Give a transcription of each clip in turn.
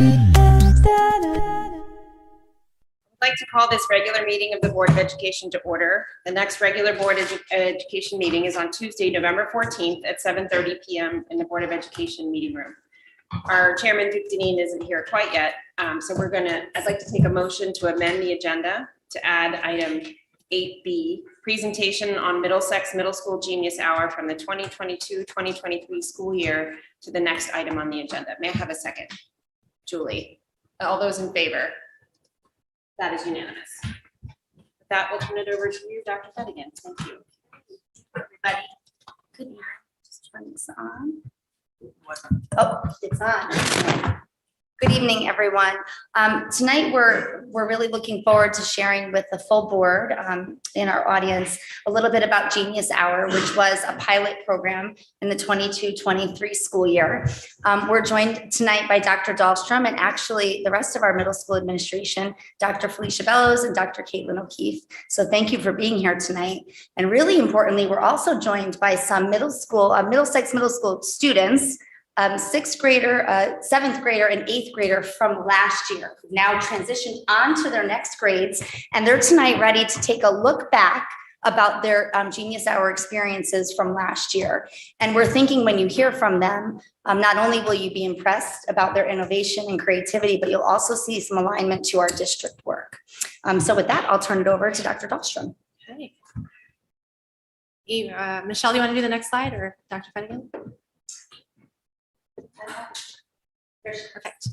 I'd like to call this regular meeting of the Board of Education to order. The next regular Board of Education meeting is on Tuesday, November 14th at 7:30 p.m. in the Board of Education meeting room. Our chairman, Duke Deneen, isn't here quite yet, so I'd like to take a motion to amend the agenda to add item 8B, presentation on Middlesex Middle School Genius Hour from the 2022-2023 school year to the next item on the agenda. May I have a second? Julie, all those in favor? That is unanimous. With that, we'll turn it over to you, Dr. Fettigan. Thank you. Everybody, good evening. Just turn this on. Oh, it's on. Good evening, everyone. Tonight, we're really looking forward to sharing with the full board in our audience a little bit about Genius Hour, which was a pilot program in the 22-23 school year. We're joined tonight by Dr. Dahlstrom and actually the rest of our middle school administration, Dr. Felicia Bellows and Dr. Caitlin O'Keefe. So thank you for being here tonight. And really importantly, we're also joined by some Middlesex Middle School students, sixth grader, seventh grader, and eighth grader from last year, who now transitioned on to their next grades. And they're tonight ready to take a look back about their Genius Hour experiences from last year. And we're thinking when you hear from them, not only will you be impressed about their innovation and creativity, but you'll also see some alignment to our district work. So with that, I'll turn it over to Dr. Dahlstrom. Okay. Michelle, do you want to do the next slide, or Dr. Fettigan? Perfect.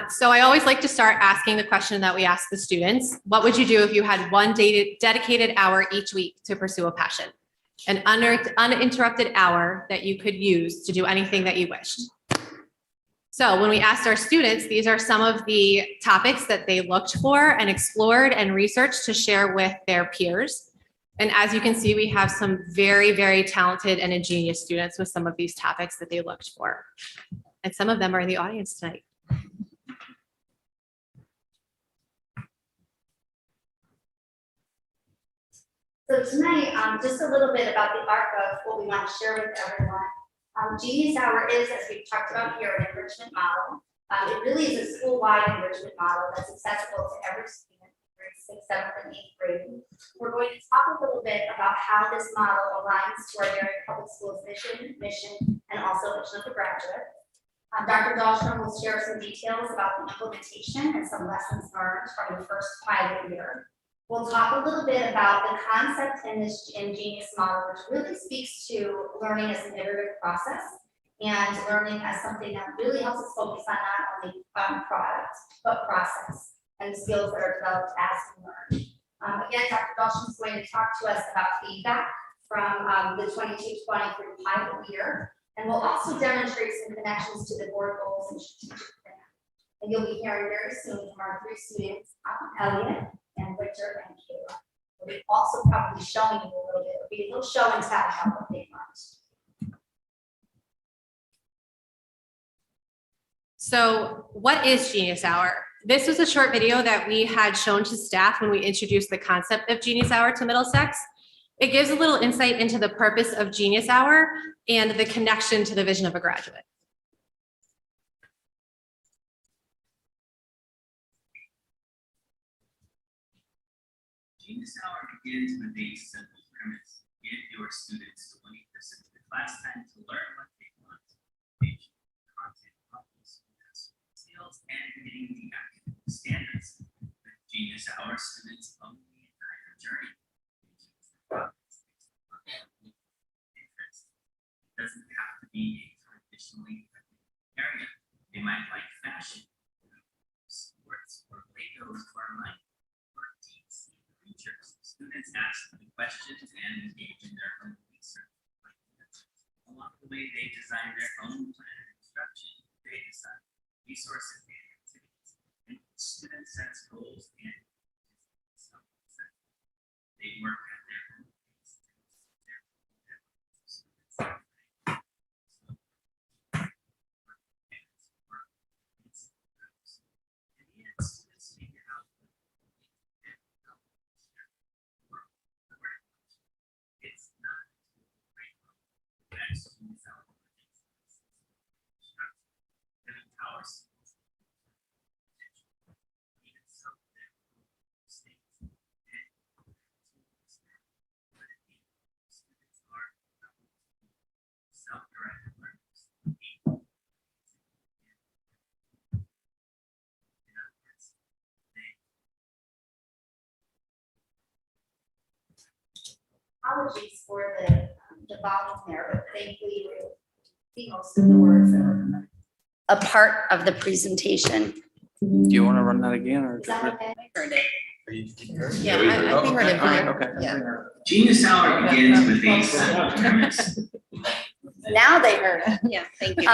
So I always like to start asking the question that we ask the students: what would you do if you had one dedicated hour each week to pursue a passion? An uninterrupted hour that you could use to do anything that you wished. So when we asked our students, these are some of the topics that they looked for and explored and researched to share with their peers. And as you can see, we have some very, very talented and ingenious students with some of these topics that they looked for. And some of them are in the audience tonight. So tonight, just a little bit about the arc of what we want to share with everyone. Genius Hour is, as we've talked about here, an enrichment model. It really is a school-wide enrichment model that's accessible to every student, grades 6th, 7th, and 8th grade. We're going to talk a little bit about how this model aligns to our Marion Public Schools vision, mission, and also mission of the graduate. Dr. Dahlstrom will share some details about the implementation and some lessons learned from the first pilot year. We'll talk a little bit about the concept in this Genius model, which really speaks to learning as an iterative process and learning as something that really helps us focus on not only product, but process and skills that are developed as we learn. Again, Dr. Dahlstrom is going to talk to us about feedback from the 22-23 pilot year. And we'll also demonstrate some connections to the board goals and strategic plan. And you'll be hearing very soon from our 3 students, Elliot and Victor and Kayla. We'll be also probably showing you a little bit, it'll be a little show and tell about what they learned. So what is Genius Hour? This was a short video that we had shown to staff when we introduced the concept of Genius Hour to Middlesex. It gives a little insight into the purpose of Genius Hour and the connection to the vision of a graduate. Genius Hour begins with a simple premise: give your students 20% of the class time to learn what they want, education, content, problems, skills, and meeting the academic standards. With Genius Hour, students own the entire journey. It doesn't have to be a traditionally area. They might like fashion, sports, or Legos, or like deep-sea creatures. Students ask them questions and engage in their own research. Along the way, they design their own plan of instruction. They decide resources and activities. And students set goals and they work at their own pace. It's not great. Giving our students apologies for the volume there, but thankfully we see most of the words that were a part of the presentation. Do you want to run that again or? Is that okay? I heard it. Yeah, I think we're Okay, in all right, here. okay. Yeah. Genius Hour begins with a simple premise. Now they heard it. Yeah, thank you.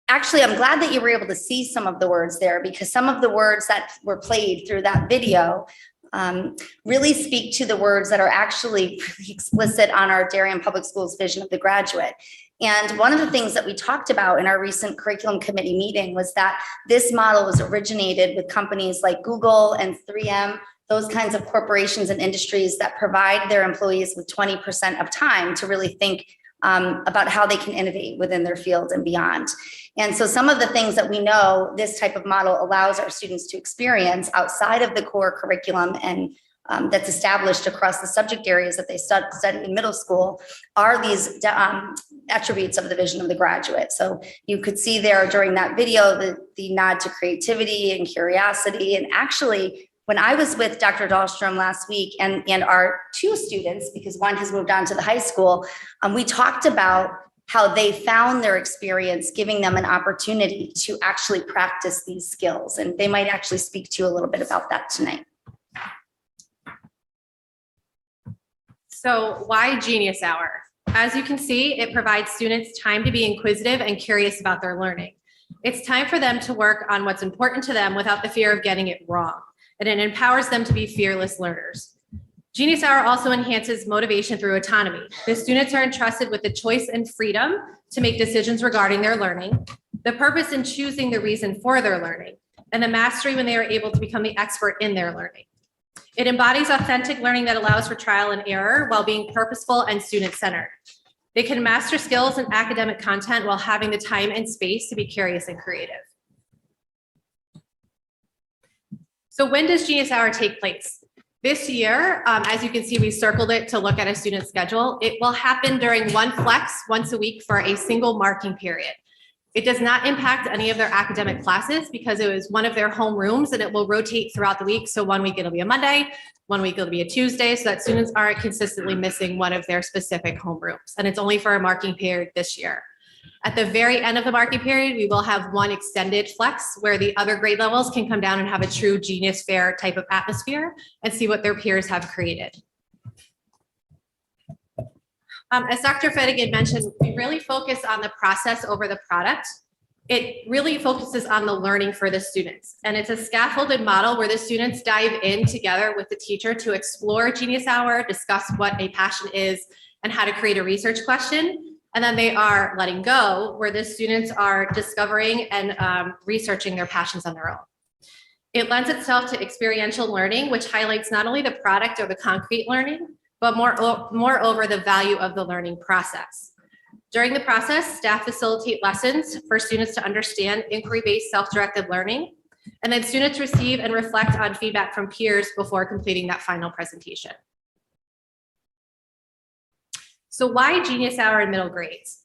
Actually, I'm glad that you were able to see some of the words there because some of the words that were played through that video really speak to the words that are actually really explicit on our Darien Public Schools vision of the graduate. And one of the things that we talked about in our recent curriculum committee meeting was that this model was originated with companies like Google and 3M, those kinds of corporations and industries that provide their employees with 20% of time to really think about how they can innovate within their field and beyond. And so some of the things that we know this type of model allows our students to experience outside of the core curriculum and that's established across the subject areas that they study in middle school are these attributes of the vision of the graduate. So you could see there during that video, the nod to creativity and curiosity. And actually, when I was with Dr. Dahlstrom last week and our two students, because one has moved on to the high school, we talked about how they found their experience giving them an opportunity to actually practice these skills. And they might actually speak to you a little bit about that tonight. So why Genius Hour? As you can see, it provides students time to be inquisitive and curious about their learning. It's time for them to work on what's important to them without the fear of getting it wrong. And it empowers them to be fearless learners. Genius Hour also enhances motivation through autonomy. The students are entrusted with the choice and freedom to make decisions regarding their learning, the purpose in choosing the reason for their learning, and the mastery when they are able to become the expert in their learning. It embodies authentic learning that allows for trial and error while being purposeful and student-centered. They can master skills and academic content while having the time and space to be curious and creative. So when does Genius Hour take place? This year, as you can see, we circled it to look at a student schedule. It will happen during one flex once a week for a single marking period. It does not impact any of their academic classes because it was one of their home rooms and it will rotate throughout the week. So one week it'll be a Monday, one week it'll be a Tuesday, so that students aren't consistently missing one of their specific home rooms. And it's only for a marking period this year. At the very end of the marking period, we will have one extended flex where the other grade levels can come down and have a true Genius Fair type of atmosphere and see what their peers have created. As Dr. Fedigan mentioned, we really focus on the process over the product. It really focuses on the learning for the students. And it's a scaffolded model where the students dive in together with the teacher to explore Genius Hour, discuss what a passion is, and how to create a research question. And then they are letting go, where the students are discovering and researching their passions on their own. It lends itself to experiential learning, which highlights not only the product or the concrete learning, but moreover, the value of the learning process. During the process, staff facilitate lessons for students to understand inquiry-based self-directed learning, and then students receive and reflect on feedback from peers before completing that final presentation. So why Genius Hour in middle grades?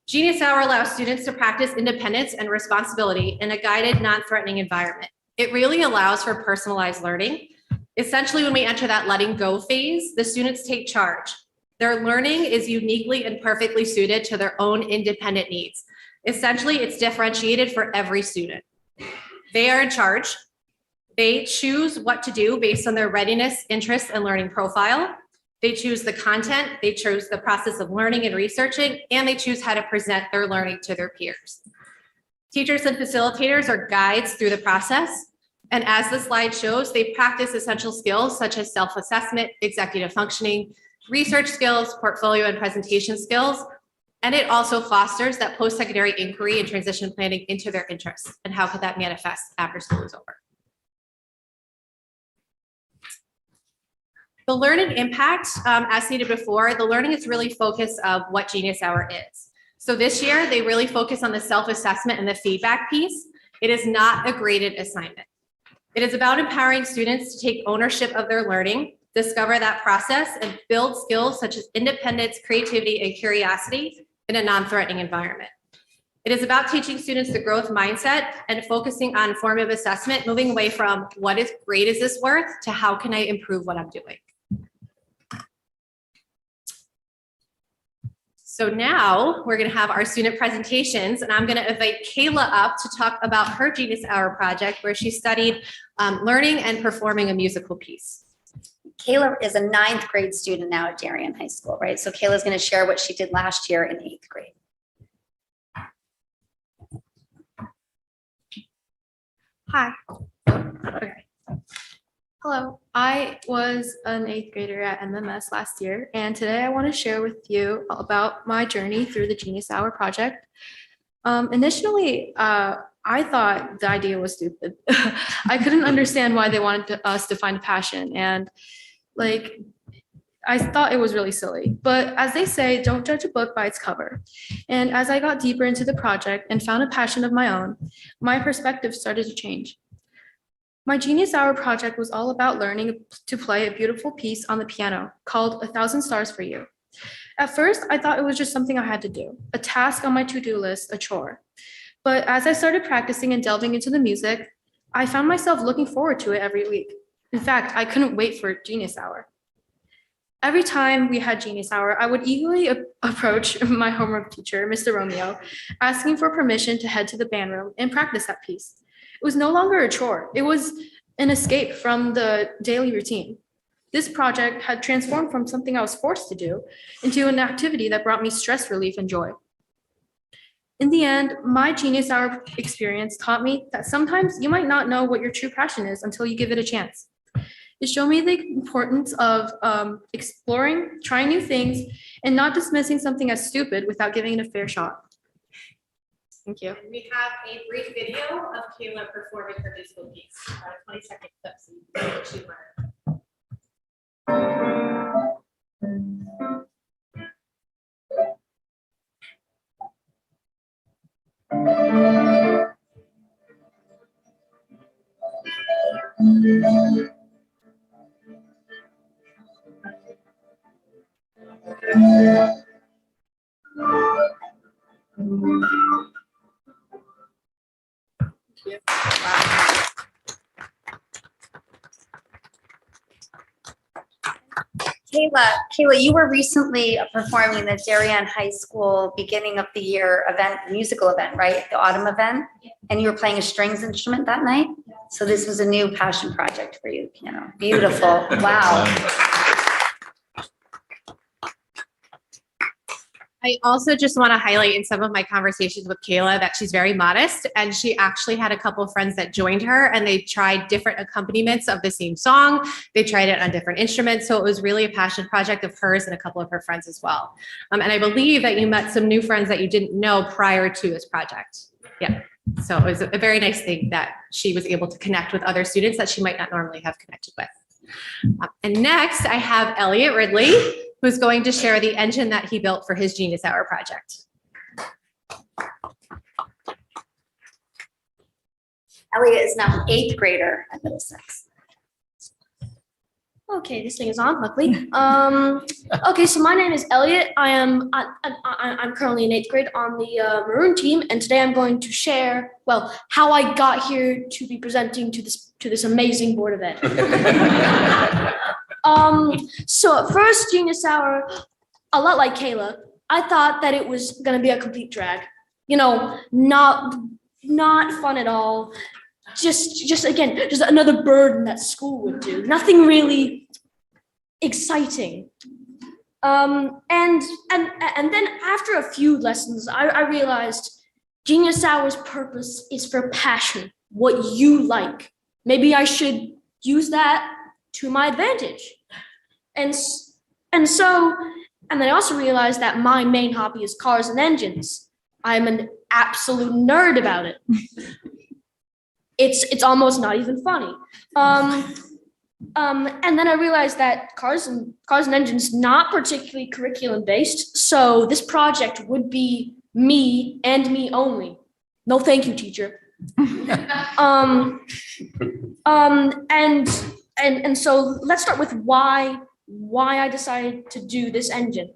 Genius Hour allows students to practice independence and responsibility in a guided, non-threatening environment. It really allows for personalized learning. Essentially, when we enter that letting go phase, the students take charge. Their learning is uniquely and perfectly suited to their own independent needs. Essentially, it's differentiated for every student. They are in charge. They choose what to do based on their readiness, interest, and learning profile. They choose the content, they choose the process of learning and researching, and they choose how to present their learning to their peers. Teachers and facilitators are guides through the process. And as the slide shows, they practice essential skills such as self-assessment, executive functioning, research skills, portfolio and presentation skills. And it also fosters that post-secondary inquiry and transition planning into their interests. And how could that manifest after school is over? The learning impact, as stated before, the learning is really focused of what Genius Hour is. So this year, they really focus on the self-assessment and the feedback piece. It is not a graded assignment. It is about empowering students to take ownership of their learning, discover that process, and build skills such as independence, creativity, and curiosity in a non-threatening environment. It is about teaching students the growth mindset and focusing on formative assessment, moving away from what grade is this worth to how can I improve what I'm doing. So now we're going to have our student presentations, and I'm going to invite Kayla up to talk about her Genius Hour project, where she studied learning and performing a musical piece. Kayla is a 9th grade student now at Darien High School, right? So Kayla's going to share what she did last year in 8th grade. Hi. Okay. Hello, I was an 8th grader at MMS last year, and today I want to share with you about my journey through the Genius Hour project. Initially, I thought the idea was stupid. I couldn't understand why they wanted us to find a passion, and like, I thought it was really silly. But as they say, don't judge a book by its cover. And as I got deeper into the project and found a passion of my own, my perspective started to change. My Genius Hour project was all about learning to play a beautiful piece on the piano called 1,000 Stars for You. At first, I thought it was just something I had to do, a task on my to-do list, a chore. But as I started practicing and delving into the music, I found myself looking forward to it every week. In fact, I couldn't wait for Genius Hour. Every time we had Genius Hour, I would eagerly approach my homework teacher, Mr. Romeo, asking for permission to head to the band room and practice that piece. It was no longer a chore. It was an escape from the daily routine. This project had transformed from something I was forced to do into an activity that brought me stress relief and joy. In the end, my Genius Hour experience taught me that sometimes you might not know what your true passion is until you give it a chance. It showed me the importance of exploring, trying new things, and not dismissing something as stupid without giving it a fair shot. Thank you. We have a brief video of Kayla performing her musical piece, about a 20-second clip, so you can see what she learned. Kayla, you were recently performing the Darien High School beginning of the year event, musical event, right? The autumn event? And you were playing a strings instrument that night? So this was a new passion project for you, piano. Beautiful. Wow. I also just want to highlight in some of my conversations with Kayla that she's very modest, and she actually had a couple of friends that joined her and they tried different accompaniments of the same song. They tried it on different instruments. So it was really a passion project of hers and a couple of her friends as well. And I believe that you met some new friends that you didn't know prior to this project. Yeah. So it was a very nice thing that she was able to connect with other students that she might not normally have connected with. And next I have Elliot Ridley, who's going to share the engine that he built for his Genius Hour project. Elliot is now an 8th grader at Middlesex. Okay, this thing is on, luckily. Okay, so my name is Elliot. I'm currently in 8th grade on the Maroon team, and today I'm going to share, well, how I got here to be presenting to this amazing board event. So at first, Genius Hour, a lot like Kayla, I thought that it was gonna be a complete drag. You know, not fun at all. Just another burden that school would do. Nothing really exciting. And then after a few lessons, I realized Genius Hour's purpose is for passion, what you like. Maybe I should use that to my advantage. And then I also realized that my main hobby is cars and engines. I'm an absolute nerd about it. It's almost not even funny. And then I realized that cars and engines not particularly curriculum based. So this project would be me and me only. No, thank you, teacher. And so let's start with why I decided to do this engine.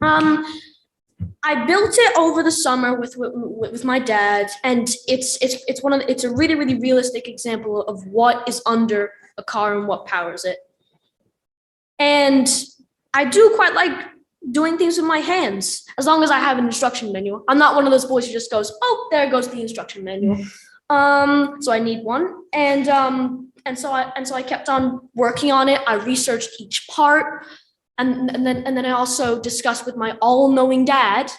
I built it over the summer with my dad, and it's a really, really realistic example of what is under a car and what powers it. And I do quite like doing things with my hands, as long as I have an instruction manual. I'm not one of those boys who just goes, oh, there goes the instruction manual. So I need one, and so I kept on working on it. I researched each part, and then I also discussed with my all-knowing dad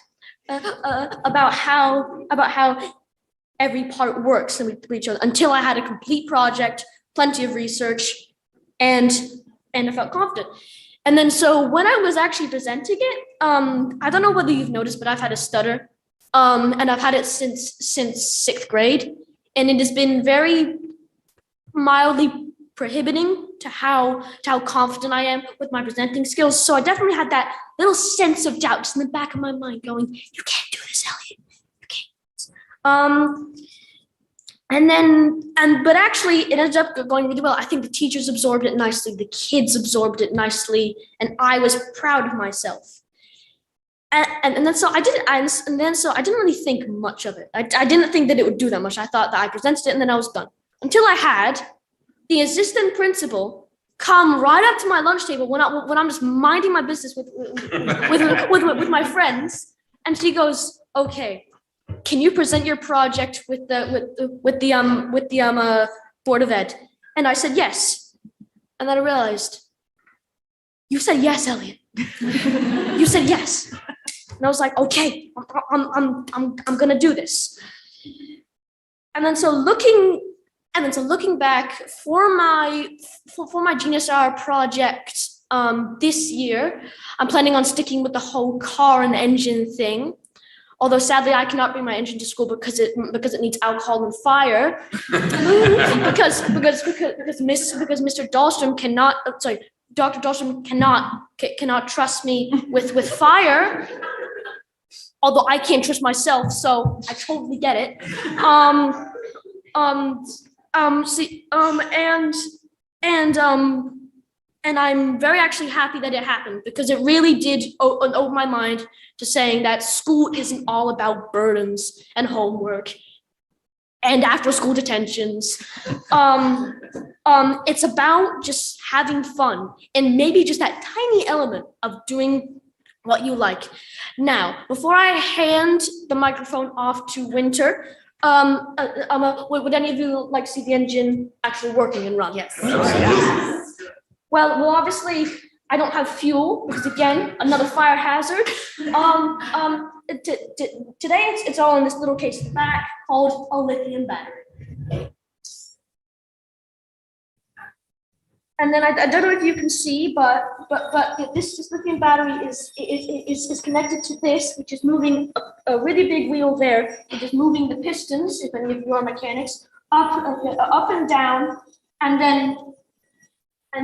about how every part works and with each other, until I had a complete project, plenty of research, and I felt confident. And then so when I was actually presenting it, I don't know whether you've noticed, but I've had a stutter, and I've had it since 6th grade, and it has been very mildly prohibiting to how confident I am with my presenting skills. So I definitely had that little sense of doubt just in the back of my mind going, you can't do this, Elliot. You can't. But actually it ended up going really well. I think the teachers absorbed it nicely, the kids absorbed it nicely, and I was proud of myself. And then so I didn't really think much of it. I didn't think that it would do that much. I thought that I presented it and then I was done. Until I had the assistant principal come right up to my lunch table when I'm just minding my business with my friends, and she goes, "Okay, can you present your project with the Board of Ed?" And I said yes, and then I realized, you said yes, Elliot. You said yes, and I was like, okay, I'm gonna do this. And then so looking back for my Genius Hour project this year, I'm planning on sticking with the whole car and engine thing. Although sadly I cannot bring my engine to school because it needs alcohol and fire. because Mr. Dahlstrom cannot, Dr. Dahlstrom cannot trust me with fire. Although I can't trust myself, so I totally get it. And I'm very actually happy that it happened, because it really did open my mind to saying that school isn't all about burdens and homework and after school detentions. It's about just having fun and maybe just that tiny element of doing what you like. Now, before I hand the microphone off to Winter, would any of you like to see the engine actually working and run? Yes. Well, obviously, I don't have fuel because, again, another fire hazard. Today it's all in this little case in the back called a lithium battery. And then I don't know if you can see, but this lithium battery is connected to this, which is moving a really big wheel there, which is moving the pistons, if any of you are mechanics, up and down, and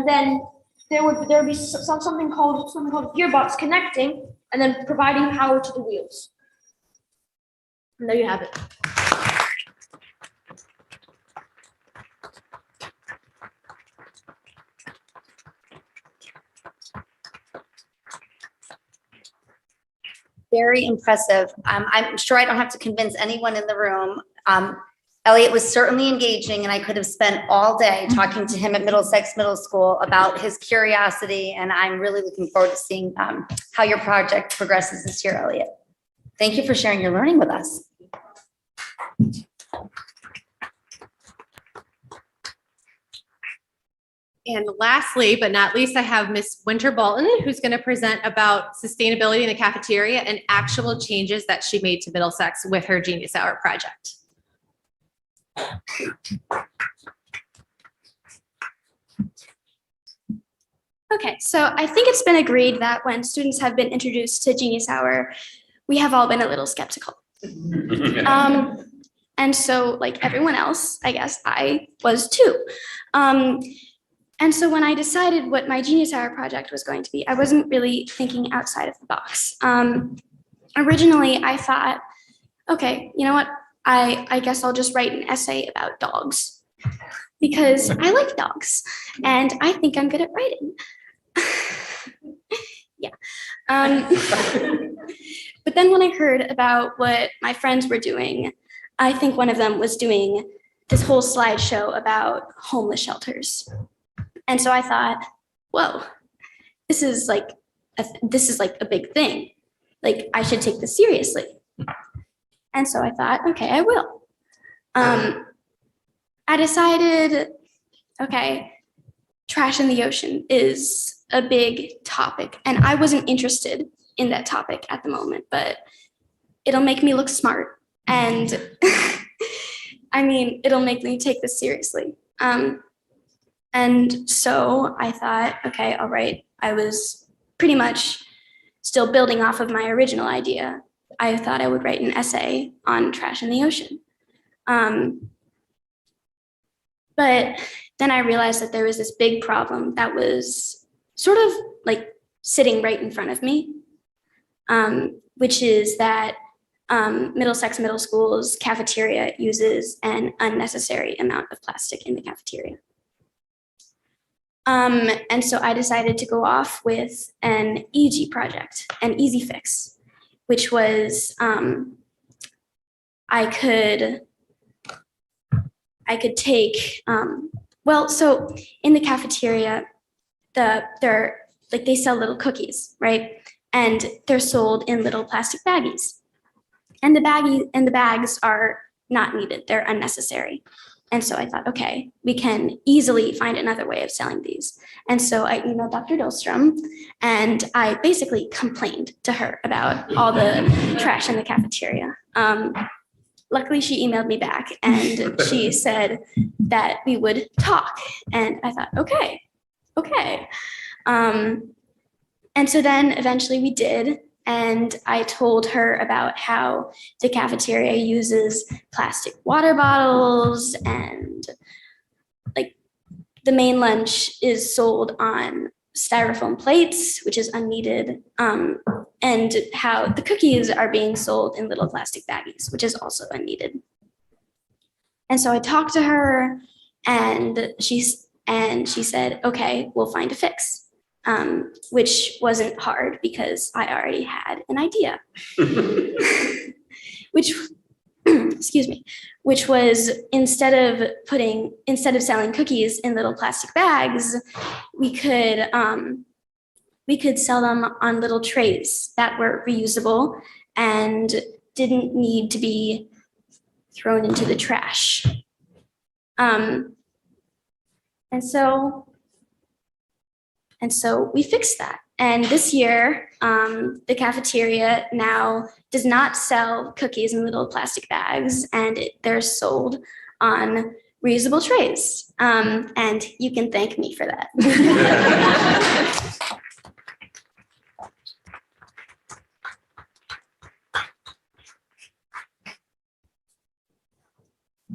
then there would be something called gearbox connecting, and then providing power to the wheels. And there you have it. Very impressive. I'm sure I don't have to convince anyone in the room. Elliot was certainly engaging, and I could have spent all day talking to him at Middlesex Middle School about his curiosity, and I'm really looking forward to seeing how your project progresses this year, Elliot. Thank you for sharing your learning with us. And lastly, but not least, I have Miss Winter Bolton, who's going to present about sustainability in the cafeteria and actual changes that she made to Middlesex with her Genius Hour project. Okay, so I think it's been agreed that when students have been introduced to Genius Hour, we have all been a little skeptical. And so, like everyone else, I guess I was too. And so when I decided what my Genius Hour project was going to be, I wasn't really thinking outside of the box. Originally, I thought, okay, you know what? I guess I'll just write an essay about dogs because I like dogs and I think I'm good at writing. Yeah. But then when I heard about what my friends were doing, I think one of them was doing this whole slideshow about homeless shelters. And so I thought, whoa, this is like this is like a big thing. Like I should take this seriously. And so I thought, okay, I will. I decided, okay, trash in the ocean is a big topic, and I wasn't interested in that topic at the moment, but it'll make me look smart, and I mean, it'll make me take this seriously. And so I thought, okay, all right, I was pretty much still building off of my original idea. I thought I would write an essay on trash in the ocean. But then I realized that there was this big problem that was sort of like sitting right in front of me, which is that Middlesex Middle School's cafeteria uses an unnecessary amount of plastic in the cafeteria. And so I decided to go off with an EG project, an easy fix, which was I could take, well, so in the cafeteria, they sell little cookies, right? And they're sold in little plastic baggies. And the bags are not needed, they're unnecessary. And so I thought, okay, we can easily find another way of selling these. And so I emailed Dr. Dahlstrom, and I basically complained to her about all the trash in the cafeteria. Luckily, she emailed me back, and she said that we would talk. And I thought, okay. And so then eventually we did. And I told her about how the cafeteria uses plastic water bottles, and like the main lunch is sold on styrofoam plates, which is unneeded, and how the cookies are being sold in little plastic baggies, which is also unneeded. And so I talked to her, and she said, okay, we'll find a fix. Which wasn't hard because I already had an idea, which was instead of selling cookies in little plastic bags, we could sell them on little trays that were reusable and didn't need to be thrown into the trash. And so we fixed that. And this year, the cafeteria now does not sell cookies in little plastic bags, and they're sold on reusable trays. And you can thank me for that.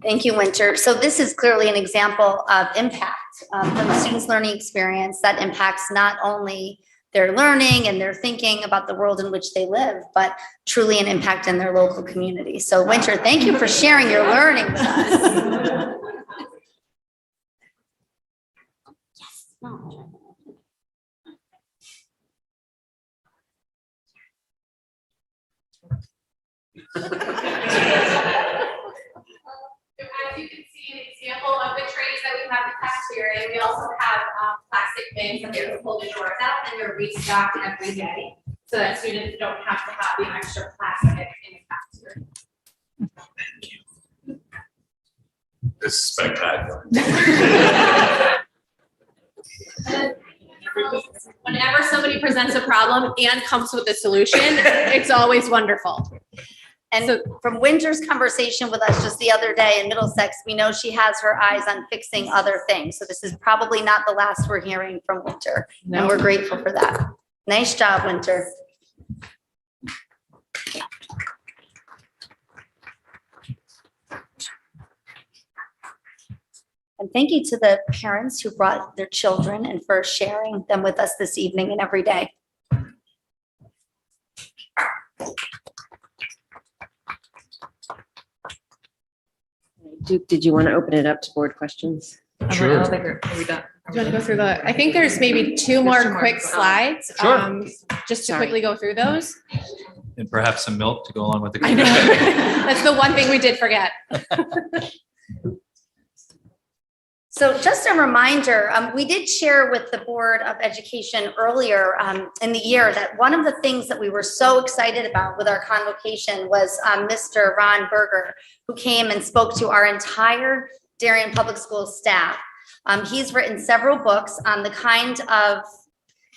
Thank you, Winter. So this is clearly an example of impact from the students' learning experience that impacts not only their learning and their thinking about the world in which they live, but truly an impact in their local community. So Winter, thank you for sharing your learning with us. Yes. No. As you can see, an example of the trays that we have in the cafeteria. We also have plastic bins that they pull the doors out, and they're restocked every day so that students don't have to have the extra plastic in the cafeteria. This is spectacular. Whenever somebody presents a problem and comes with a solution, it's always wonderful. And from Winter's conversation with us just the other day in Middlesex, we know she has her eyes on fixing other things. So this is probably not the last we're hearing from Winter. No. And we're grateful for that. Nice job, Winter. And thank you to the parents who brought their children and for sharing them with us this evening and every day. Duke, did you want to open it up to board questions? Sure. Do you want to go through I think there's maybe two more quick slides. Sure. Just to quickly go through those. And perhaps some milk to go along with the. I know. That's the one thing we did forget. So just a reminder, we did share with the Board of Education earlier in the year that one of the things that we were so excited about with our convocation was Mr. Ron Berger, who came and spoke to our entire Darien Public Schools staff. He's written several books on the kind of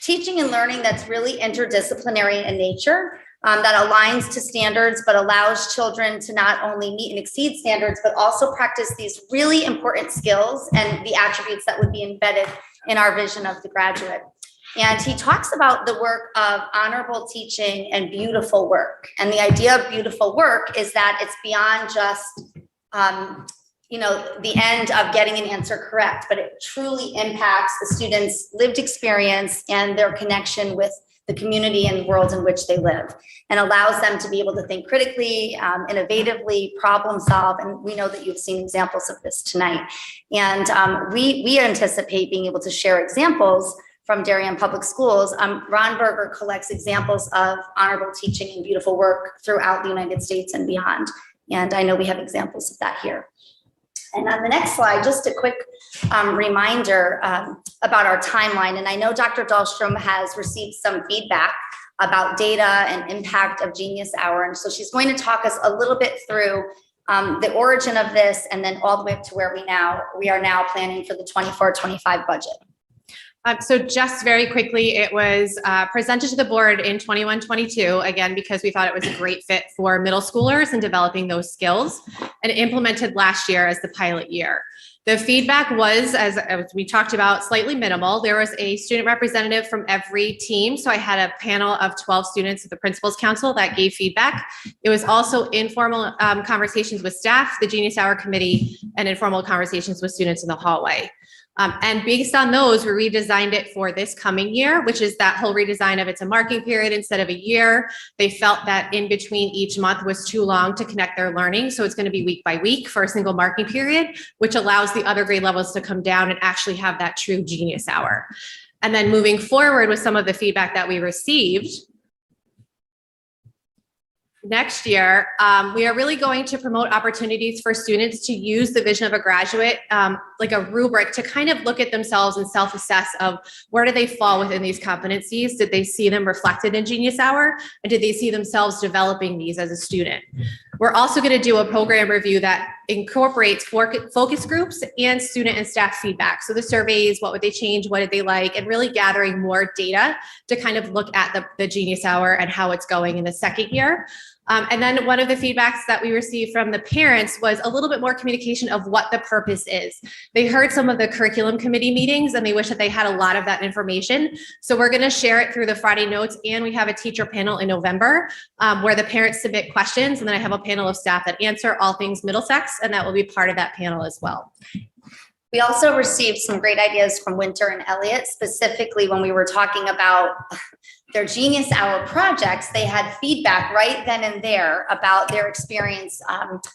teaching and learning that's really interdisciplinary in nature, that aligns to standards, but allows children to not only meet and exceed standards, but also practice these really important skills and the attributes that would be embedded in our vision of the graduate. And he talks about the work of honorable teaching and beautiful work. And the idea of beautiful work is that it's beyond just, the end of getting an answer correct, but it truly impacts the students' lived experience and their connection with the community and world in which they live, and allows them to be able to think critically, innovatively, problem solve. And we know that you've seen examples of this tonight. And we anticipate being able to share examples from Darien Public Schools. Ron Berger collects examples of honorable teaching and beautiful work throughout the United States and beyond. And I know we have examples of that here. And on the next slide, just a quick reminder about our timeline. And I know Dr. Dahlstrom has received some feedback about data and impact of Genius Hour. And so she's going to talk us a little bit through the origin of this, and then all the way up to where we are now planning for the 24-25 budget. So just very quickly, it was presented to the board in 21-22, again, because we thought it was a great fit for middle schoolers and developing those skills, and implemented last year as the pilot year. The feedback was, as we talked about, slightly minimal. There was a student representative from every team. So I had a panel of 12 students at the Principals Council that gave feedback. It was also informal conversations with staff, the Genius Hour committee, and informal conversations with students in the hallway. And based on those, we redesigned it for this coming year, which is that whole redesign of it's a marking period instead of a year. They felt that in between each month was too long to connect their learning. So it's going to be week by week for a single marking period, which allows the other grade levels to come down and actually have that true Genius Hour. And then moving forward with some of the feedback that we received, next year, we are really going to promote opportunities for students to use the vision of a graduate, like a rubric to kind of look at themselves and self-assess of where do they fall within these competencies? Did they see them reflected in Genius Hour? And did they see themselves developing these as a student? We're also going to do a program review that incorporates focus groups and student and staff feedback. So the surveys, what would they change? What did they like? And really gathering more data to kind of look at the Genius Hour and how it's going in the second year. And then one of the feedbacks that we received from the parents was a little bit more communication of what the purpose is. They heard some of the curriculum committee meetings and they wish that they had a lot of that information. So we're going to share it through the Friday notes, and we have a teacher panel in November where the parents submit questions, and then I have a panel of staff that answer all things Middlesex, and that will be part of that panel as well. We also received some great ideas from Winter and Elliott, specifically when we were talking about their Genius Hour projects. They had feedback right then and there about their experience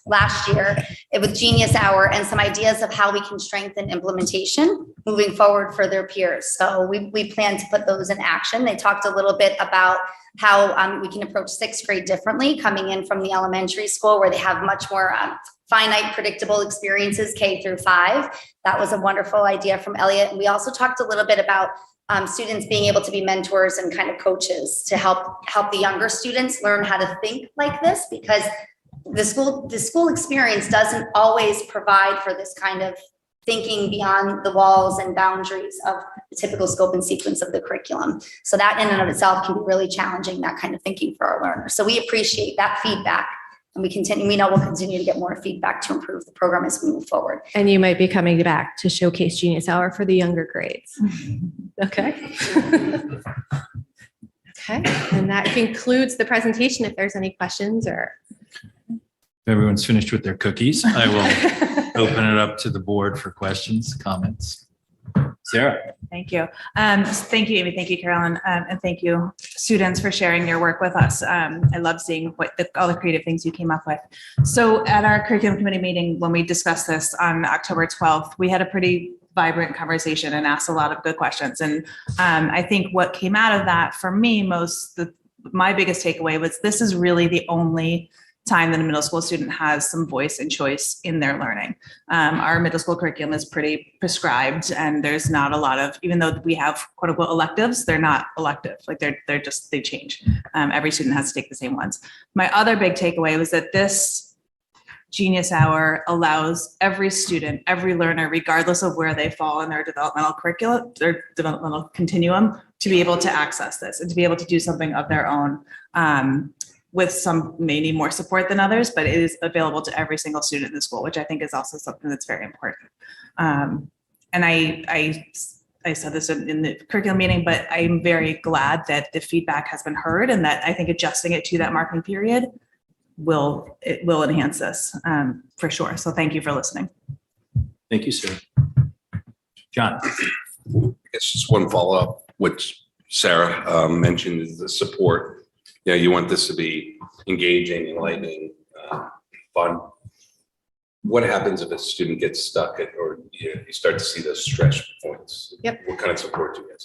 last year with Genius Hour, and some ideas of how we can strengthen implementation moving forward for their peers. So we plan to put those in action. They talked a little bit about how we can approach sixth grade differently, coming in from the elementary school where they have much more finite, predictable experiences K through 5. That was a wonderful idea from Elliott. And we also talked a little bit about students being able to be mentors and kind of coaches to help the younger students learn how to think like this, because the school experience doesn't always provide for this kind of thinking beyond the walls and boundaries of the typical scope and sequence of the curriculum. So that in and of itself can be really challenging, that kind of thinking for our learners. So we appreciate that feedback. And we know we'll continue to get more feedback to improve the program as we move forward. And you might be coming back to showcase Genius Hour for the younger grades. Okay. Okay, and that concludes the presentation. If there's any questions or. If everyone's finished with their cookies, I will open it up to the board for questions, comments. Sarah. Thank you. Thank you, Amy. Thank you, Carolyn. And thank you, students, for sharing your work with us. I love seeing all the creative things you came up with. So at our curriculum committee meeting, when we discussed this on October 12th, we had a pretty vibrant conversation and asked a lot of good questions. And I think what came out of that for me my biggest takeaway was this is really the only time that a middle school student has some voice and choice in their learning. Our middle school curriculum is pretty prescribed, and there's not a lot of, even though we have quote unquote electives, they're not elective. Like they change. Every student has to take the same ones. My other big takeaway was that this Genius Hour allows every student, every learner, regardless of where they fall in their developmental curriculum, their developmental continuum, to be able to access this and to be able to do something of their own. With some may need more support than others, but it is available to every single student in the school, which I think is also something that's very important. And I said this in the curriculum meeting, but I'm very glad that the feedback has been heard, and that I think adjusting it to that marking period will enhance this for sure. So thank you for listening. Thank you, Sarah. John? I guess just one follow-up, which Sarah mentioned, is the support. Yeah, you want this to be engaging, enlightening, fun. What happens if a student gets stuck or you start to see those stretch points? Yep. What kind of support do you get?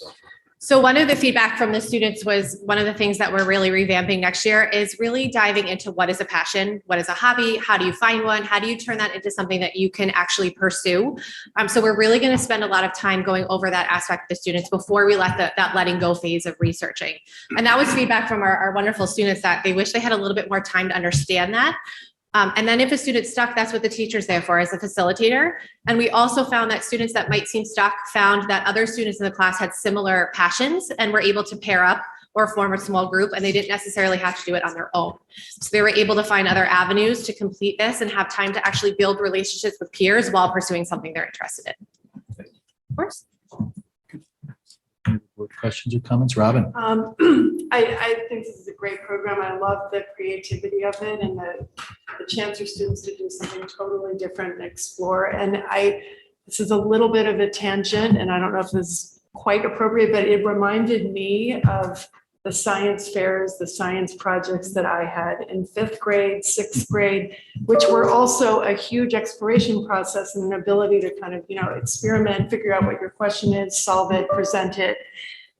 So one of the feedback from the students was one of the things that we're really revamping next year is really diving into what is a passion, what is a hobby, how do you find one, how do you turn that into something that you can actually pursue. So we're really going to spend a lot of time going over that aspect of the students before we let that letting go phase of researching. And that was feedback from our wonderful students that they wish they had a little bit more time to understand that. And then if a student's stuck, that's what the teacher's there for, as a facilitator. And we also found that students that might seem stuck found that other students in the class had similar passions and were able to pair up or form a small group, and they didn't necessarily have to do it on their own. So they were able to find other avenues to complete this and have time to actually build relationships with peers while pursuing something they're interested in. Of course. Questions or comments? Robin? I think this is a great program. I love the creativity of it and the chance for students to do something totally different and explore. And this is a little bit of a tangent, and I don't know if this is quite appropriate, but it reminded me of the science fairs, the science projects that I had in 5th grade, 6th grade, which were also a huge exploration process and an ability to kind of, experiment, figure out what your question is, solve it, present it.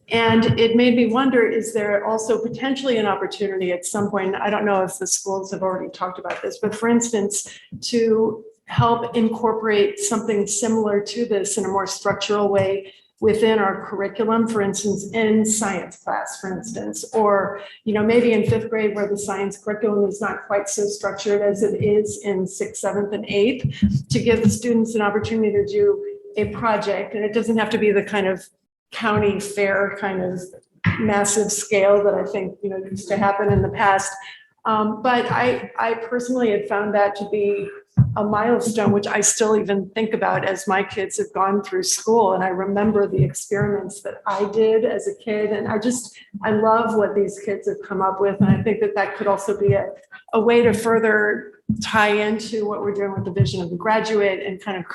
And it made me wonder, is there also potentially an opportunity at some point, I don't know if the schools have already talked about this, but for instance, to help incorporate something similar to this in a more structural way within our curriculum, for instance, in science class, for instance, or, maybe in 5th grade where the science curriculum is not quite so structured as it is in 6th, 7th, and 8th, to give the students an opportunity to do a project. And it doesn't have to be the kind of county fair kind of massive scale that I think, used to happen in the past. But I personally had found that to be a milestone, which I still even think about as my kids have gone through school. And I remember the experiments that I did as a kid. And I love what these kids have come up with. And I think that could also be a way to further tie into what we're doing with the vision of the graduate and kind of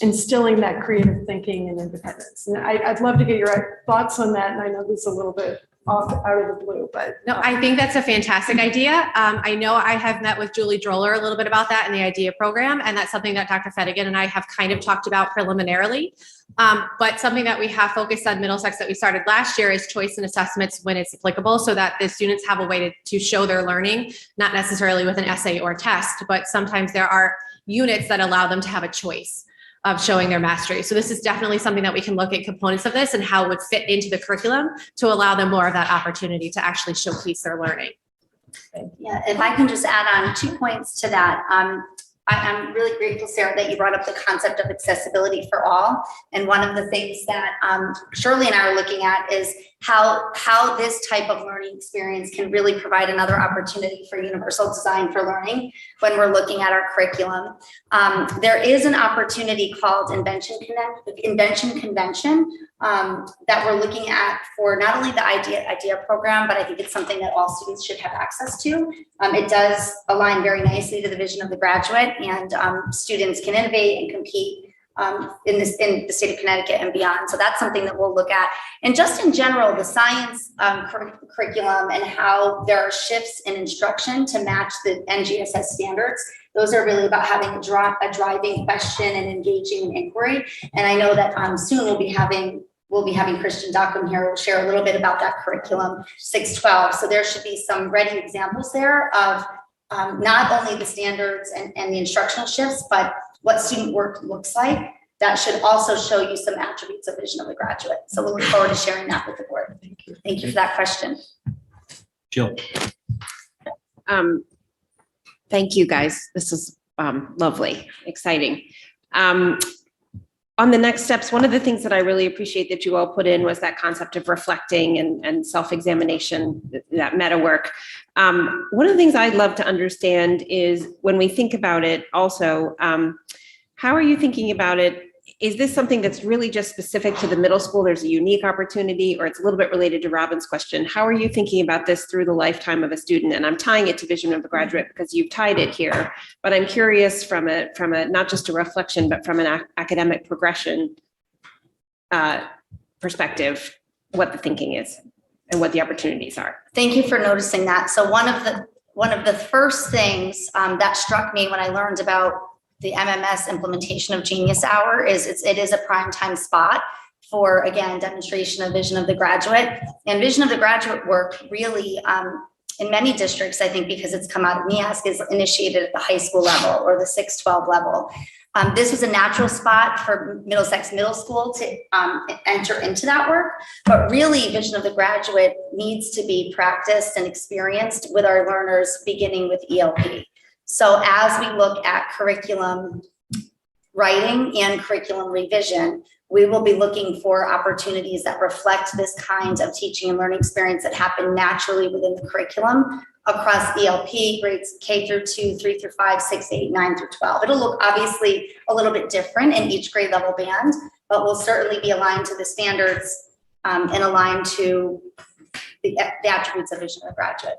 instilling that creative thinking and independence. And I'd love to get your thoughts on that. And I know this is a little bit off out of the blue, but. No, I think that's a fantastic idea. I know I have met with Julie Droller a little bit about that in the IDEA program, and that's something that Dr. Fedigan and I have kind of talked about preliminarily. But something that we have focused on Middlesex that we started last year is choice and assessments when it's applicable, so that the students have a way to show their learning, not necessarily with an essay or test, but sometimes there are units that allow them to have a choice of showing their mastery. So this is definitely something that we can look at components of this and how it would fit into the curriculum to allow them more of that opportunity to actually showcase their learning. Yeah, if I can just add on 2 points to that. I'm really grateful, Sarah, that you brought up the concept of accessibility for all. And one of the things that Shirley and I are looking at is how this type of learning experience can really provide another opportunity for universal design for learning when we're looking at our curriculum. There is an opportunity called Invention Convention that we're looking at for not only the IDEA program, but I think it's something that all students should have access to. It does align very nicely to the vision of the graduate, and students can innovate and compete in the state of Connecticut and beyond. So that's something that we'll look at. And just in general, the science curriculum and how there are shifts in instruction to match the NGSS standards. Those are really about having a driving question and engaging in inquiry. And I know that soon we'll be having Christian Dockham here. We'll share a little bit about that curriculum 612. So there should be some ready examples there of not only the standards and the instructional shifts, but what student work looks like. That should also show you some attributes of Vision of the Graduate. So we'll look forward to sharing that with the board. Thank you for that question. Jill. Thank you, guys. This is lovely, exciting. On the next steps, one of the things that I really appreciate that you all put in was that concept of reflecting and self-examination, that meta work. One of the things I'd love to understand is when we think about it also, how are you thinking about it? Is this something that's really just specific to the middle school? There's a unique opportunity, or it's a little bit related to Robin's question. How are you thinking about this through the lifetime of a student? And I'm tying it to Vision of the Graduate because you've tied it here, but I'm curious from a not just a reflection, but from an academic progression perspective, what the thinking is and what the opportunities are. Thank you for noticing that. So one of the first things that struck me when I learned about the MMS implementation of Genius Hour is it is a prime time spot for, again, demonstration of Vision of the Graduate. And Vision of the Graduate work really, in many districts, I think because it's come out of NEASC, is initiated at the high school level or the 6-12 level. This was a natural spot for Middlesex Middle School to enter into that work, but really Vision of the Graduate needs to be practiced and experienced with our learners beginning with ELP. So as we look at curriculum writing and curriculum revision, we will be looking for opportunities that reflect this kind of teaching and learning experience that happen naturally within the curriculum across ELP, grades K through 2, 3 through 5, 6, 8, 9 through 12. It'll look obviously a little bit different in each grade level band, but will certainly be aligned to the standards and aligned to the attributes of Vision of the Graduate.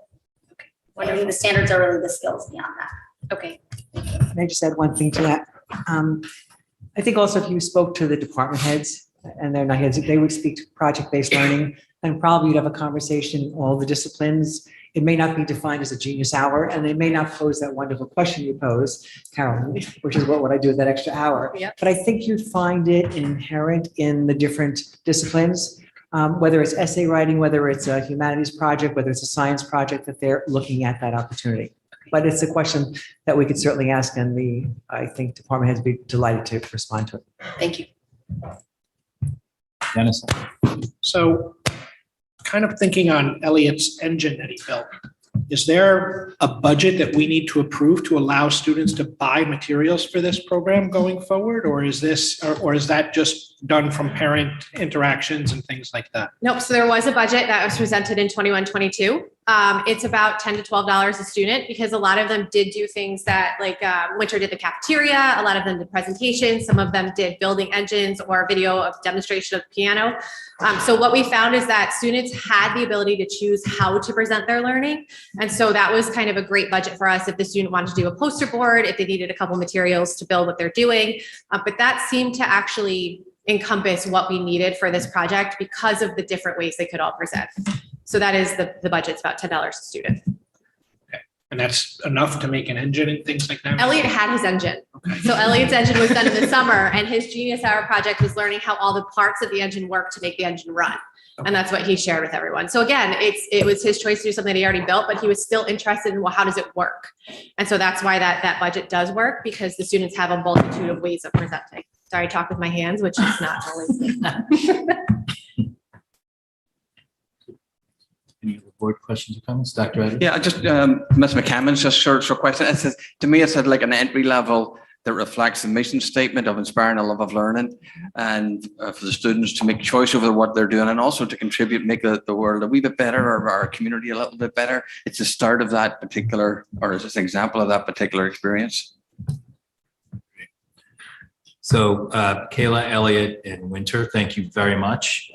Whatever the standards are, really the skills beyond that. Okay. Can I just add one thing to that? I think also if you spoke to the department heads, and they're not heads, they would speak to project-based learning, and probably you'd have a conversation, all the disciplines. It may not be defined as a Genius Hour, and they may not pose that wonderful question you pose, Carolyn, which is what would I do with that extra hour? Yep. But I think you'd find it inherent in the different disciplines, whether it's essay writing, whether it's a humanities project, whether it's a science project, that they're looking at that opportunity. But it's a question that we could certainly ask, and I think department heads would be delighted to respond to it. Thank you. Dennis. So kind of thinking on Elliot's engine that he built, is there a budget that we need to approve to allow students to buy materials for this program going forward? Or is that just done from parent interactions and things like that? Nope. So there was a budget that was presented in 21-22. It's about $10 to $12 a student because a lot of them did do things that Winter did the cafeteria. A lot of them did presentations. Some of them did building engines or video of demonstration of piano. So what we found is that students had the ability to choose how to present their learning. And so that was kind of a great budget for us if the student wanted to do a poster board, if they needed a couple materials to build what they're doing. But that seemed to actually encompass what we needed for this project because of the different ways they could all present. So that is the budget's about $10 a student. Okay. And that's enough to make an engine and things like that? Elliot had his engine. Okay. So Elliot's engine was done in the summer and his Genius Hour project was learning how all the parts of the engine work to make the engine run. Okay. And that's what he shared with everyone. So again, it was his choice to do something that he already built, but he was still interested in, well, how does it work? And so that's why that budget does work, because the students have a multitude of ways of presenting. Sorry, I talk with my hands, which is not always. Any other board questions or comments? Dr. Edwards? Yeah, just Ms. McCammon's just short question. It says, to me, it's like an entry level that reflects the mission statement of inspiring a love of learning and for the students to make choice over what they're doing and also to contribute, make the world a wee bit better or our community a little bit better. It's the start of that particular, or is this an example of that particular experience? So Kayla, Elliot, and Winter, thank you very much.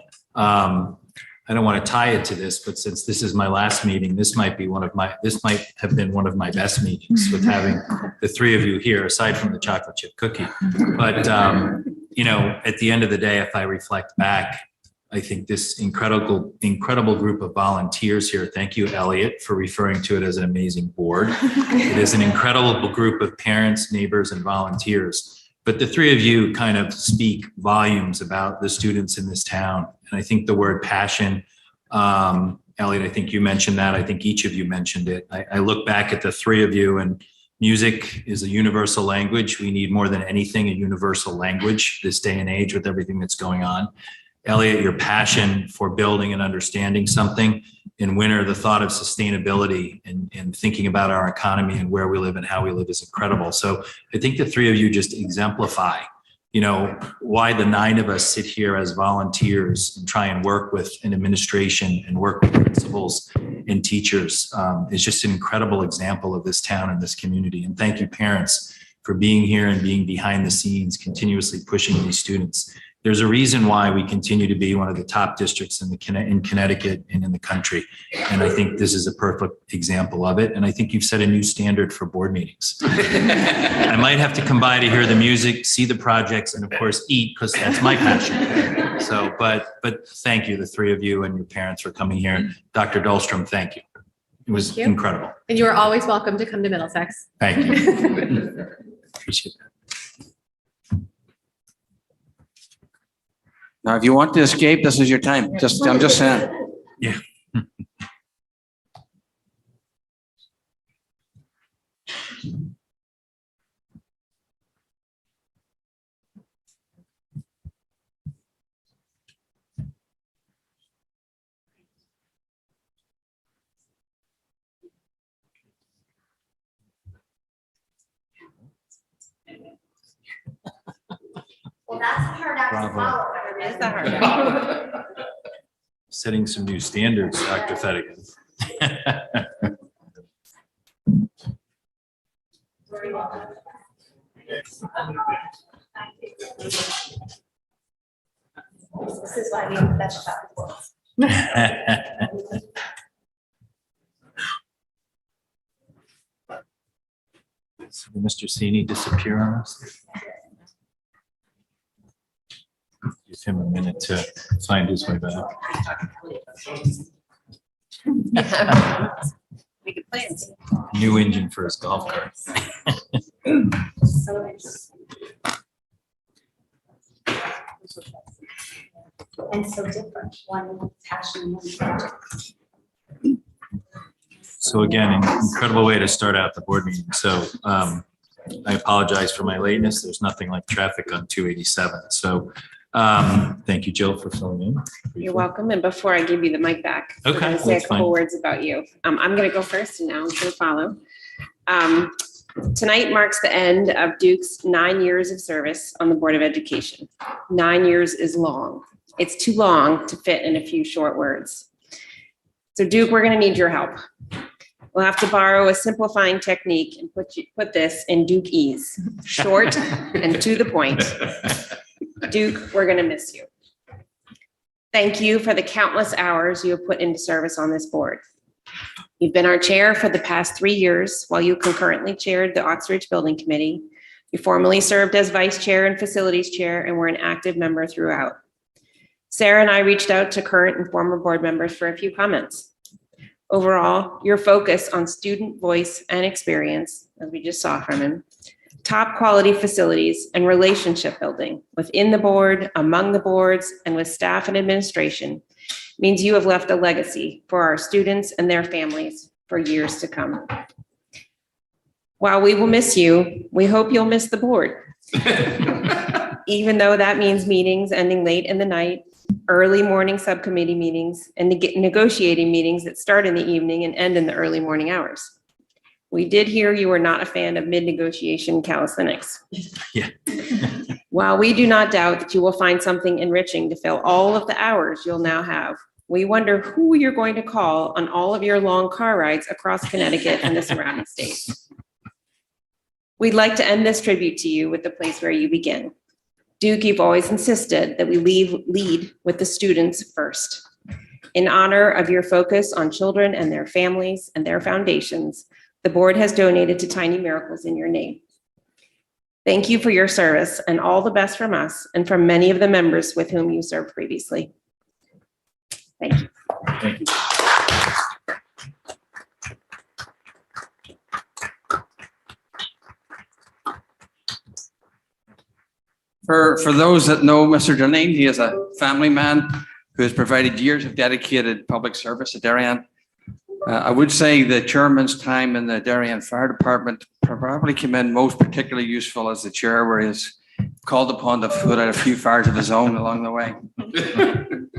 I don't want to tie it to this, but since this is my last meeting, this might have been one of my best meetings with having the three of you here, aside from the chocolate chip cookie. But, at the end of the day, if I reflect back, I think this incredible group of volunteers here. Thank you, Elliot, for referring to it as an amazing board. It is an incredible group of parents, neighbors, and volunteers. But the three of you kind of speak volumes about the students in this town. And I think the word passion and Elliot, I think you mentioned that. I think each of you mentioned it. I look back at the three of you, and music is a universal language. We need more than anything a universal language this day and age with everything that's going on. Elliot, your passion for building and understanding something. In Winter, the thought of sustainability and thinking about our economy and where we live and how we live is incredible. So I think the three of you just exemplify, why the 9 of us sit here as volunteers and try and work with an administration and work with principals and teachers is just an incredible example of this town and this community. And thank you, parents, for being here and being behind the scenes, continuously pushing these students. There's a reason why we continue to be one of the top districts in Connecticut and in the country. And I think this is a perfect example of it. And I think you've set a new standard for board meetings. I might have to come by to hear the music, see the projects, and of course eat, because that's my passion. So, but thank you, the three of you and your parents, for coming here. Dr. Dahlstrom, thank you. It was Thank you. incredible. And you are always welcome to come to Middlesex. Thank you. Appreciate that. Now, if you want to escape, this is your time. I'm just saying. Yeah. Well, that's a hard act to Bravo. follow. It's a hard act. Setting some new standards, Dr. Fedigan. This is why we have the best shot before. So did Mr. Sini disappear on us? Give him a minute to find his way back. We could plans. New engine for his golf cart. And so different, one passion, one project. So again, an incredible way to start out the board meeting. So I apologize for my lateness. There's nothing like traffic on 287. So thank you, Jill, for filling in. You're welcome. And before I give you the mic back, I'm Okay, gonna say a that's fine. couple words about you. I'm going to go first and now I'm going to follow. Tonight marks the end of Duke's 9 years of service on the Board of Education. 9 years is long. It's too long to fit in a few short words. So Duke, we're going to need your help. We'll have to borrow a simplifying technique and put this in Duke-ese, short and to the point. Duke, we're going to miss you. Thank you for the countless hours you have put into service on this board. You've been our chair for the past 3 years while you concurrently chaired the Oxbridge Building Committee. You formerly served as vice chair and facilities chair and were an active member throughout. Sarah and I reached out to current and former board members for a few comments. Overall, your focus on student voice and experience, as we just saw from him, top quality facilities and relationship building within the board, among the boards, and with staff and administration means you have left a legacy for our students and their families for years to come. While we will miss you, we hope you'll miss the board. Even though that means meetings ending late in the night, early morning subcommittee meetings, and negotiating meetings that start in the evening and end in the early morning hours. We did hear you were not a fan of mid-negotiation calisthenics. Yeah. While we do not doubt that you will find something enriching to fill all of the hours you'll now have, we wonder who you're going to call on all of your long car rides across Connecticut and the surrounding states. We'd like to end this tribute to you with the place where you begin. Duke, you've always insisted that we lead with the students first. In honor of your focus on children and their families and their foundations, the board has donated to Tiny Miracles in your name. Thank you for your service and all the best from us and from many of the members with whom you served previously. Thank you. Thank you. For those that know Mr. Deneen, he is a family man who has provided years of dedicated public service at Darien. I would say the chairman's time in the Darien Fire Department probably came in most particularly useful as the chair, where he's called upon to put out a few fires of his own along the way.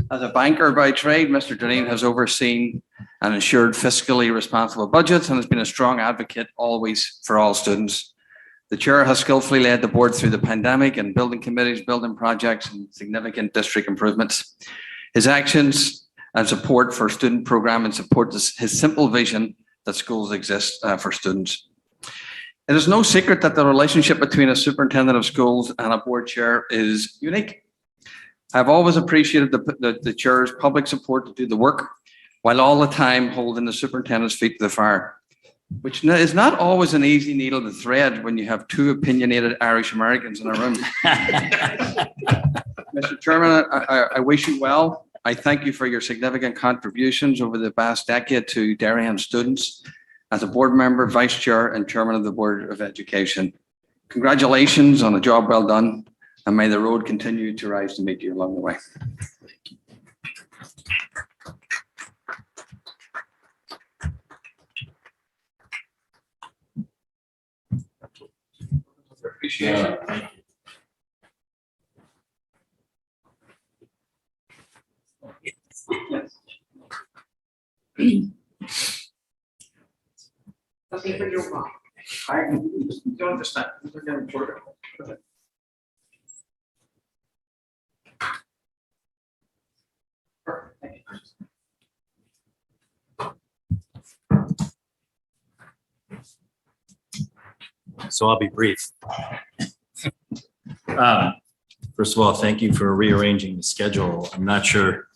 As a banker by trade, Mr. Deneen has overseen and ensured fiscally responsible budgets and has been a strong advocate always for all students. The chair has skillfully led the board through the pandemic and building committees, building projects, and significant district improvements. His actions and support for student programming support his simple vision that schools exist for students. It is no secret that the relationship between a superintendent of schools and a board chair is unique. I've always appreciated the chair's public support to do the work, while all the time holding the superintendent's feet to the fire, which is not always an easy needle to thread when you have two opinionated Irish Americans in a room. Mr. Chairman, I wish you well. I thank you for your significant contributions over the past decade to Darien students as a board member, vice chair, and chairman of the Board of Education. Congratulations on a job well done, and may the road continue to rise to meet you along the way. Appreciate it. Okay, for your walk. I don't understand. They're getting important. So I'll be brief. First of all, thank you for rearranging the schedule. I'm not sure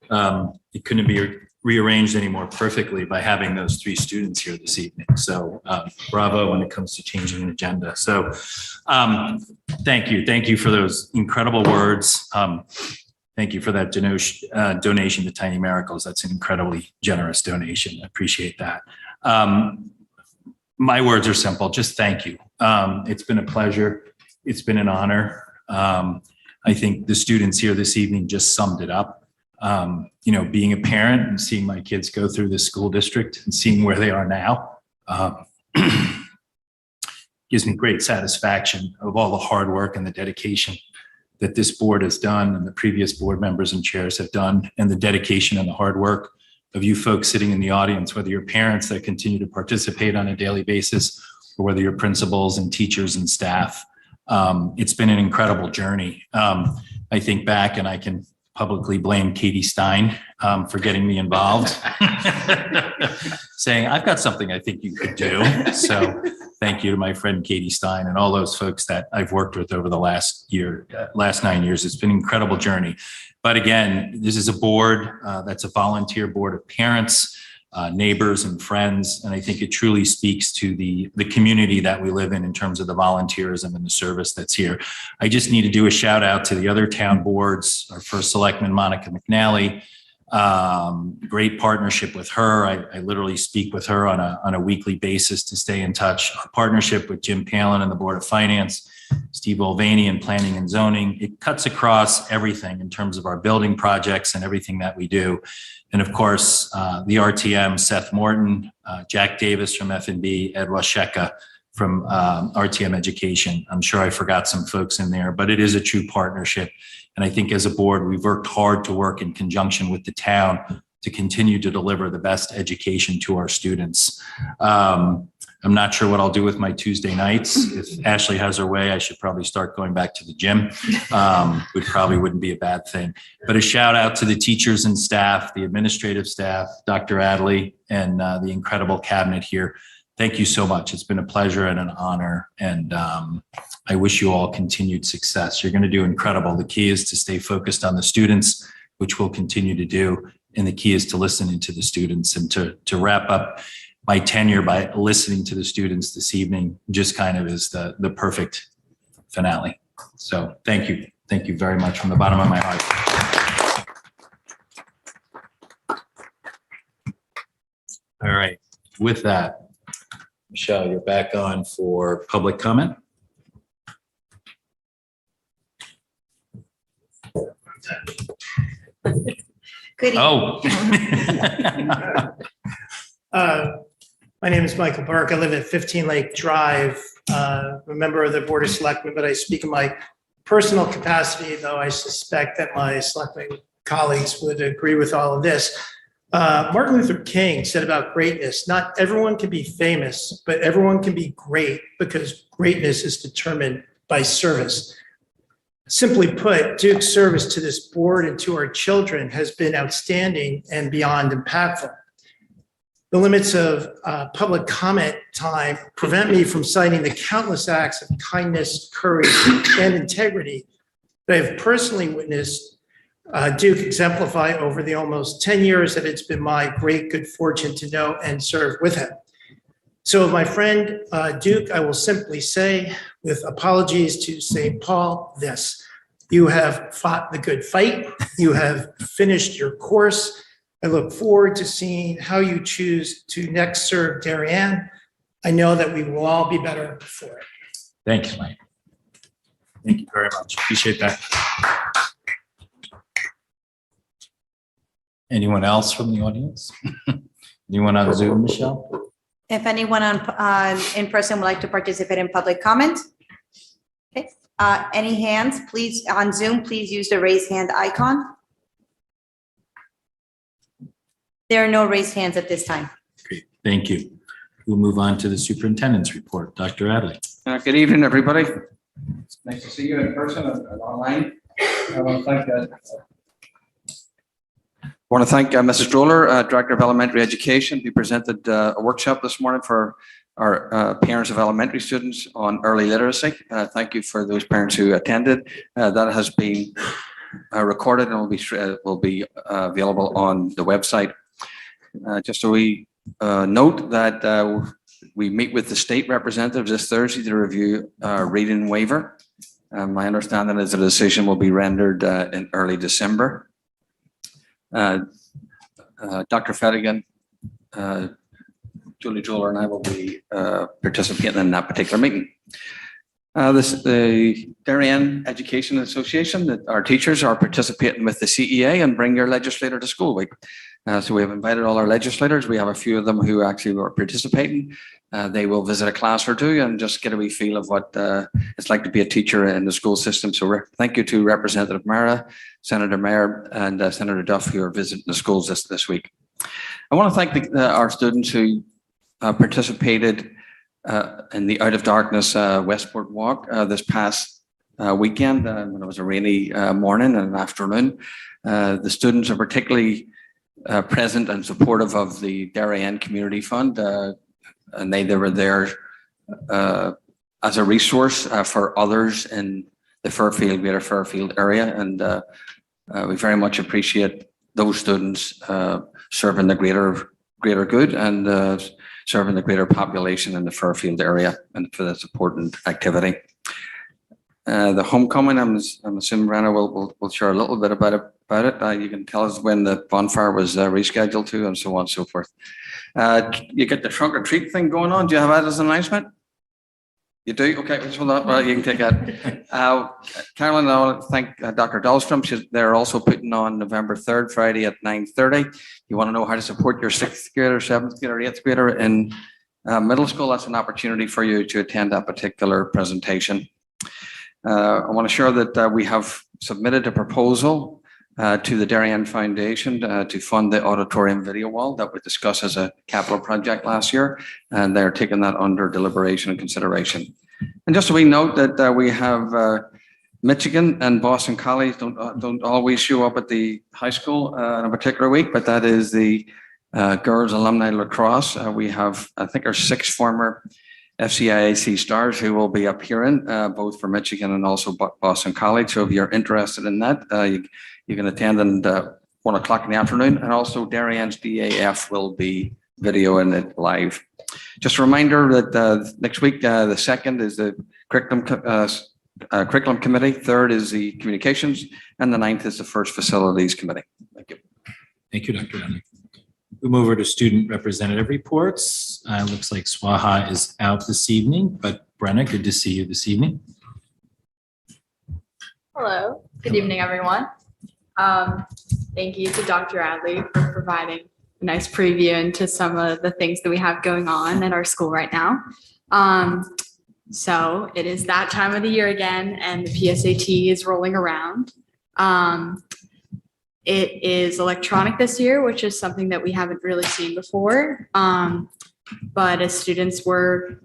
it couldn't be rearranged any more perfectly by having those three students here this evening. So bravo when it comes to changing an agenda. So thank you. Thank you for those incredible words. Thank you for that donation to Tiny Miracles. That's an incredibly generous donation. I appreciate that. My words are simple. Just thank you. It's been a pleasure. It's been an honor. I think the students here this evening just summed it up. You know, being a parent and seeing my kids go through this school district and seeing where they are now gives me great satisfaction of all the hard work and the dedication that this board has done and the previous board members and chairs have done, and the dedication and the hard work of you folks sitting in the audience, whether you're parents that continue to participate on a daily basis or whether you're principals and teachers and staff. It's been an incredible journey. I think back and I can publicly blame Katie Stein for getting me involved, saying, I've got something I think you could do. So thank you to my friend Katie Stein and all those folks that I've worked with over the last 9 years. It's been an incredible journey. But again, this is a board that's a volunteer board of parents, neighbors and friends. And I think it truly speaks to the community that we live in terms of the volunteerism and the service that's here. I just need to do a shout out to the other town boards, our first selectman, Monica McNally. Great partnership with her. I literally speak with her on a weekly basis to stay in touch. Our partnership with Jim Palin and the Board of Finance, Steve Mulvaney in Planning and Zoning. It cuts across everything in terms of our building projects and everything that we do. And of course, the RTM, Seth Morton, Jack Davis from F&B, Ed Washeka from RTM Education. I'm sure I forgot some folks in there, but it is a true partnership. And I think as a board, we've worked hard to work in conjunction with the town to continue to deliver the best education to our students. I'm not sure what I'll do with my Tuesday nights. If Ashley has her way, I should probably start going back to the gym. Which probably wouldn't be a bad thing. But a shout out to the teachers and staff, the administrative staff, Dr. Adley, and the incredible cabinet here. Thank you so much. It's been a pleasure and an honor. And I wish you all continued success. You're going to do incredible. The key is to stay focused on the students, which we'll continue to do. And the key is to listen to the students. And to wrap up my tenure by listening to the students this evening just kind of is the perfect finale. So thank you. Thank you very much from the bottom of my heart. All right. With that, Michelle, you're back on for public comment. Good evening. Oh. My name is Michael Burke. I live at 15 Lake Drive. A member of the Board of Selectmen, but I speak in my personal capacity, though I suspect that my selectmen colleagues would agree with all of this. Martin Luther King said about greatness, not everyone can be famous, but everyone can be great because greatness is determined by service. Simply put, Duke's service to this board and to our children has been outstanding and beyond impactful. The limits of public comment time prevent me from citing the countless acts of kindness, courage, and integrity that I've personally witnessed Duke exemplify over the almost 10 years that it's been my great good fortune to know and serve with him. So of my friend Duke, I will simply say, with apologies to St. Paul, this: you have fought the good fight, you have finished your course. I look forward to seeing how you choose to next serve Darien. I know that we will all be better for it. Thank you, Mike. Thank you very much. Appreciate that. Anyone else from the audience? Anyone on Zoom, Michelle? If anyone in person would like to participate in public comment? Okay, any hands, please, on Zoom, please use the raise hand icon. There are no raised hands at this time. Great, thank you. We'll move on to the superintendent's report. Dr. Adley. Good evening, everybody. It's nice to see you in person and online. I want to thank Mrs. Droller, Director of Elementary Education, who presented a workshop this morning for our parents of elementary students on early literacy. Thank you for those parents who attended. That has been recorded and will be available on the website. Just so we note that we meet with the state representatives this Thursday to review reading waiver. My understanding is the decision will be rendered in early December. Dr. Fettigan, Julie Droller, and I will be participating in that particular meeting. The Darien Education Association, that our teachers are participating with the CEA and Bring Your Legislator to School Week. So we have invited all our legislators. We have a few of them who actually are participating. They will visit a class or two and just get a wee feel of what it's like to be a teacher in the school system. So thank you to Representative Mara, Senator Mayer, and Senator Duff, who are visiting the schools this week. I want to thank our students who participated in the Out of Darkness Westport Walk this past weekend when it was a rainy morning and afternoon. The students are particularly present and supportive of the Darien Community Fund, and they were there as a resource for others in the Fairfield, Greater Fairfield area, and we very much appreciate those students serving the greater good and serving the greater population in the Fairfield area, and for this important activity. The homecoming, I'm assuming Brenna will share a little bit about it. You can tell us when the bonfire was rescheduled to, and so on and so forth. You get the trunk or treat thing going on. Do you have that as an announcement? You do? Okay, well, you can take that. Carolyn, I want to thank Dr. Dahlstrom. They're also putting on November 3rd, Friday at 9:30. You want to know how to support your 6th grader, 7th grader, 8th grader in middle school? That's an opportunity for you to attend that particular presentation. I want to share that we have submitted a proposal to the Darien Foundation to fund the auditorium video wall that we discussed as a capital project last year, and they're taking that under deliberation and consideration. And just so we note that we have Michigan and Boston College don't always show up at the high school in a particular week, but that is the girls alumni lacrosse. We have, I think, our 6 former FCIAC stars who will be appearing both for Michigan and also Boston College. So if you're interested in that, you can attend at 1 o'clock in the afternoon, and also Darien's DAF will be videoing it live. Just a reminder that next week, the 2nd is the curriculum committee, 3rd is the communications, and the 9th is the first facilities committee. Thank you. Thank you, Dr. Adley. We move over to student representative reports. Looks like Swaha is out this evening, but Brenna, good to see you this evening. Hello, good evening, everyone. thank you to Dr. Adley for providing a nice preview into some of the things that we have going on at our school right now. So it is that time of the year again, and the PSAT is rolling around. It is electronic this year, which is something that we haven't really seen before. But as students, we're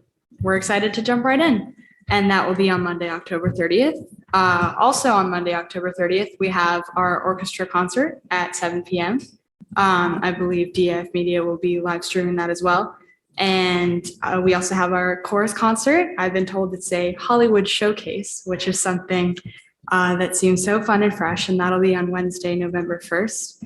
excited to jump right in. And that will be on Monday, October 30th. Also on Monday, October 30th, we have our orchestra concert at 7 p.m. I believe DAF Media will be live streaming that as well. And we also have our chorus concert. I've been told it's a Hollywood showcase, which is something that seems so fun and fresh, and that'll be on Wednesday, November 1st.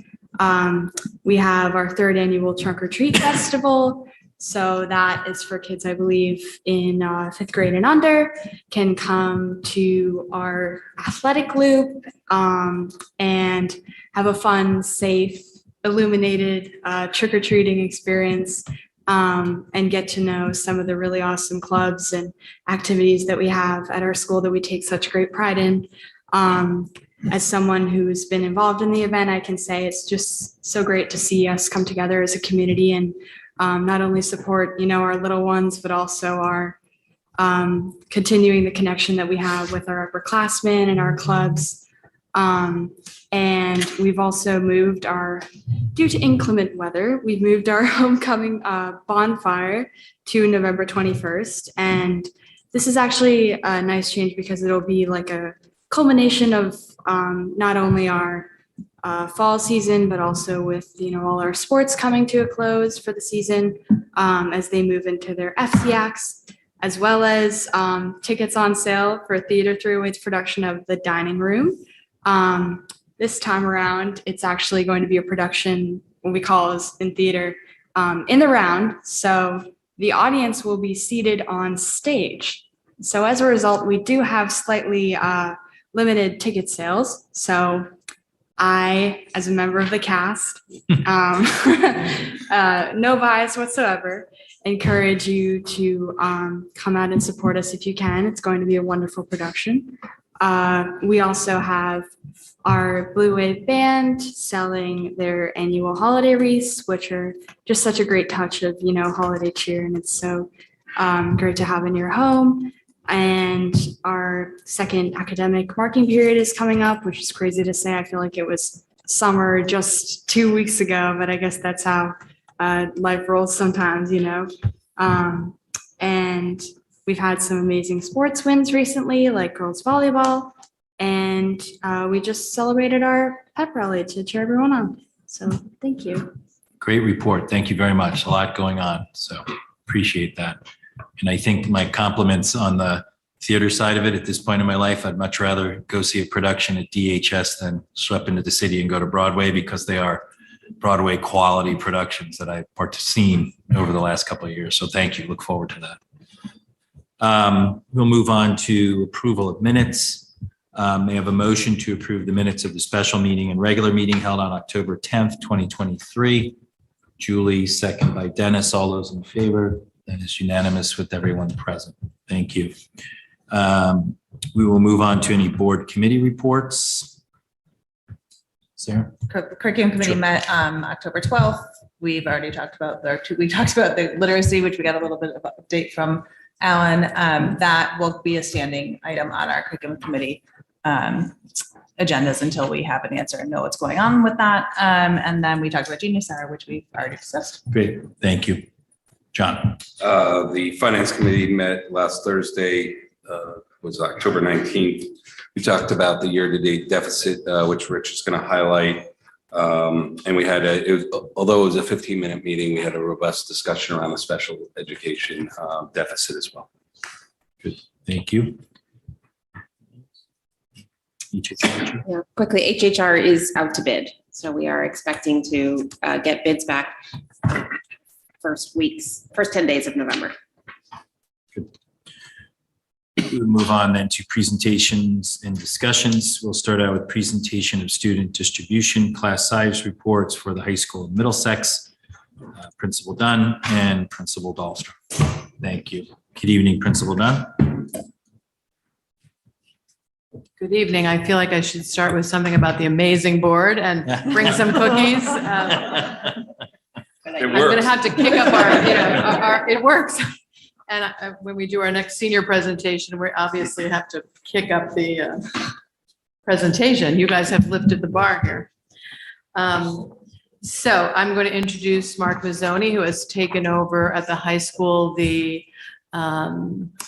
We have our 3rd annual Trunk or Treat Festival. So that is for kids, I believe, in 5th grade and under, can come to our athletic loop and have a fun, safe, illuminated trick-or-treating experience and get to know some of the really awesome clubs and activities that we have at our school that we take such great pride in. As someone who's been involved in the event, I can say it's just so great to see us come together as a community and not only support, our little ones, but also our continuing the connection that we have with our upperclassmen and our clubs. And we've also moved due to inclement weather, we've moved our homecoming bonfire to November 21st. And this is actually a nice change because it'll be like a culmination of not only our fall season, but also with, all our sports coming to a close for the season as they move into their FCX, as well as tickets on sale for Theater 308's production of The Dining Room. This time around, it's actually going to be a production, what we call is in theater, in the round. So the audience will be seated on stage. So as a result, we do have slightly limited ticket sales. So I, as a member of the cast, no bias whatsoever, encourage you to come out and support us if you can. It's going to be a wonderful production. We also have our Blue Wave Band selling their annual holiday wreaths, which are just such a great touch of, holiday cheer. And it's so great to have in your home. And our second academic marking period is coming up, which is crazy to say. I feel like it was summer just 2 weeks ago, but I guess that's how life rolls sometimes, and we've had some amazing sports wins recently, like girls volleyball. And we just celebrated our pep rally to cheer everyone on. So thank you. Great report. Thank you very much. A lot going on. So appreciate that. And I think my compliments on the theater side of it at this point in my life, I'd much rather go see a production at DHS than schlep into the city and go to Broadway, because they are Broadway quality productions that I've seen over the last couple of years. So thank you. Look forward to that. We'll move on to approval of minutes. May I have a motion to approve the minutes of the special meeting and regular meeting held on October 10th, 2023. Julie, second by Dennis. All those in favor? That is unanimous with everyone present. Thank you. We will move on to any board committee reports. Sarah? Curriculum committee met October 12th. We've already talked about we talked about the literacy, which we got a little bit of an update from Alan. That will be a standing item on our curriculum committee agendas until we have an answer and know what's going on with that. And then we talked about Genius Hour, which we've already discussed. Great. Thank you. John? The finance committee met last Thursday, was October 19th. We talked about the year-to-date deficit, which Rich is going to highlight. And we had although it was a 15-minute meeting, we had a robust discussion around the special education deficit as well. Good. Thank you. Yeah, quickly, HHR is out to bid. So we are expecting to get bids back first 10 days of November. We'll move on then to presentations and discussions. We'll start out with presentation of student distribution class size reports for the high school in Middlesex. Principal Dunn and Principal Dahlstrom. Thank you. Good evening, Principal Dunn. Good evening. I feel like I should start with something about the amazing board and bring some cookies. I'm going to have to kick up it works. And when we do our next senior presentation, we obviously have to kick up the presentation. You guys have lifted the bar here. So I'm going to introduce Mark Mazzoni, who has taken over at the high school the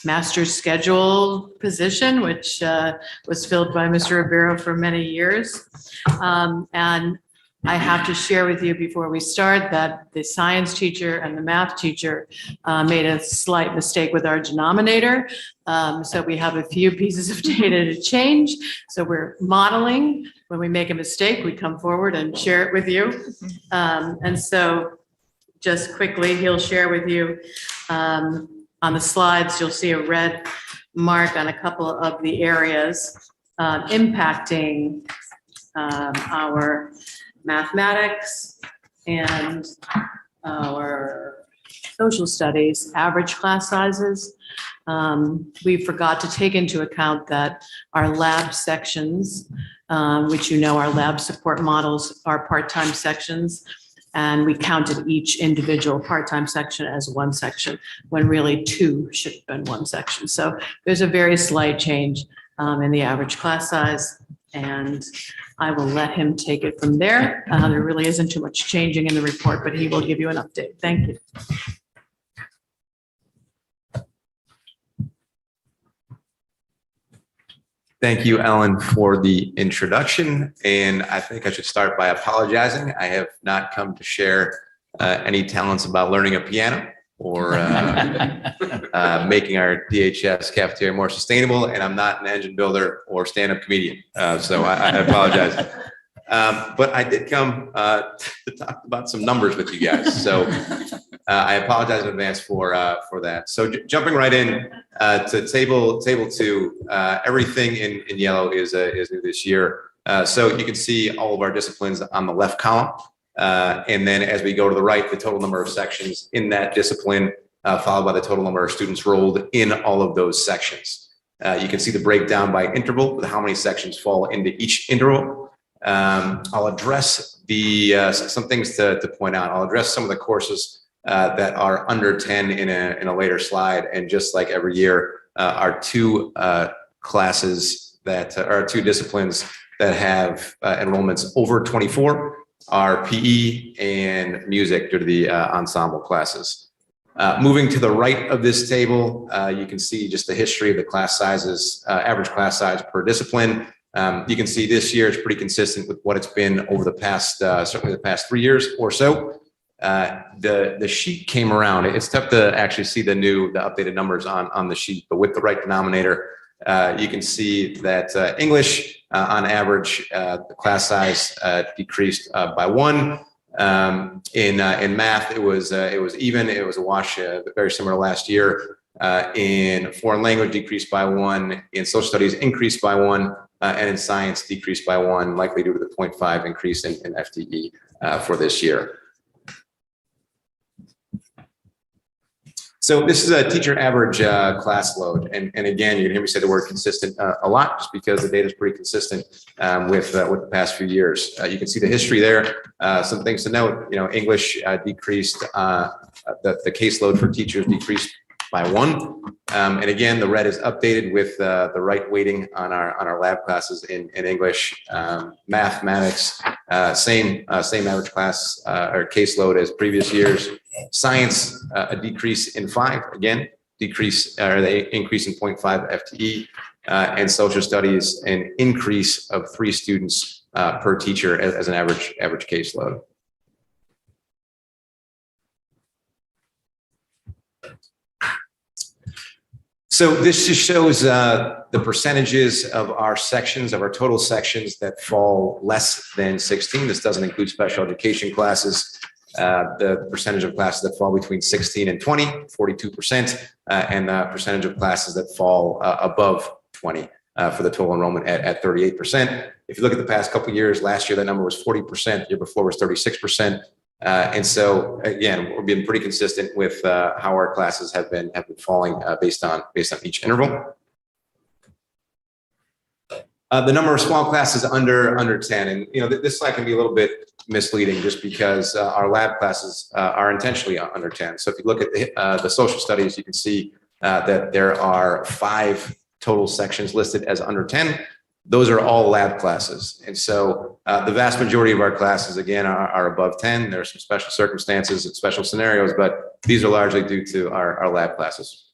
master's schedule position, which was filled by Mr. Ribeiro for many years. And I have to share with you before we start that the science teacher and the math teacher made a slight mistake with our denominator. So we have a few pieces of data to change. So we're modeling. When we make a mistake, we come forward and share it with you. And so just quickly, he'll share with you on the slides, you'll see a red mark on a couple of the areas impacting our mathematics and our social studies average class sizes. We forgot to take into account that our lab sections, which our lab support models are part-time sections, and we counted each individual part-time section as one section when really two should have been one section. So there's a very slight change in the average class size, and I will let him take it from there. There really isn't too much changing in the report, but he will give you an update. Thank you. Thank you, Ellen, for the introduction. And I think I should start by apologizing. I have not come to share any talents about learning a piano or making our DHS cafeteria more sustainable. And I'm not an engine builder or stand-up comedian. So I apologize. But I did come to talk about some numbers with you guys. So I apologize in advance for that. So jumping right in to table 2, everything in yellow is new this year. So you can see all of our disciplines on the left column. And then as we go to the right, the total number of sections in that discipline, followed by the total number of students rolled in all of those sections. You can see the breakdown by interval with how many sections fall into each interval. I'll address some things to point out. I'll address some of the courses that are under 10 in a later slide. And just like every year, our 2 classes that are 2 disciplines that have enrollments over 24 are PE and music due to the ensemble classes. Moving to the right of this table, you can see just the history of the class sizes, average class size per discipline. You can see this year it's pretty consistent with what it's been over the past, certainly the past 3 years or so. The sheet came around. It's tough to actually see the updated numbers on the sheet, but with the right denominator, you can see that English on average, the class size decreased by 1. In math, it was even. It was a wash, very similar to last year. In foreign language, decreased by 1. In social studies, increased by 1. And in science, decreased by 1, likely due to the 0.5 increase in FTE for this year. So this is a teacher average class load. And again, you can hear me say the word consistent a lot just because the data is pretty consistent with the past few years. You can see the history there. Some things to note, English decreased, the caseload for teachers decreased by 1. And again, the red is updated with the right weighting on our lab classes in English, mathematics, same average class or caseload as previous years. Science, a decrease in 5, again, increase in 0.5 FTE, and social studies, an increase of 3 students per teacher as an average caseload. So this just shows the percentages of our sections, of our total sections that fall less than 16. This doesn't include special education classes. The percentage of classes that fall between 16 and 20, 42%, and the percentage of classes that fall above 20 for the total enrollment at 38%. If you look at the past couple of years, last year that number was 40%, the year before was 36%. And so again, we're being pretty consistent with how our classes have been falling based on each interval. The number of small classes under 10, and this slide can be a little bit misleading just because our lab classes are intentionally under 10. So if you look at the social studies, you can see that there are 5 total sections listed as under 10. Those are all lab classes. And so the vast majority of our classes, again, are above 10. There are some special circumstances and special scenarios, but these are largely due to our lab classes.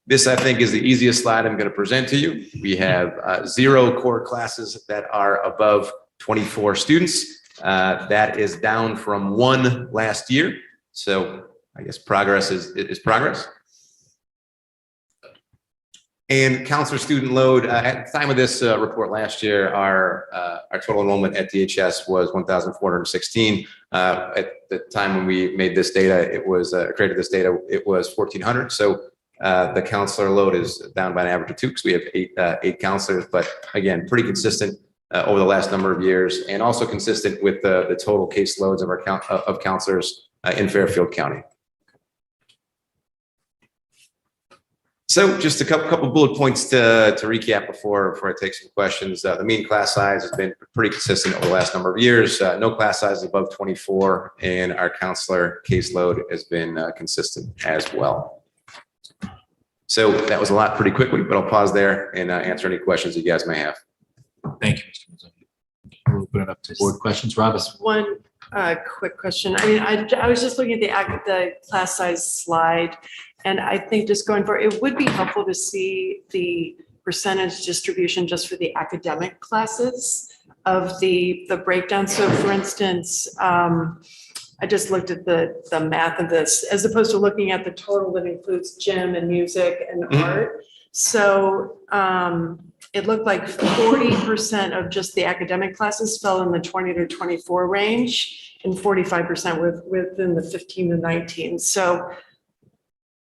This, I think, is the easiest slide I'm going to present to you. We have 0 core classes that are above 24 students. That is down from 1 last year. So I guess progress is progress. And counselor student load, at the time of this report last year, our total enrollment at DHS was 1,416. At the time when we made this data, created this data, it was 1,400. So the counselor load is down by an average of 2 because we have 8 counselors, but again, pretty consistent over the last number of years, and also consistent with the total case loads of counselors in Fairfield County. So just a couple bullet points to recap before I take some questions. The mean class size has been pretty consistent over the last number of years. No class size above 24, and our counselor caseload has been consistent as well. So that was a lot pretty quickly, but I'll pause there and answer any questions you guys may have. Thank you, Mr. Mazzoni. We'll open it up to board questions. Robin? Just one quick question. I mean, I was just looking at the class size slide, and I think just going forward, it would be helpful to see the percentage distribution just for the academic classes of the breakdown. So for instance, I just looked at the math of this, as opposed to looking at the total that includes gym and music and art. So it looked like 40% of just the academic classes fell in the 20 to 24 range, and 45% within the 15 to 19. So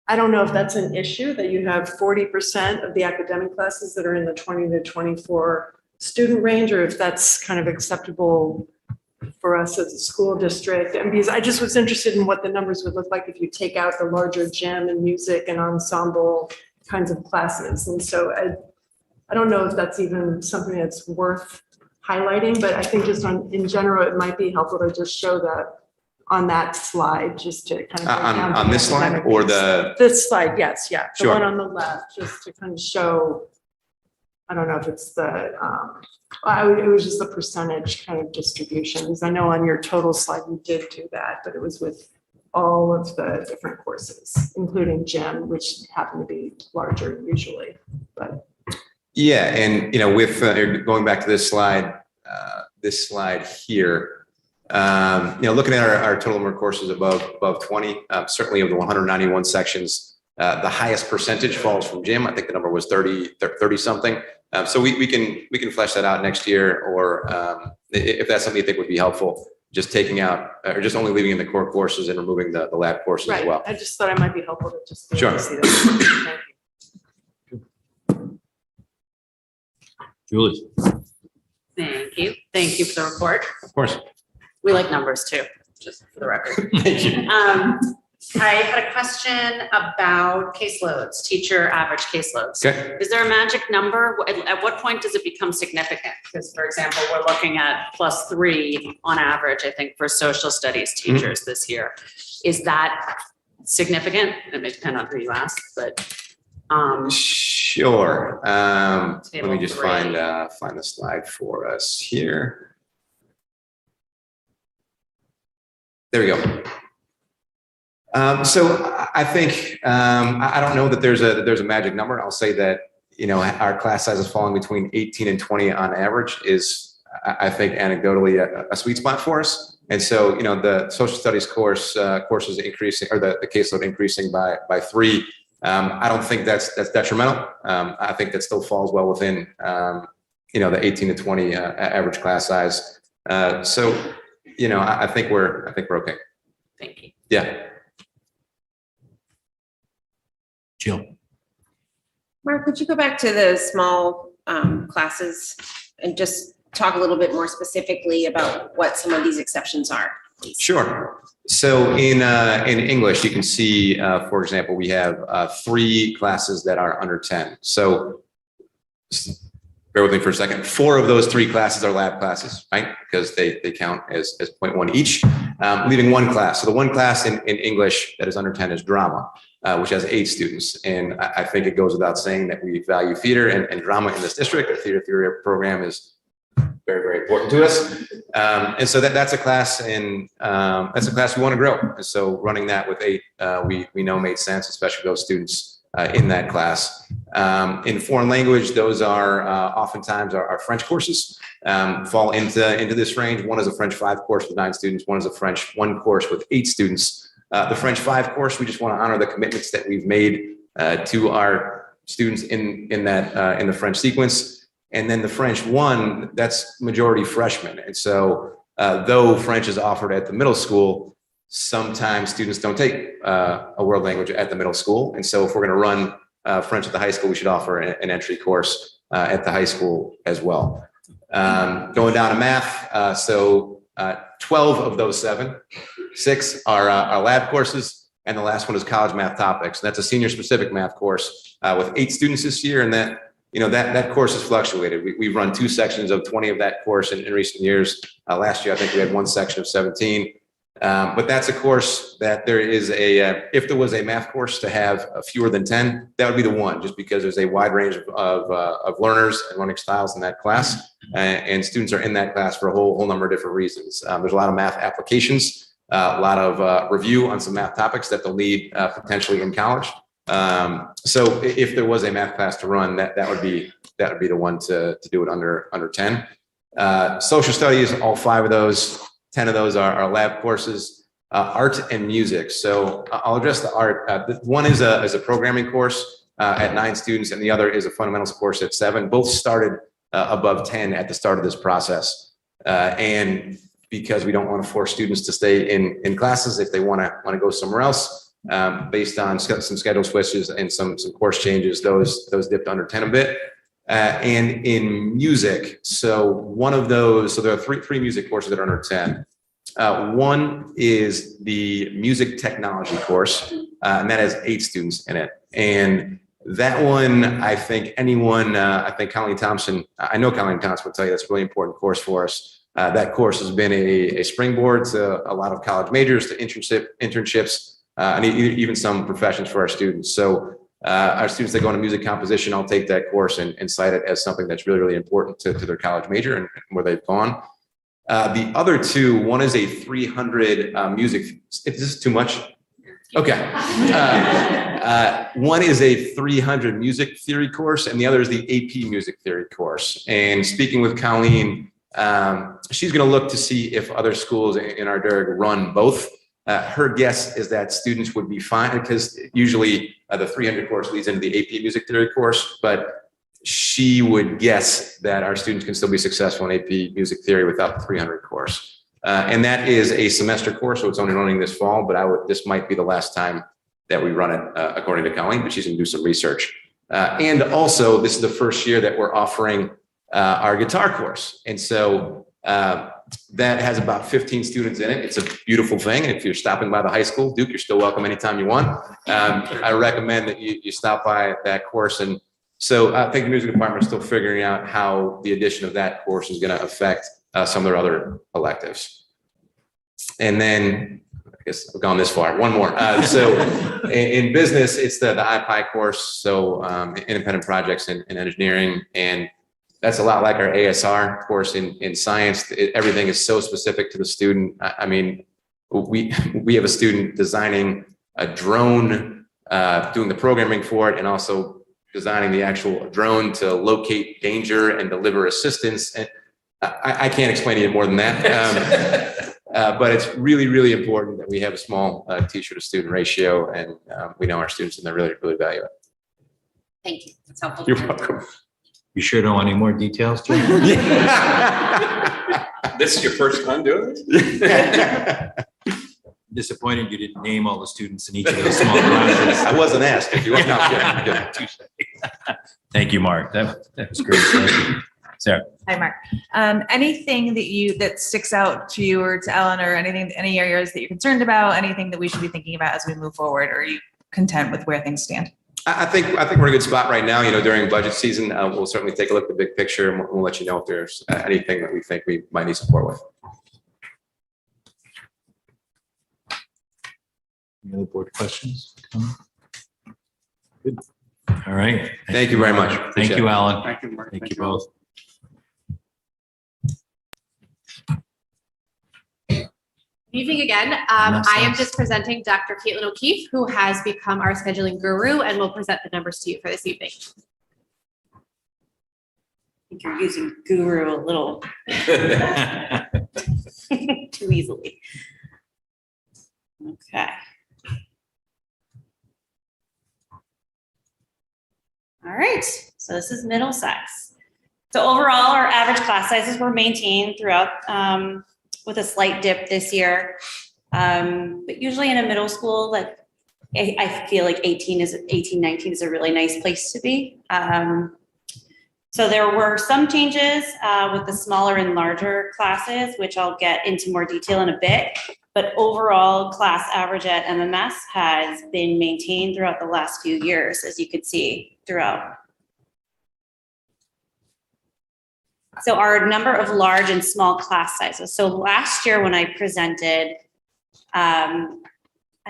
I don't know if that's an issue, that you have 40% of the academic classes that are in the 20 to 24 student range, or if that's kind of acceptable for us as a school district. And because I just was interested in what the numbers would look like if you take out the larger gym and music and ensemble kinds of classes. And so I don't know if that's even something that's worth highlighting, but I think just in general, it might be helpful to just show that on that slide, just to kind of. On this slide or This slide, yes, yeah. The Sure. one on the left, just to kind of show, I don't know if it's the, it was just the percentage kind of distributions. I know on your total slide, you did do that, but it was with all of the different courses, including gym, which happen to be larger usually, but. Yeah, and with going back to this slide here, looking at our total number of courses above 20, certainly of the 191 sections, the highest percentage falls from gym. I think the number was 30 something. So we can flesh that out next year, or if that's something you think would be helpful, just taking out or just only leaving in the core courses and removing the lab courses as well. I just thought it might be helpful to just. be able Sure. to see that. Thank you. Julie? Thank you. Thank you for the report. Of course. We like numbers too, just for the record. Thank you. I had a question about caseloads, teacher average caseloads. Okay. Is there a magic number? At what point does it become significant? Because, for example, we're looking at +3 on average, I think, for social studies teachers this year. Is that significant? It may depend on who you ask, but. Sure. Let me Table just 3. find the slide for us here. There we go. So I think I don't know that there's a magic number. I'll say that our class size is falling between 18 and 20 on average is, I think, anecdotally a sweet spot for us. And so the social studies courses increasing, or the caseload increasing by 3. I don't think that's detrimental. I think that still falls well within the 18 to 20 average class size. So I think we're okay. Thank you. Yeah. Jill? Mark, would you go back to the small classes and just talk a little bit more specifically about what some of these exceptions are? please? Sure. So in English, you can see, for example, we have 3 classes that are under 10. So bear with me for a second. 4 of those 3 classes are lab classes, right? Because they count as 0.1 each, leaving 1 class. So the 1 class in English that is under 10 is drama, which has 8 students. And I think it goes without saying that we value theater and drama in this district. The theater theory program is very, very important to us. And so that's a class and that's a class we want to grow. And so running that with 8, we know made sense, especially those students in that class. In foreign language, those are oftentimes our French courses fall into this range. One is a French 5 course with 9 students. One is a French 1 course with 8 students. The French 5 course, we just want to honor the commitments that we've made to our students in the French sequence. And then the French 1, that's majority freshmen. And so though French is offered at the middle school, sometimes students don't take a world language at the middle school. And so if we're going to run French at the high school, we should offer an entry course at the high school as well. Going down to math, so 12 of those 6 are lab courses, and the last one is college math topics. That's a senior specific math course with 8 students this year, and that course has fluctuated. We've run 2 sections of 20 of that course in recent years. Last year, I think we had 1 section of 17. But that's a course that there is if there was a math course to have fewer than 10, that would be the one, just because there's a wide range of learners and learning styles in that class. And students are in that class for a whole number of different reasons. There's a lot of math applications, a lot of review on some math topics that they'll need potentially in college. So if there was a math class to run, that would be the one to do it under 10. Social studies, all 5 of those. 10 of those are lab courses, art and music. So I'll address the art. One is a programming course at 9 students, and the other is a fundamentals course at 7. Both started above 10 at the start of this process. And because we don't want to force students to stay in classes, if they want to go somewhere else, based on some schedule switches and some course changes, those dipped under 10 a bit. And in music, so one of those, so there are three music courses that are under 10. One is the music technology course, and that has 8 students in it. And that one, I think Colleen Thompson, I know Colleen Thompson will tell you that's a really important course for us. That course has been a springboard to a lot of college majors, to internships, and even some professions for our students. So our students that go into music composition, I'll take that course and cite it as something that's really, really important to their college major and where they've gone. The other 2, one is a 300 music. Is this too much? Okay. One is a 300 music theory course, and the other is the AP music theory course. And speaking with Colleen, she's going to look to see if other schools in our DERG run both. Her guess is that students would be fine, because usually the 300 course leads into the AP music theory course, but she would guess that our students can still be successful in AP music theory without the 300 course. And that is a semester course, so it's only running this fall, but this might be the last time that we run it, according to Colleen, but she's going to do some research. And also, this is the first year that we're offering our guitar course. And so that has about 15 students in it. It's a beautiful thing. And if you're stopping by the high school, Duke, you're still welcome anytime you want. I recommend that you stop by that course. And so I think the music department is still figuring out how the addition of that course is going to affect some of their other electives. And then, I guess I've gone this far. One more. So in business, it's the IPI course. So independent projects in engineering. And that's a lot like our ASR course in science. Everything is so specific to the student. I mean, we have a student designing a drone, doing the programming for it, and also designing the actual drone to locate danger and deliver assistance. And I can't explain it more than that. But it's really, really important that we have a small teacher to student ratio, and we know our students and they really, really value it. Thank you. That's helpful. You're welcome. You sure don't want any more details, Jim? This is your first time doing it? Disappointed you didn't name all the students in each of those small classes. I wasn't asked if you want. No, I'm kidding. Thank you, Mark. That was great. Thank you. Sarah. Hi, Mark. Anything that sticks out to you or to Ellen, or any areas that you're concerned about, anything that we should be thinking about as we move forward, or are you content with where things stand? I think we're in a good spot right now. During budget season, we'll certainly take a look at the big picture and we'll let you know if there's anything that we think we might need support with. Any other board questions? Good. All right. Thank you very much. Thank Appreciate you, it. Alan. Thank you, Mark. Thank you both. Good evening again. I am just presenting Dr. Caitlin O'Keefe, who has become our scheduling guru and will present the numbers to you for this evening. I think you're using guru a little too easily. Okay. All right, so this is Middlesex. So overall, our average class sizes were maintained throughout with a slight dip this year. But usually in a middle school, like I feel like 19 is a really nice place to be. So there were some changes with the smaller and larger classes, which I'll get into more detail in a bit. But overall, class average at MMS has been maintained throughout the last few years, as you could see throughout. So our number of large and small class sizes. So last year when I presented, I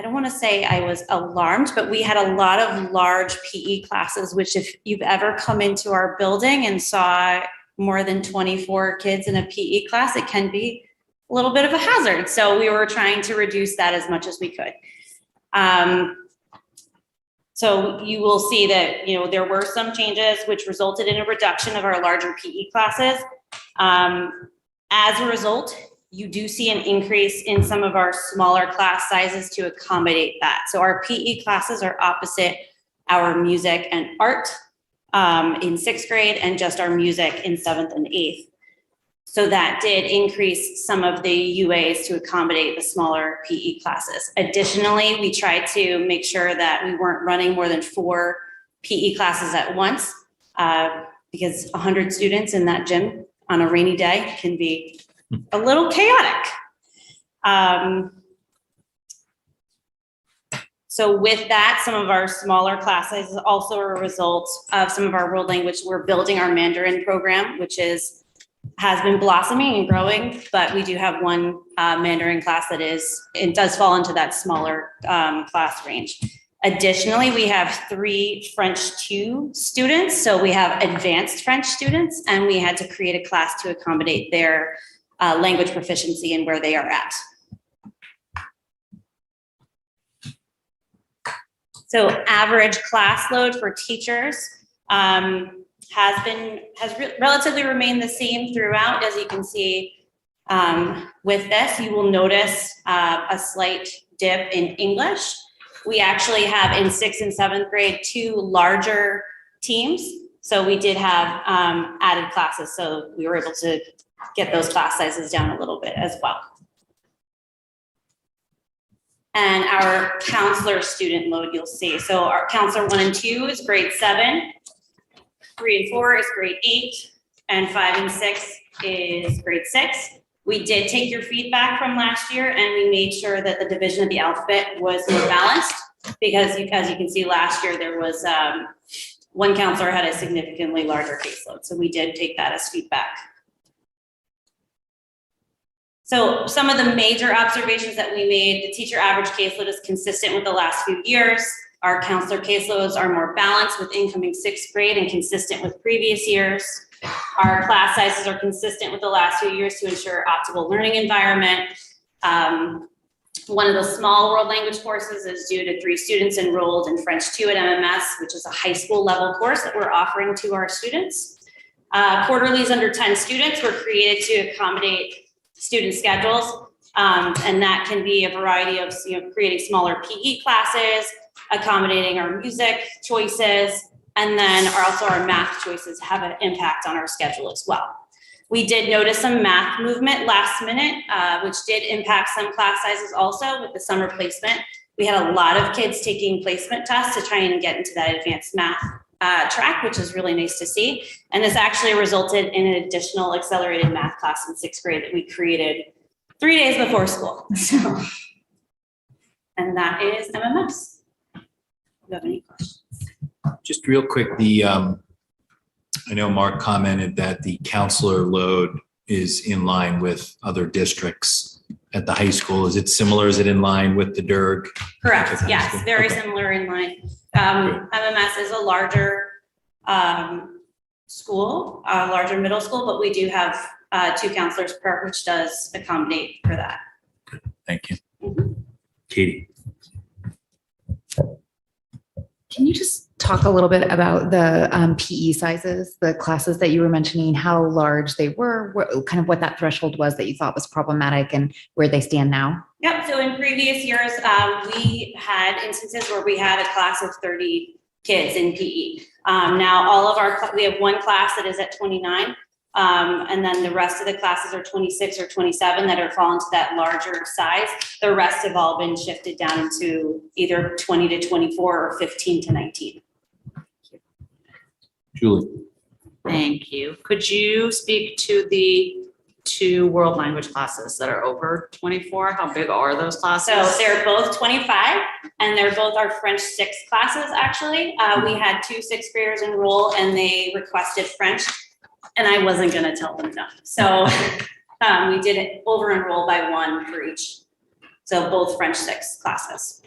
don't want to say I was alarmed, but we had a lot of large PE classes, which if you've ever come into our building and saw more than 24 kids in a PE class, it can be a little bit of a hazard. So we were trying to reduce that as much as we could. So you will see that, there were some changes which resulted in a reduction of our larger PE classes. As a result, you do see an increase in some of our smaller class sizes to accommodate that. So our PE classes are opposite our music and art in 6th grade and just our music in 7th and 8th. So that did increase some of the UAs to accommodate the smaller PE classes. Additionally, we tried to make sure that we weren't running more than 4 PE classes at once because 100 students in that gym on a rainy day can be a little chaotic. So with that, some of our smaller class sizes also are a result of some of our world language. We're building our Mandarin program, which has been blossoming and growing, but we do have one Mandarin class it does fall into that smaller class range. Additionally, we have 3 French 2 students. So we have advanced French students, and we had to create a class to accommodate their language proficiency and where they are at. So average class load for teachers has relatively remained the same throughout. As you can see with this, you will notice a slight dip in English. We actually have in 6th and 7th grade 2 larger teams. So we did have added classes. So we were able to get those class sizes down a little bit as well. And our counselor student load, you'll see. So our counselor 1 and 2 is grade 7. 3 and 4 is grade 8, and 5 and 6 is grade 6. We did take your feedback from last year, and we made sure that the division of the alphabet was more balanced because as you can see last year, there was one counselor had a significantly larger caseload. So we did take that as feedback. So some of the major observations that we made, the teacher average caseload is consistent with the last few years. Our counselor caseloads are more balanced with incoming 6th grade and consistent with previous years. Our class sizes are consistent with the last few years to ensure optimal learning environment. One of the small world language courses is due to 3 students enrolled in French 2 at MMS, which is a high school level course that we're offering to our students. Quarterlies under 10 students were created to accommodate student schedules. And that can be a variety of creating smaller PE classes, accommodating our music choices, and then also our math choices have an impact on our schedule as well. We did notice some math movement last minute, which did impact some class sizes also with the summer placement. We had a lot of kids taking placement tests to try and get into that advanced math track, which is really nice to see. And this actually resulted in an additional accelerated math class in 6th grade that we created 3 days before school. So, and that is MMS. Do you have any questions? Just real quick, I know Mark commented that the counselor load is in line with other districts at the high school. Is it similar? Is it in line with the DERG? Correct, At the high yes, school? very Okay. similar in line. MMS is a larger school, a larger middle school, but we do have 2 counselors per, which does accommodate for that. Thank you. Katie. Can you just talk a little bit about the PE sizes, the classes that you were mentioning, how large they were, kind of what that threshold was that you thought was problematic and where they stand now? Yep, so in previous years, we had instances where we had a class of 30 kids in PE. Now, all of we have one class that is at 29, and then the rest of the classes are 26 or 27 that are falling to that larger size. The rest have all been shifted down into either 20 to 24 or 15 to 19. Julie. Thank you. Could you speak to the 2 world language classes that are over 24? How big are those classes? So they're both 25 and they're both our French 6 classes, actually. We had 2 6th graders enroll and they requested French and I wasn't gonna tell them no. So we did it over enroll by 1 for each. So both French 6 classes.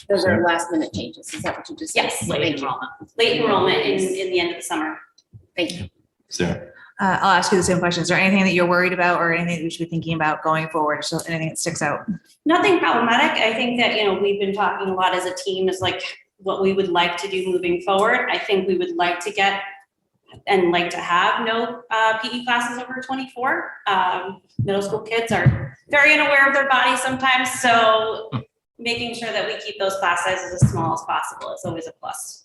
Those are last minute changes. Is that what you just said? Yes, Thank you. late enrollment in the end of the summer. Thank you. Sarah. I'll ask you the same question. Is there anything that you're worried about or anything that we should be thinking about going forward? So anything that sticks out? Nothing problematic. I think that, we've been talking a lot as a team is like what we would like to do moving forward. I think we would like to get and like to have no PE classes over 24. Middle school kids are very unaware of their bodies sometimes. So making sure that we keep those class sizes as small as possible is always a plus.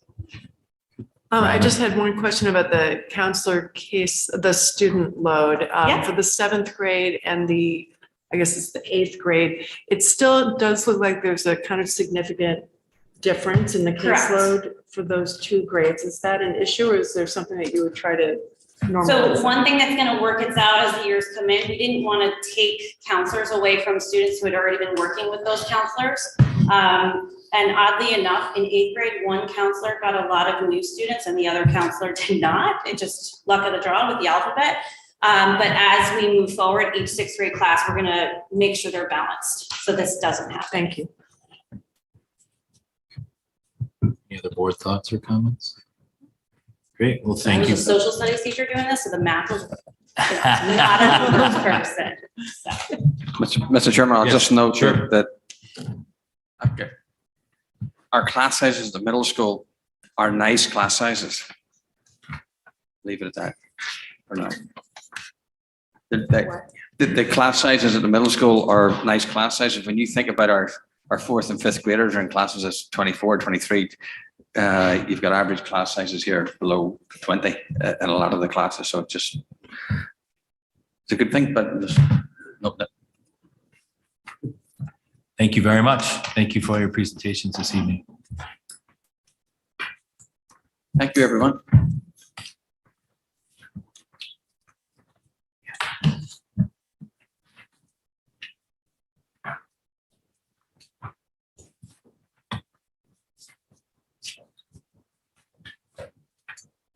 I just had one question about the counselor case, the student load. Yeah. For the 7th grade and I guess it's the 8th grade, it still does look like there's a kind of significant difference in the Correct. caseload for those 2 grades. Is that an issue or is there something that you would try to normalize? So one thing that's going to work its out as the years come in, we didn't want to take counselors away from students who had already been working with those counselors. And oddly enough, in 8th grade, one counselor got a lot of new students and the other counselor did not. It just luck of the draw with the alphabet. But as we move forward, each 6th grade class, we're going to make sure they're balanced. So this doesn't happen. Thank you. Any other board thoughts or comments? Great. Well, I thank was you. a social studies teacher doing this, so the math was not a close person. So. Mr. Chairman, I'll Yes, just note sure. that okay, our class sizes at the middle school are nice class sizes. Leave it at that, or not. The class sizes at the middle school are nice class sizes. When you think about our 4th and 5th graders are in classes as 24, 23, you've got average class sizes here below 20 in a lot of the classes. So it's a good thing, but just note that. Thank you very much. Thank you for your presentations this evening. Thank you, everyone.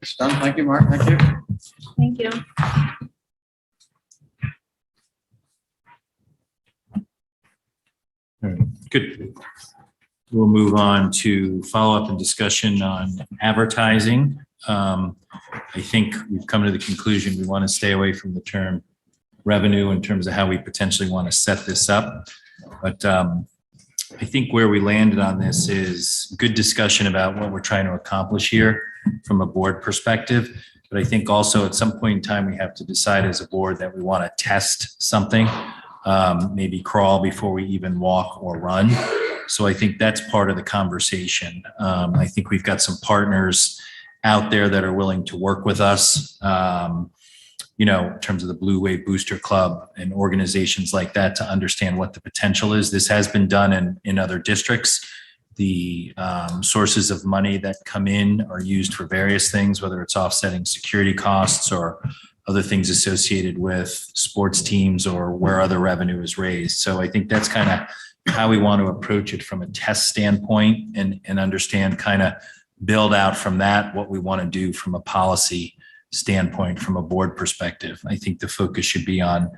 It's done. Thank you, Mark. Thank you. Thank you. All right, good. We'll move on to follow-up and discussion on advertising. I think we've come to the conclusion we want to stay away from the term revenue in terms of how we potentially want to set this up. But I think where we landed on this is good discussion about what we're trying to accomplish here from a board perspective. But I think also at some point in time, we have to decide as a board that we want to test something, maybe crawl before we even walk or run. So I think that's part of the conversation. I think we've got some partners out there that are willing to work with us, in terms of the Blue Wave Booster Club and organizations like that to understand what the potential is. This has been done in other districts. the sources of money that come in are used for various things, whether it's offsetting security costs or other things associated with sports teams or where other revenue is raised. So I think that's kind of how we want to approach it from a test standpoint and understand, kind of build out from that what we want to do from a policy standpoint, from a board perspective. I think the focus should be on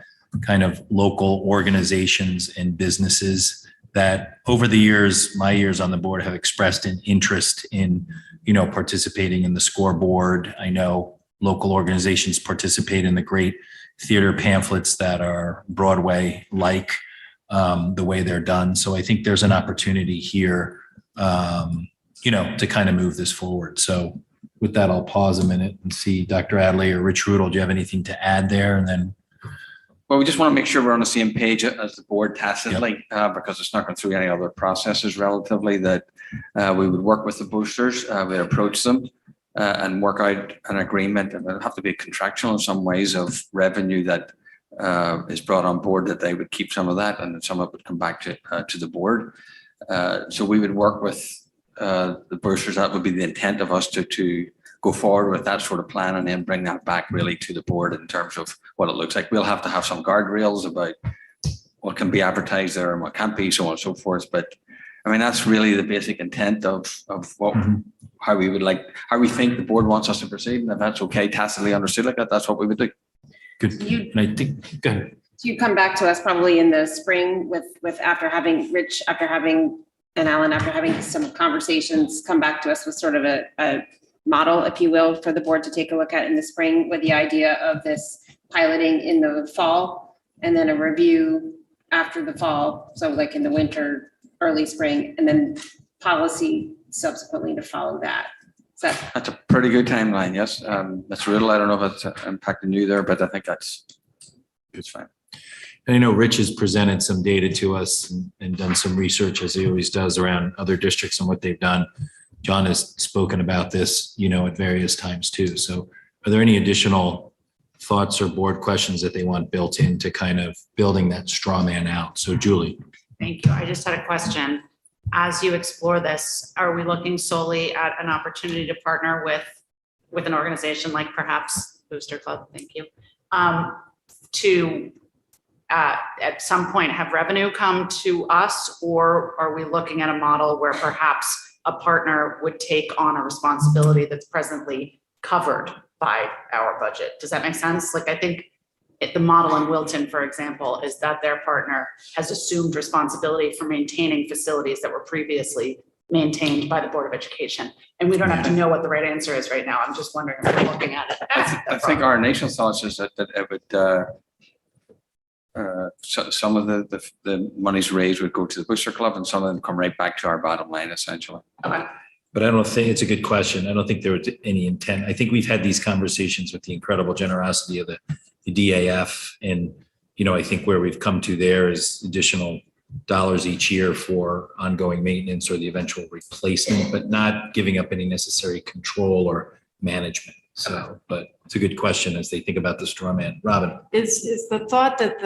kind of local organizations and businesses that over the years, my years on the board, have expressed an interest in, participating in the scoreboard. I know local organizations participate in the great theater pamphlets that are Broadway-like, the way they're done. So I think there's an opportunity here, to kind of move this forward. So with that, I'll pause a minute and see Dr. Adley or Rich Rudel, do you have anything to add there? And then Well, we just want to make sure we're on the same page as the board tacitly, because it's not going through any other processes relatively, that we would work with the boosters, we'd approach them and work out an agreement, and it'll have to be contractual in some ways, of revenue that is brought on board, that they would keep some of that and then some of it would come back to the board. So we would work with the boosters. That would be the intent of us to go forward with that sort of plan and then bring that back really to the board in terms of what it looks like. We'll have to have some guardrails about what can be advertised there and what can't be, so on and so forth. But I mean, that's really the basic intent of what, how we think the board wants us to proceed. And if that's okay, tacitly understood like that, that's what we would do. Good. And I think, go ahead. So you come back to us probably in the spring with after having Rich, and Alan, after having some conversations, come back to us with sort of a model, if you will, for the board to take a look at in the spring, with the idea of this piloting in the fall and then a review after the fall. So like in the winter, early spring, and then policy subsequently to follow that. That's a pretty good timeline. Yes. That's Riddle. I don't know if it's impacting you there, but I think it's fine. And I know Rich has presented some data to us and done some research, as he always does, around other districts and what they've done. John has spoken about this, at various times too. So are there any additional thoughts or board questions that they want built into kind of building that straw man out? So Julie. Thank you. I just had a question. As you explore this, are we looking solely at an opportunity to partner with an organization like perhaps Booster Club? Thank you. To at some point have revenue come to us, or are we looking at a model where perhaps a partner would take on a responsibility that's presently covered by our budget? Does that make sense? Like, I think the model in Wilton, for example, is that their partner has assumed responsibility for maintaining facilities that were previously maintained by the Board of Education. And we don't have to know what the right answer is right now. I'm just wondering if we're looking at it. I think our initial thoughts is that it would, some of the monies raised would go to the Booster Club and some of them come right back to our bottom line, essentially. Okay. But I don't think, it's a good question. I don't think there was any intent. I think we've had these conversations with the incredible generosity of the DAF. And, I think where we've come to there is additional dollars each year for ongoing maintenance or the eventual replacement, but not giving up any necessary control or management. So, but it's a good question as they think about the straw man. Robin. Is the thought that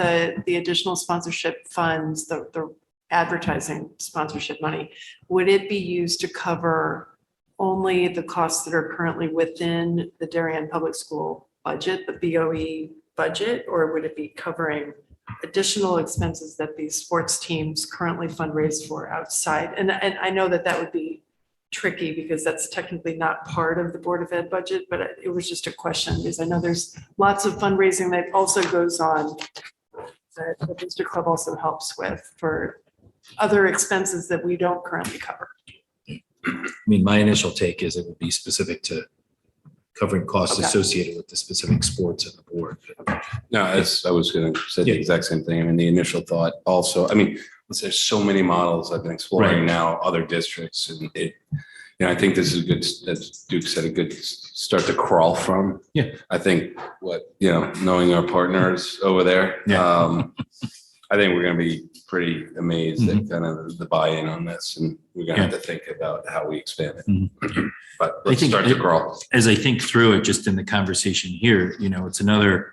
the additional sponsorship funds, the advertising sponsorship money, would it be used to cover only the costs that are currently within the Darien Public School budget, the BOE budget, or would it be covering additional expenses that these sports teams currently fundraise for outside? And I know that would be tricky because that's technically not part of the Board of Ed budget, but it was just a question because I know there's lots of fundraising that also goes on that the Booster Club also helps with for other expenses that we don't currently cover. I mean, my initial take is it would be specific to covering costs Okay. associated with the specific sports at the board. No, I was going to say the exact same thing. I mean, the initial thought also, I mean, there's so many models I've been exploring Right. now, other districts, and I think this is a good, as Duke said, a good start to crawl from. Yeah. I think knowing our partners over there, I think we're going to be pretty amazed at kind of the buy-in on this, and we're going to have to think about how we expand it. But let's start to crawl. As I think through it, just in the conversation here, it's another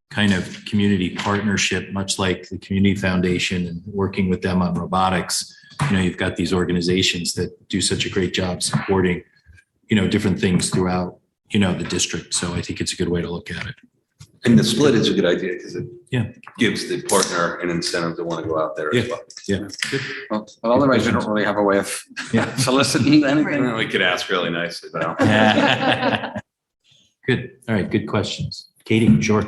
kind of community partnership, much like the Community Foundation and working with them on robotics. you've got these organizations that do such a great job supporting, different things throughout, the district. So I think it's a good way to look at it. And the split is a good idea because it Yeah. gives the partner an incentive to want to go out there as well. Yeah. Well, otherwise we don't really have a way of soliciting anything. We could ask really nicely, but. Good. All right. Good questions. Katie, sure.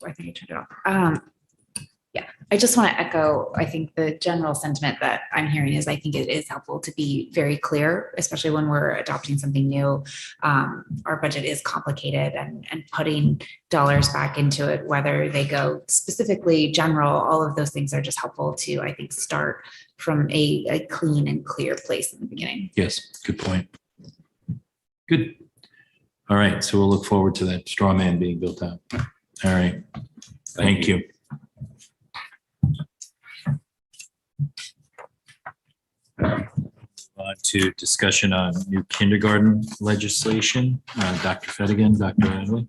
I think I turned it off. Yeah, I just want to echo, I think the general sentiment that I'm hearing is I think it is helpful to be very clear, especially when we're adopting something new. Our budget is complicated and putting dollars back into it, whether they go specifically general, all of those things are just helpful to, I think, start from a clean and clear place in the beginning. Yes. Good point. Good. All right. So we'll look forward to that straw man being built out. All right. Thank you. On to discussion on new kindergarten legislation. Dr. Fedigan, Dr. Adley.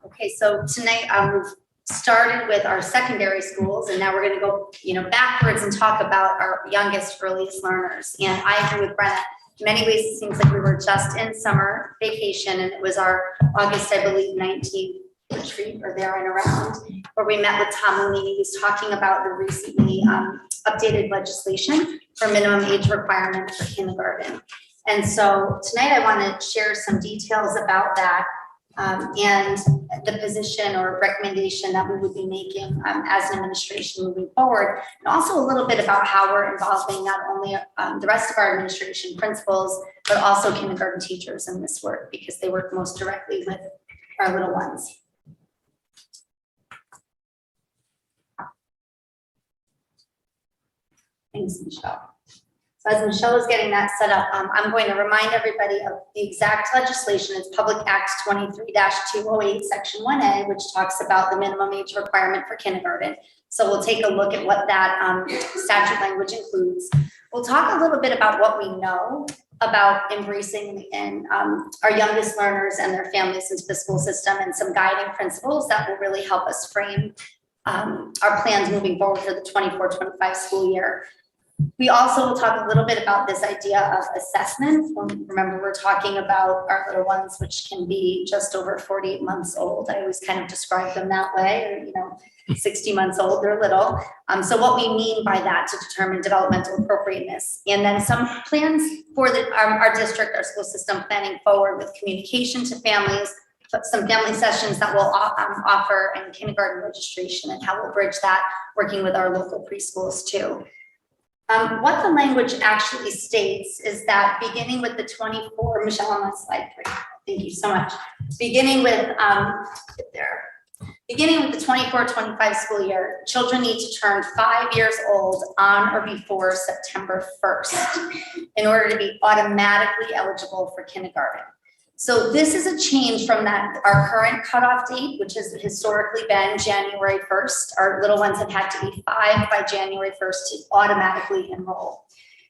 Okay, so tonight we've started with our secondary schools, and now we're going to go, backwards and talk about our youngest, earliest learners. And I agree with Brenna. In many ways, it seems like we were just in summer vacation, and it was our August, I believe, 19th retreat or there and around, where we met with Tom Mooney. He was talking about the recently updated legislation for minimum age requirement for kindergarten. And so tonight I want to share some details about that and the position or recommendation that we would be making as an administration moving forward, and also a little bit about how we're involving not only the rest of our administration, principals, but also kindergarten teachers in this work, because they work most directly with our little ones. Thanks, Michelle. So as Michelle is getting that set up, I'm going to remind everybody of the exact legislation. It's Public Act 23-208, Section 1A, which talks about the minimum age requirement for kindergarten. So we'll take a look at what that statute language includes. We'll talk a little bit about what we know about embracing and our youngest learners and their families into the school system, and some guiding principles that will really help us frame our plans moving forward for the 24-25 school year. We also will talk a little bit about this idea of assessment. Remember, we're talking about our little ones, which can be just over 48 months old. I always kind of describe them that way, or, 60 months old, they're little. So what we mean by that to determine developmental appropriateness. And then some plans for our district, our school system, planning forward with communication to families, some family sessions that we'll offer, and kindergarten registration, and how we'll bridge that working with our local preschools too. What the language actually states is that beginning with the 24, Michelle, on my slide 3, thank you so much. Beginning with the 24-25 school year, children need to turn 5 years old on or before September 1st in order to be automatically eligible for kindergarten. So this is a change from our current cutoff date, which has historically been January 1st. Our little ones have had to be 5 by January 1st to automatically enroll.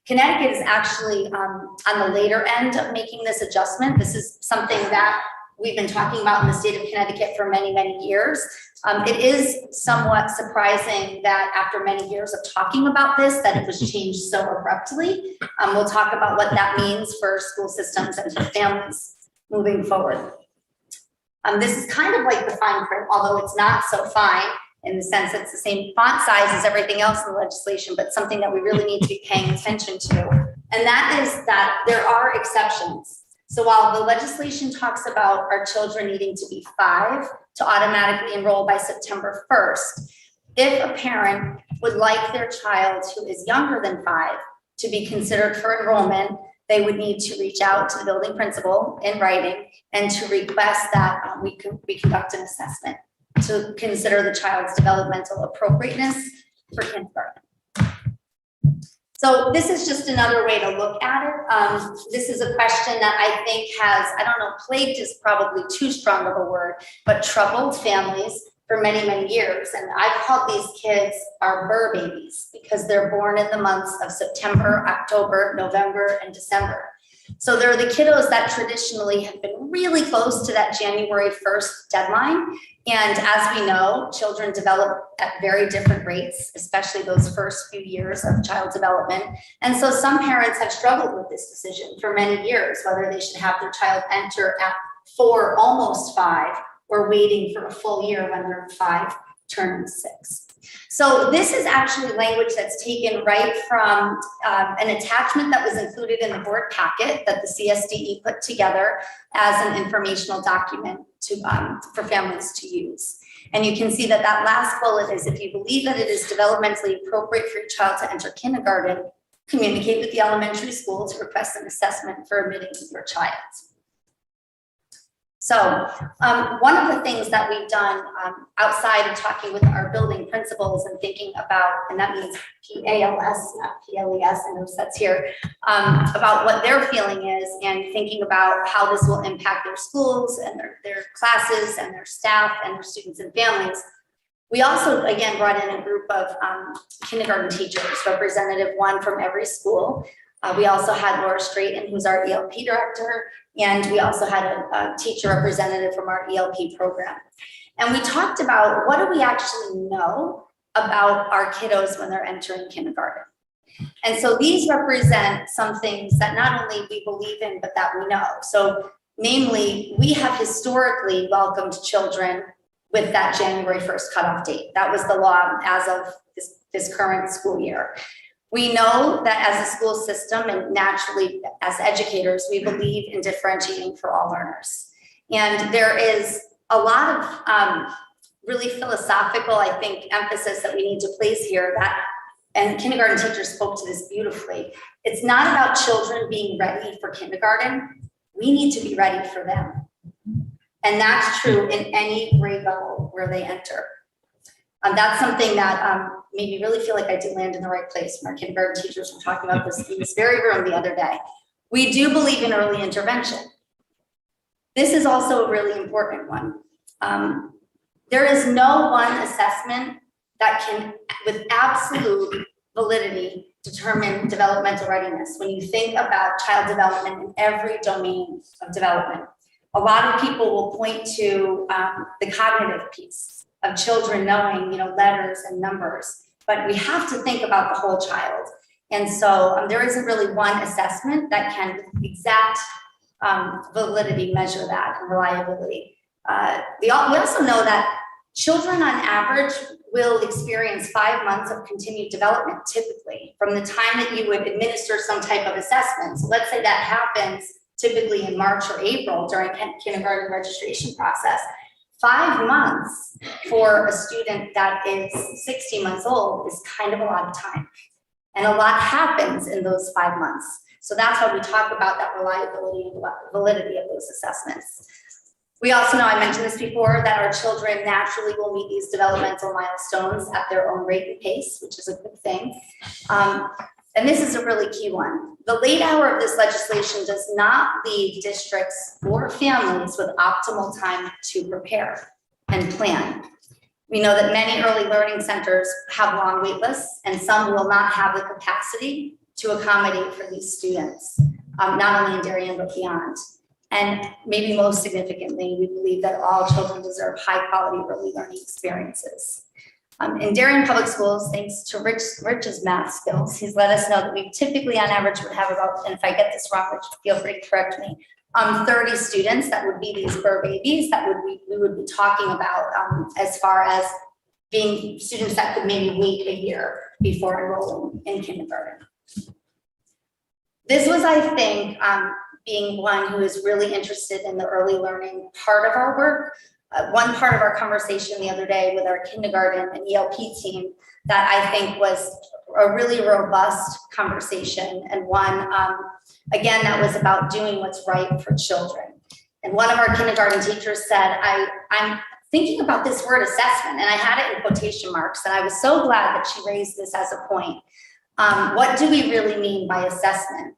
Connecticut is actually on the later end of making this adjustment. This is something that we've been talking about in the state of Connecticut for many, many years. It is somewhat surprising that after many years of talking about this, that it was changed so abruptly. We'll talk about what that means for school systems and for families moving forward. This is kind of like the fine print, although it's not so fine in the sense that it's the same font size as everything else in the legislation, but something that we really need to be paying attention to. And that is that there are exceptions. So while the legislation talks about our children needing to be 5 to automatically enroll by September 1st, if a parent would like their child who is younger than 5 to be considered for enrollment, they would need to reach out to the building principal in writing and to request that we conduct an assessment to consider the child's developmental appropriateness for kindergarten. So this is just another way to look at it. This is a question that I think has, I don't know, plagued is probably too strong of a word, but troubled families for many, many years. And I've called these kids our burr babies because they're born in the months of September, October, November, and December. So they're the kiddos that traditionally have been really close to that January 1st deadline. And as we know, children develop at very different rates, especially those first few years of child development. And so some parents have struggled with this decision for many years, whether they should have their child enter at 4, almost 5, or waiting for a full year when they're 5, turning 6. So this is actually language that's taken right from an attachment that was included in the board packet that the CSDE put together as an informational document for families to use. And you can see that that last bullet is, if you believe that it is developmentally appropriate for your child to enter kindergarten, communicate with the elementary school to request an assessment for admitting your child. So one of the things that we've done outside of talking with our building principals and thinking about, and that means PALS, not PLES, I know that's here, about what their feeling is and thinking about how this will impact their schools and their classes and their staff and their students and families. We also, again, brought in a group of kindergarten teachers, representative one from every school. We also had Laura Straighten, who's our ELP director, and we also had a teacher representative from our ELP program. And we talked about, what do we actually know about our kiddos when they're entering kindergarten? And so these represent some things that not only we believe in, but that we know. So namely, we have historically welcomed children with that January 1st cutoff date. That was the law as of this current school year. We know that as a school system and naturally as educators, we believe in differentiating for all learners. And there is a lot of really philosophical, I think, emphasis that we need to place here that, and kindergarten teachers spoke to this beautifully. It's not about children being ready for kindergarten. We need to be ready for them. And that's true in any grade level where they enter. That's something that made me really feel like I did land in the right place when our kindergarten teachers were talking about this in this very room the other day. We do believe in early intervention. This is also a really important one. There is no one assessment that can, with absolute validity, determine developmental readiness. When you think about child development in every domain of development, a lot of people will point to the cognitive piece of children knowing, letters and numbers, but we have to think about the whole child. And so there isn't really one assessment that can, with exact validity, measure that and reliability. We also know that children on average will experience 5 months of continued development, typically, from the time that you would administer some type of assessment. So let's say that happens typically in March or April during kindergarten registration process. 5 months for a student that is 60 months old is kind of a lot of time. And a lot happens in those 5 months. So that's why we talk about that reliability and validity of those assessments. We also know, I mentioned this before, that our children naturally will meet these developmental milestones at their own rate and pace, which is a good thing. And this is a really key one. The late hour of this legislation does not leave districts or families with optimal time to prepare and plan. We know that many early learning centers have long wait lists, and some will not have the capacity to accommodate for these students, not only in Darien, but beyond. And maybe most significantly, we believe that all children deserve high quality early learning experiences. In Darien Public Schools, thanks to Rich's math skills, he's let us know that we typically on average would have about, and if I get this wrong, Rich, feel free to correct me, 30 students that would be these fur babies that we would be talking about as far as being students that could maybe wait a year before enrolling in kindergarten. This was, I think, being one who is really interested in the early learning part of our work. One part of our conversation the other day with our kindergarten and ELP team that I think was a really robust conversation, and one, again, that was about doing what's right for children. And one of our kindergarten teachers said, I'm thinking about this word assessment, and I had it in quotation marks, and I was so glad that she raised this as a point. What do we really mean by assessment?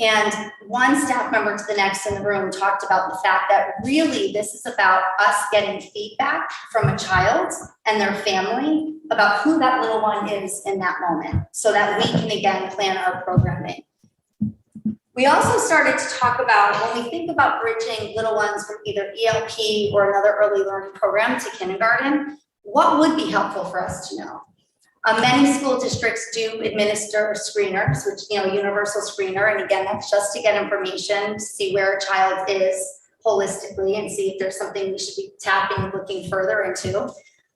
And one staff member to the next in the room talked about the fact that really this is about us getting feedback from a child and their family about who that little one is in that moment so that we can again plan our programming. We also started to talk about, when we think about bridging little ones from either ELP or another early learning program to kindergarten, what would be helpful for us to know? Many school districts do administer screeners, which, universal screener. And again, that's just to get information, to see where a child is holistically and see if there's something we should be tapping and looking further into.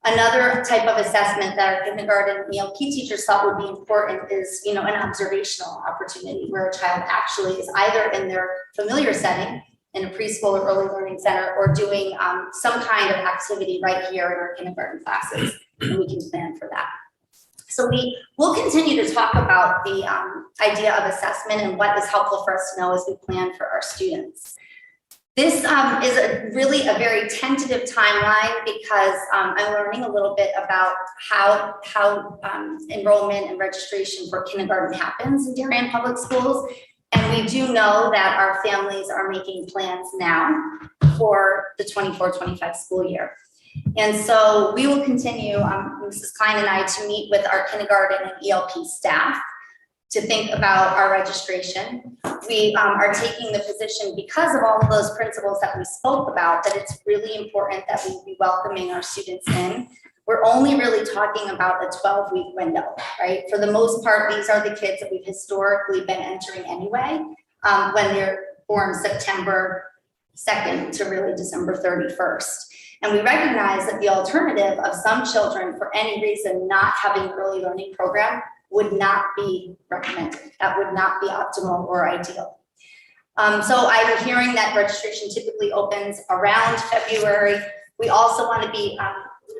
Another type of assessment that our kindergarten and ELP teachers thought would be important is, an observational opportunity where a child actually is either in their familiar setting in a preschool or early learning center or doing some kind of activity right here in our kindergarten classes, and we can plan for that. So we will continue to talk about the idea of assessment and what is helpful for us to know as we plan for our students. This is really a very tentative timeline because I'm learning a little bit about how enrollment and registration for kindergarten happens in Darien Public Schools. And we do know that our families are making plans now for the 24-25 school year. And so we will continue, Mrs. Klein and I, to meet with our kindergarten and ELP staff to think about our registration. We are taking the position, because of all of those principles that we spoke about, that it's really important that we be welcoming our students in. We're only really talking about a 12-week window, right? For the most part, these are the kids that we've historically been entering anyway, when they're born September 2nd to really December 31st. And we recognize that the alternative of some children, for any reason, not having an early learning program would not be recommended. That would not be optimal or ideal. So I'm hearing that registration typically opens around February. We also want to be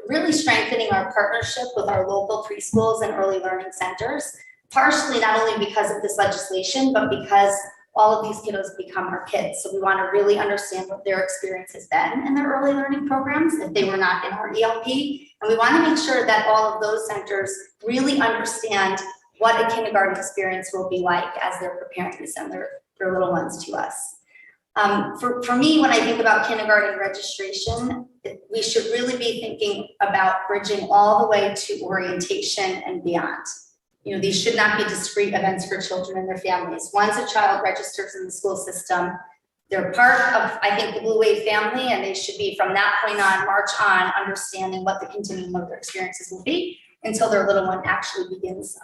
really strengthening our partnership with our local preschools and early learning centers, partially not only because of this legislation, but because all of these kiddos become our kids. So we want to really understand what their experience has been in their early learning programs if they were not in our ELP. And we want to make sure that all of those centers really understand what a kindergarten experience will be like as they're preparing to send their little ones to us. For me, when I think about kindergarten registration, we should really be thinking about bridging all the way to orientation and beyond. These should not be discrete events for children and their families. Once a child registers in the school system, they're part of, I think, the Blue Wave family, and they should be, from that point on, march on, understanding what the continuum of their experiences will be until their little one actually begins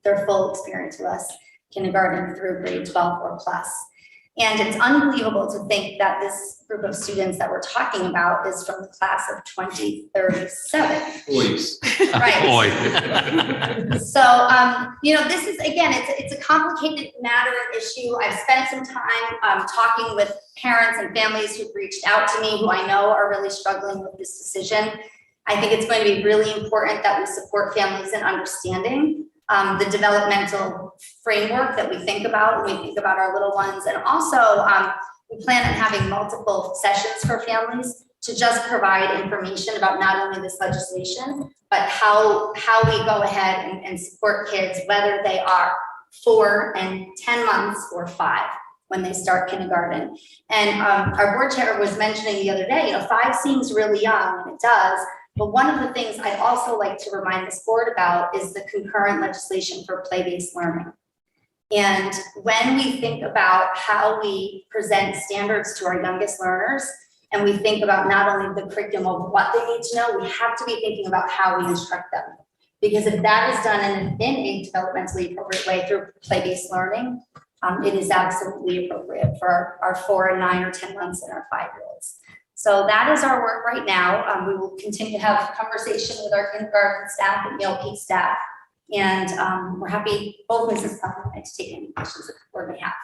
their full experience with us, kindergarten through grade 12 or plus. And it's unbelievable to think that this group of students that we're talking about is from the class of 2037. Please. Right. Boy. So, this is, again, it's a complicated matter and issue. I've spent some time talking with parents and families who've reached out to me who I know are really struggling with this decision. I think it's going to be really important that we support families in understanding the developmental framework that we think about when we think about our little ones. And also, we plan on having multiple sessions for families to just provide information about not only this legislation, but how we go ahead and support kids, whether they are 4 and 10 months or 5 when they start kindergarten. And our board chair was mentioning the other day, 5 seems really young, and it does. But one of the things I'd also like to remind this board about is the concurrent legislation for play-based learning. And when we think about how we present standards to our youngest learners, and we think about not only the curriculum of what they need to know, we have to be thinking about how we instruct them. Because if that is done in a developmentally appropriate way through play-based learning, it is absolutely appropriate for our 4 and 9 or 10 months and our 5-year-olds. So that is our work right now. We will continue to have conversation with our kindergarten staff and ELP staff. And we're happy, both Mrs. Klein and I, to take any questions that the board may have.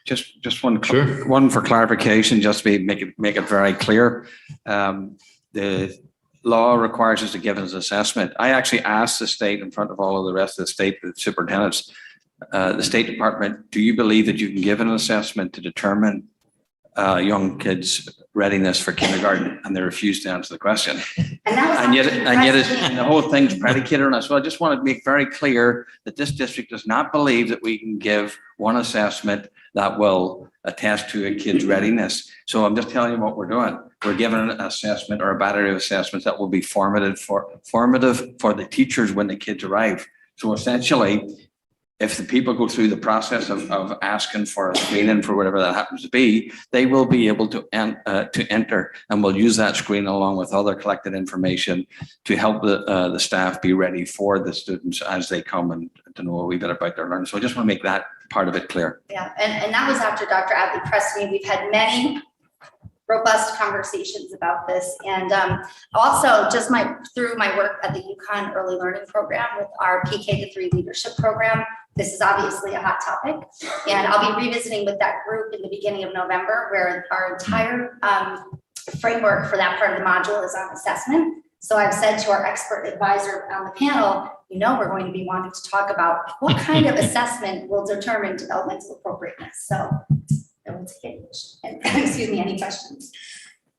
Just one for clarification, just to make it very clear. The law requires us to give us an assessment. I actually asked the state in front of all of the rest of the state, the superintendents, the State Department, do you believe that you can give an assessment to determine young kids' readiness for kindergarten? And they refused to answer the question. And yet the whole thing's predicated on us. So I just want to make very clear that this district does not believe that we can give one assessment that will attest to a kid's readiness. So I'm just telling you what we're doing. We're giving an assessment or a battery of assessments that will be formative for the teachers when the kids arrive. So essentially, if the people go through the process of asking for a screening for whatever that happens to be, they will be able to enter, and we'll use that screen along with other collected information to help the staff be ready for the students as they come and to know a wee bit about their learning. So I just want to make that part of it clear. Yeah, and that was after Dr. Adley pressed me. We've had many robust conversations about this. And also just through my work at the UConn Early Learning Program with our PK to 3 leadership program, this is obviously a hot topic. And I'll be revisiting with that group in the beginning of November, where our entire framework for that part of the module is on assessment. So I've said to our expert advisor on the panel, we're going to be wanting to talk about what kind of assessment will determine developmental appropriateness. So I will take it. And excuse me, any questions?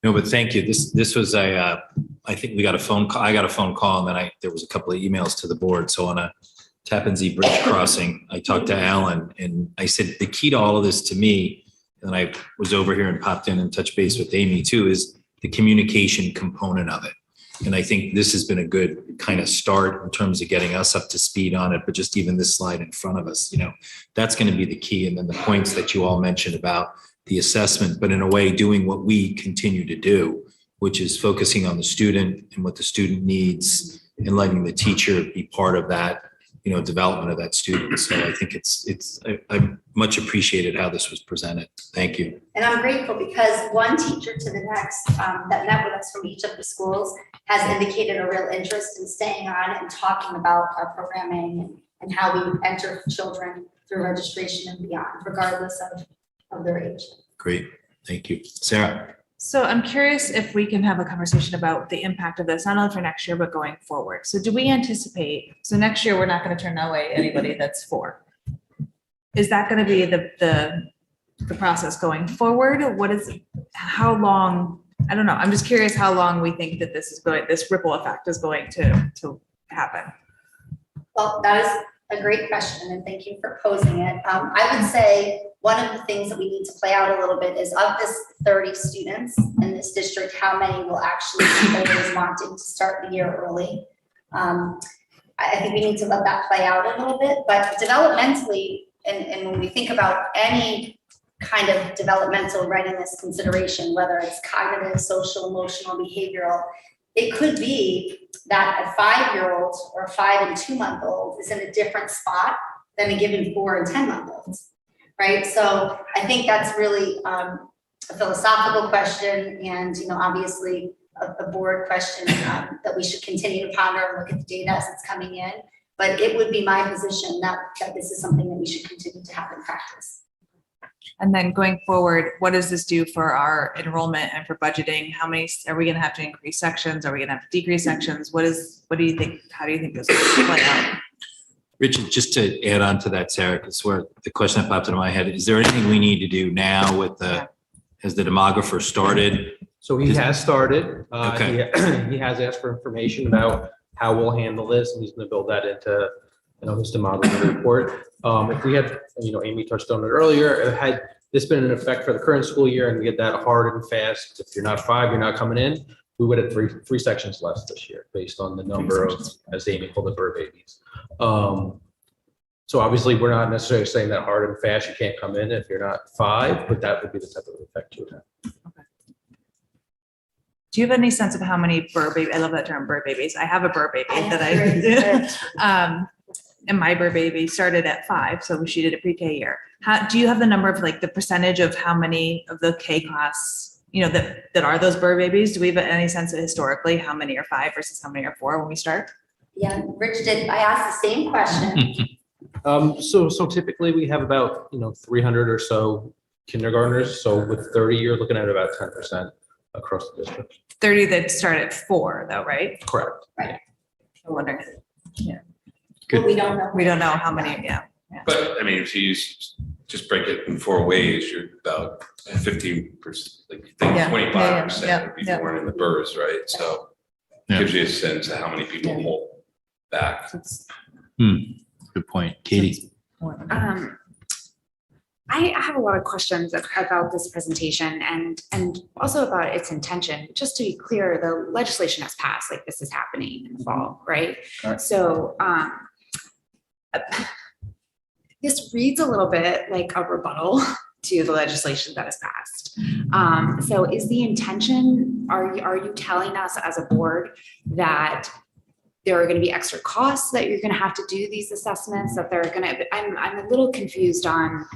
No, but thank you. This was I think we got a phone call. I got a phone call, and then there was a couple of emails to the board. So on a Tappan Zee Bridge crossing, I talked to Alan, and I said the key to all of this to me, and I was over here and popped in and touched base with Amy too, is the communication component of it. And I think this has been a good kind of start in terms of getting us up to speed on it, but just even this slide in front of us, that's going to be the key. And then the points that you all mentioned about the assessment, but in a way doing what we continue to do, which is focusing on the student and what the student needs and letting the teacher be part of that, development of that student. So I think I much appreciated how this was presented. Thank you. And I'm grateful because one teacher to the next that met with us from each of the schools has indicated a real interest in staying on and talking about our programming and how we enter children through registration and beyond, regardless of their age. Great. Thank you. Sarah. So I'm curious if we can have a conversation about the impact of this, not only for next year, but going forward. So do we anticipate, so next year, we're not going to turn away anybody that's 4. Is that going to be the process going forward? How long? I don't know. I'm just curious how long we think that this ripple effect is going to happen. Well, that is a great question, and thank you for posing it. I would say one of the things that we need to play out a little bit is, of this 30 students in this district, how many will actually be those wanting to start the year early? I think we need to let that play out a little bit, but developmentally, and when we think about any kind of developmental readiness consideration, whether it's cognitive, social, emotional, behavioral, it could be that a 5-year-old or a 5 and 2-month-old is in a different spot than a given 4 and 10-month-olds, right? So I think that's really a philosophical question, and obviously a board question that we should continue to ponder and look at the data as it's coming in. But it would be my position that this is something that we should continue to have in practice. And then going forward, what does this do for our enrollment and for budgeting? How many, are we going to have to increase sections? Are we going to have to decrease sections? What do you think? How do you think this will play out? Richard, just to add on to that, Sarah, because where the question that popped into my head, is there anything we need to do now with has the demographer started? So he has started. Okay. He has asked for information about how we'll handle this, and he's going to build that into his demography report. If we had, Amy touched on it earlier, had this been in effect for the current school year and we get that hard and fast, if you're not 5, you're not coming in, we would have three sections less this year based on the number of, as Amy called it, bird babies. So obviously we're not necessarily saying that hard and fast, you can't come in if you're not 5, but that would be the type of effect you would have. Do you have any sense of how many bird babies? I love that term, bird babies. I have a bird baby and my bird baby started at 5, so she did a pre-K year. Do you have the number of the percentage of how many of the K class, that are those bird babies? Do we have any sense of historically how many are 5 versus how many are 4 when we start? Yeah, Rich did. I asked the same question. So typically we have about 300 or so kindergartners. So with 30, you're looking at about 10% across the district. 30 that start at 4 though, right? Correct. Right. I wonder. Yeah. Good. We don't know. We don't know how many. Yeah. But I mean, if you just break it in 4 ways, you're about 15%, 25% would be born in the births, right? So it gives you a sense of how many people hold back. Good point. Katie. I have a lot of questions about this presentation and also about its intention. Just to be clear, the legislation has passed, this is happening in the fall, right? So This reads a little bit like a rebuttal to the legislation that is passed. So is the intention, are you telling us as a board that there are going to be extra costs, that you're going to have to do these assessments, that they're going to, I'm a little confused on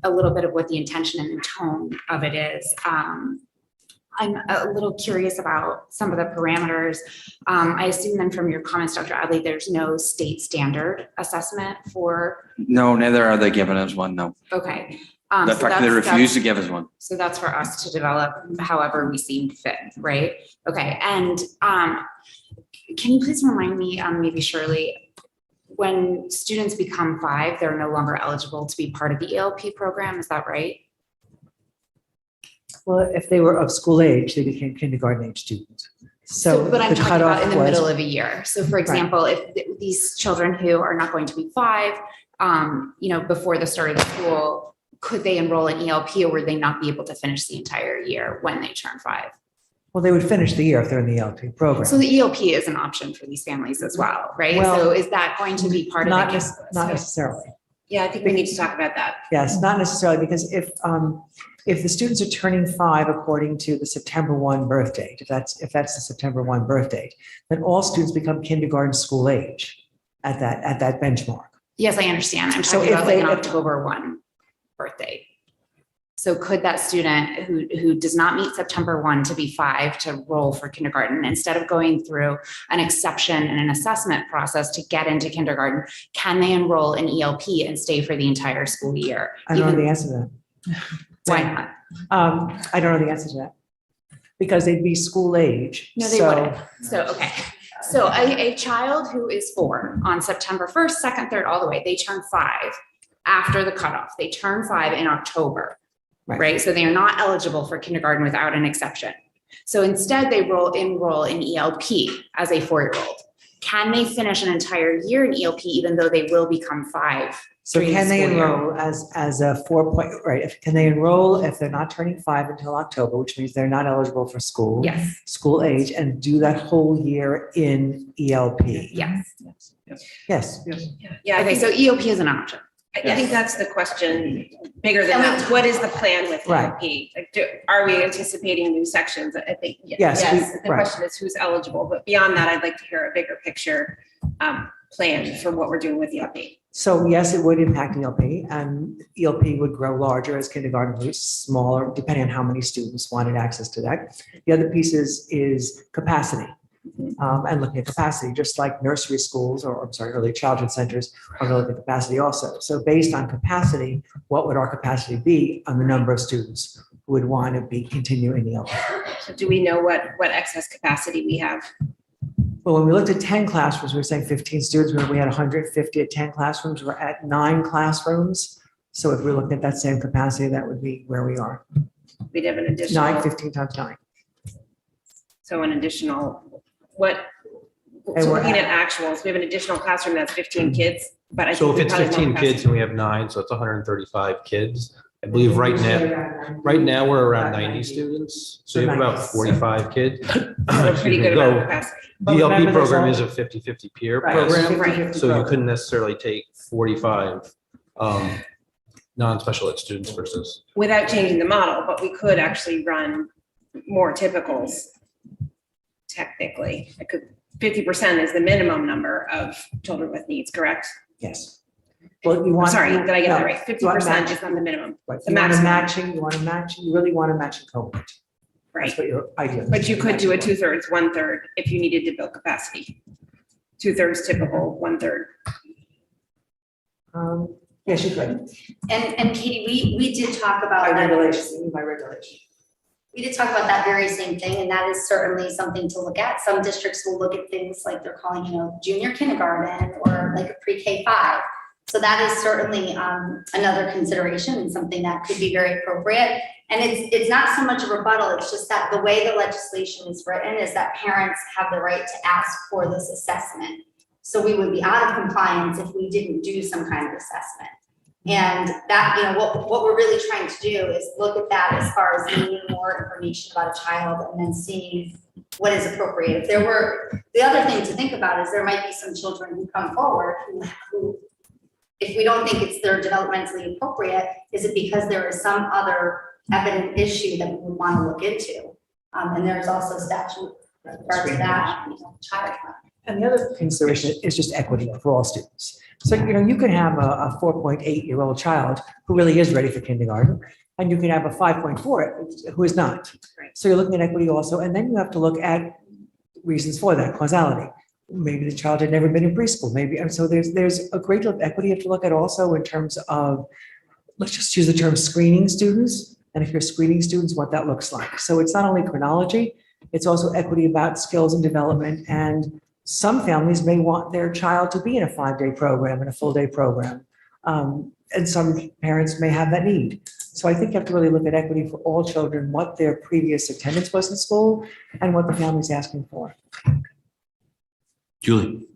a little bit of what the intention and the tone of it is. I'm a little curious about some of the parameters. I assume then from your comments, Dr. Adley, there's no state standard assessment for, No, neither are they giving us one, no. okay. In So fact, they that's- refuse to give us one. So that's for us to develop however we seem fit, right? Okay, and can you please remind me, maybe Shirley, when students become 5, they're no longer eligible to be part of the ELP program, is that right? Well, if they were of school age, they became kindergarten age students. So But I'm the talking about cutoff in the was- middle of a year. So for example, if these children who are not going to be 5, before the start of the school, could they enroll in ELP, or would they not be able to finish the entire year when they turn 5? Well, they would finish the year if they're in the ELP program. So the ELP is an option for these families as well, right? Well, So is that going to be part of Not the? not necessarily. Yeah, I think we need to talk about that. Yes, not necessarily, because if the students are turning 5 according to the September 1 birth date, if that's the September 1 birth date, then all students become kindergarten school age at that benchmark. Yes, I understand. I'm So talking if about like an they- October 1 birthday. So could that student who does not meet September 1 to be 5 to roll for kindergarten, instead of going through an exception and an assessment process to get into kindergarten, can they enroll in ELP and stay for the entire school year? I don't know Even- the answer to that. Why not? I don't know the answer to that. Because they'd be school age. No, they so- wouldn't. So, okay. So a child who is 4 on September 1st, 2nd, 3rd, all the way, they turn 5 after the cutoff. They turn 5 in October, right? So they are not eligible for kindergarten without an exception. So instead they enroll in ELP as a 4-year-old. Can they finish an entire year in ELP even though they will become 5? So during the can they school year? enroll as a 4 right, can they enroll if they're not turning 5 until October, which means they're not eligible for school? Yes. School age, and do that whole year in ELP? Yes. Yes. Yeah. Okay, so ELP is an option. I think that's the question, bigger than that. What is the plan with Right. ELP? Like, are we anticipating new sections? I think, Yes, yes. The right. question is who's eligible, but beyond that, I'd like to hear a bigger picture plan for what we're doing with ELP. So yes, it would impact ELP, and ELP would grow larger as kindergarten grew smaller, depending on how many students wanted access to that. The other piece is capacity. And looking at capacity, just like nursery schools, or I'm sorry, early childhood centers are going to look at capacity also. So based on capacity, what would our capacity be on the number of students who would want to be continuing ELP? So do we know what excess capacity we have? Well, when we looked at 10 classrooms, we were saying 15 students, when we had 150 at 10 classrooms, we're at 9 classrooms. So if we're looking at that same capacity, that would be where we are. We'd have an additional. 9, 15 times 9. So an additional, what, And so we're looking at actuals, we have an additional classroom that's 15 kids, but I So think if we it's probably want 15 capacity. kids and we have 9, so it's 135 kids. I believe right now we're around 90 students. So you have about 45 kids. We're pretty good about capacity. The But ELP remember, there's program only- is a 50-50 peer Right, it's a program. 50-50 So you program. couldn't necessarily take 45 non-special ed students versus. Without changing the model, but we could actually run more typicals. Technically, 50% is the minimum number of children with needs, correct? Yes. Well, you I'm want. sorry, did I get that no, right? you want 50% match- is not the minimum. Right, The you want a maximum. matching, you want a matching, you really want a matching cohort. Right. That's what your idea. But you could do a 2/3, 1/3 if you needed to build capacity. 2/3 typical, 1/3. Yes, you could. And Katie, we did talk about By that. regulation, by regulation. We did talk about that very same thing, and that is certainly something to look at. Some districts will look at things like they're calling, junior kindergarten or like a pre-K 5. So that is certainly another consideration and something that could be very appropriate. And it's not so much a rebuttal, it's just that the way the legislation is written is that parents have the right to ask for this assessment. So we would be out of compliance if we didn't do some kind of assessment. And that, what we're really trying to do is look at that as far as gaining more information about a child and then seeing what is appropriate. If there were, the other thing to think about is there might be some children who come forward who if we don't think it's they're developmentally appropriate, is it because there is some other evident issue that we would want to look into? And there's also statute with regards to that, child. And the other consideration is just equity for all students. So, you can have a 4.8-year-old child who really is ready for kindergarten, and you can have a 5.4 who is not. So you're looking at equity also, and then you have to look at reasons for that, causality. Maybe the child had never been in preschool, maybe, and so there's a great deal of equity you have to look at also in terms of, let's just use the term screening students, and if you're screening students, what that looks like. So it's not only chronology, it's also equity about skills and development, and some families may want their child to be in a 5-day program and a full-day program. And some parents may have that need. So I think you have to really look at equity for all children, what their previous attendance was in school and what the family's asking for. Julie?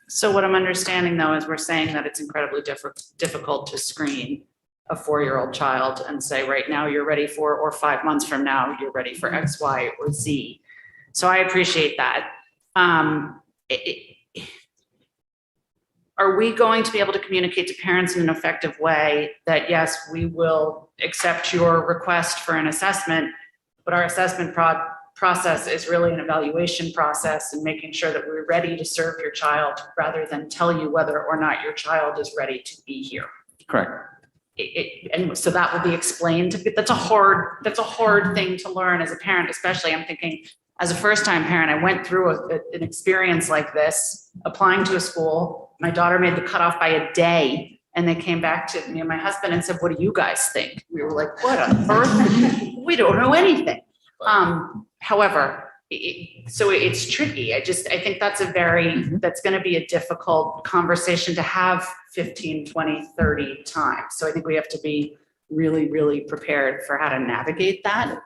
So what I'm understanding though is we're saying that it's incredibly difficult to screen a 4-year-old child and say, right now you're ready for, or 5 months from now, you're ready for X, Y, or Z. So I appreciate that. Are we going to be able to communicate to parents in an effective way that, yes, we will accept your request for an assessment, but our assessment process is really an evaluation process and making sure that we're ready to serve your child rather than tell you whether or not your child is ready to be here? Correct. And so that will be explained. That's a hard thing to learn as a parent, especially. I'm thinking, as a first-time parent, I went through an experience like this, applying to a school. My daughter made the cutoff by a day, and they came back to me and my husband and said, "What do you guys think?" We were like, "What on earth? We don't know anything." However, so it's tricky. I think that's that's going to be a difficult conversation to have 15, 20, 30 times. So I think we have to be really, really prepared for how to navigate that.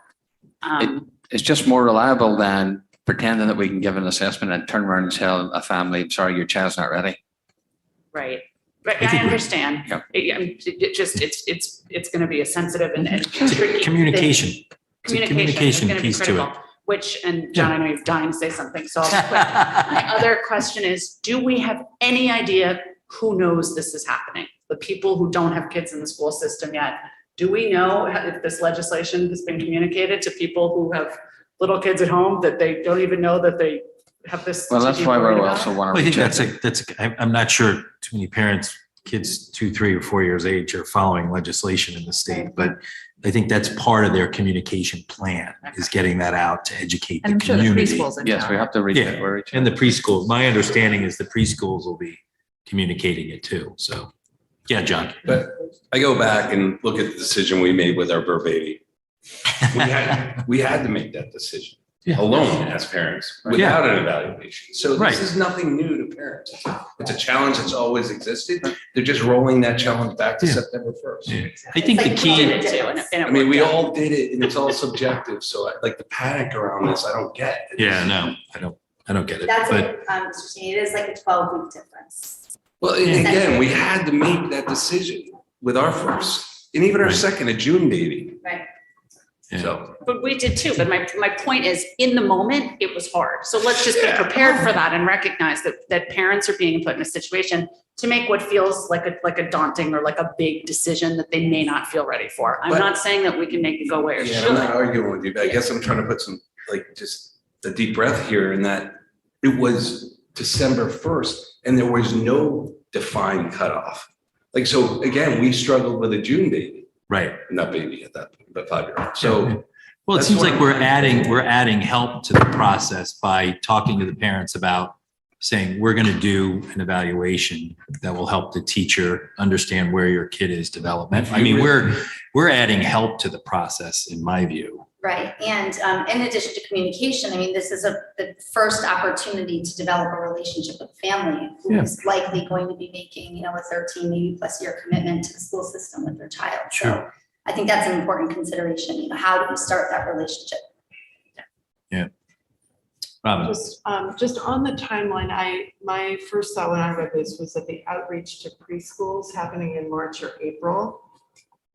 It's just more reliable than pretending that we can give an assessment and turn around and tell a family, "Sorry, your child's not ready." Right. But I understand. Yeah. It's going to be a sensitive and tricky Communication. thing. It's a Communication is going to be piece to it. critical. And John, I know you're dying to say something, so I'll be quick. My other question is, do we have any idea who knows this is happening? The people who don't have kids in the school system yet, do we know if this legislation has been communicated to people who have little kids at home that they don't even know that they have this? Well, that's why we also want to. I think I'm not sure too many parents, kids 2, 3, or 4 years age are following legislation in the state, but I think that's part of their communication plan is getting that out to educate the community. Yes, we have to reach it. Yeah, and the preschool. My understanding is the preschools will be communicating it too. So, yeah, John. But I go back and look at the decision we made with our verbatim. We had to make that decision alone as parents without an evaluation. So this is nothing new to parents. It's a challenge that's always existed. They're just rolling that challenge back to September 1st. I think the key. I mean, we all did it and it's all subjective. So like the panic around this, I don't get. Yeah, no, I don't get it. That's But what, Mr. Cheney, it is like a 12-week difference. Well, and again, we had to make that decision with our first and even our second, a June baby. Right. So. But we did too. But my point is, in the moment, it was hard. So let's just be prepared for that and recognize that parents are being put in a situation to make what feels like a daunting or like a big decision that they may not feel ready for. I'm not saying that we can make it go away or Yeah, should. I'm not arguing with you, but I guess I'm trying to put some, like, just a deep breath here in that it was December 1st and there was no defined cutoff. Like, so again, we struggled with a June baby. Right. Not baby at that point, but 5-year-old. So. Well, it seems like we're adding help to the process by talking to the parents about saying, we're going to do an evaluation that will help the teacher understand where your kid is development. I mean, we're adding help to the process, in my view. Right, and in addition to communication, I mean, this is the first opportunity to develop a relationship with the family who is likely going to be making, a 13, maybe plus year commitment to the school system with their child. So I think that's an important consideration. How do you start that relationship? Yeah. Robin. Just on the timeline, my first thought when I read this was that the outreach to preschools happening in March or April.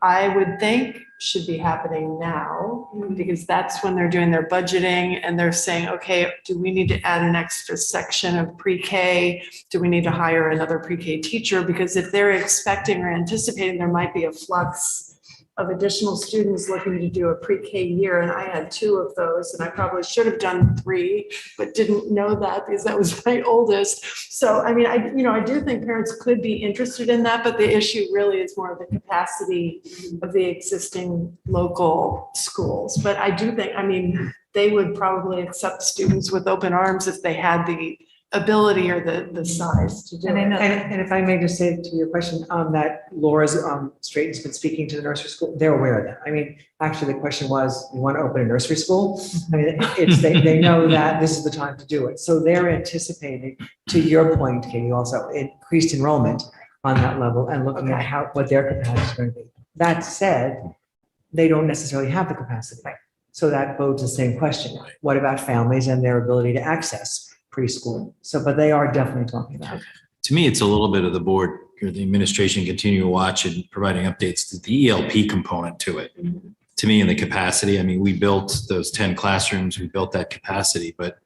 I would think should be happening now, because that's when they're doing their budgeting and they're saying, okay, do we need to add an extra section of pre-K? Do we need to hire another pre-K teacher? Because if they're expecting or anticipating there might be a flux of additional students looking to do a pre-K year, and I had 2 of those, and I probably should have done 3, but didn't know that because that was my oldest. So, I mean, I do think parents could be interested in that, but the issue really is more of the capacity of the existing local schools. But I do think, I mean, they would probably accept students with open arms if they had the ability or the size to do it. And if I may just say to your question, that Laura's Straighten's been speaking to the nursery school, they're aware of that. I mean, actually, the question was, you want to open a nursery school? I mean, they know that this is the time to do it. So they're anticipating, to your point, Katie, also increased enrollment on that level and looking at what their capacity is going to be. That said, they don't necessarily have the capacity. So that bodes the same question. What about families and their ability to access preschool? So, but they are definitely talking about it. To me, it's a little bit of the board or the administration continue to watch and providing updates to the ELP component to it. To me, in the capacity, I mean, we built those 10 classrooms, we built that capacity, but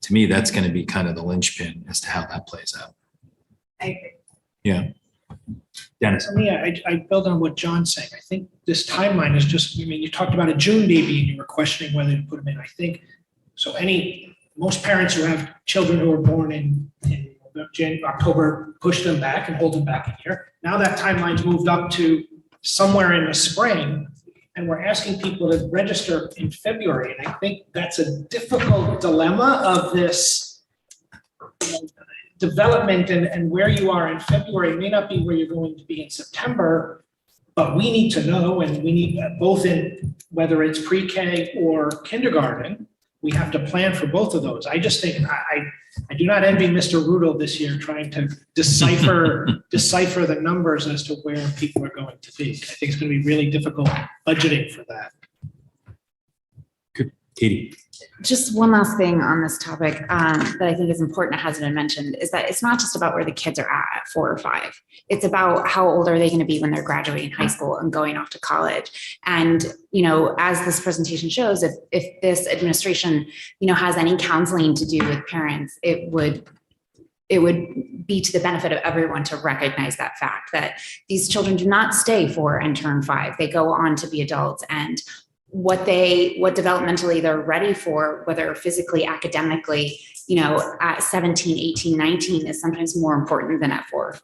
to me, that's going to be kind of the linchpin as to how that plays out. I agree. Yeah. Dennis. For me, I build on what John's saying. I think this timeline is just, I mean, you talked about a June baby and you were questioning whether to put them in. I think, so most parents who have children who are born in October push them back and hold them back a year. Now that timeline's moved up to somewhere in the spring, and we're asking people to register in February. And I think that's a difficult dilemma of this development, and where you are in February may not be where you're going to be in September, but we need to know, and we need both in whether it's pre-K or kindergarten, we have to plan for both of those. I just think I do not envy Mr. Rudel this year trying to decipher the numbers as to where people are going to be. I think it's going to be really difficult budgeting for that. Good. Katie. Just one last thing on this topic that I think is important, it hasn't been mentioned, is that it's not just about where the kids are at 4 or 5. It's about how old are they going to be when they're graduating high school and going off to college. And, you know, as this presentation shows, if this administration, you know, has any counseling to do with parents, it would be to the benefit of everyone to recognize that fact that these children do not stay 4 and turn 5. They go on to be adults, and what developmentally they're ready for, whether physically, academically, you know, at 17, 18, 19 is sometimes more important than at 4 or 5.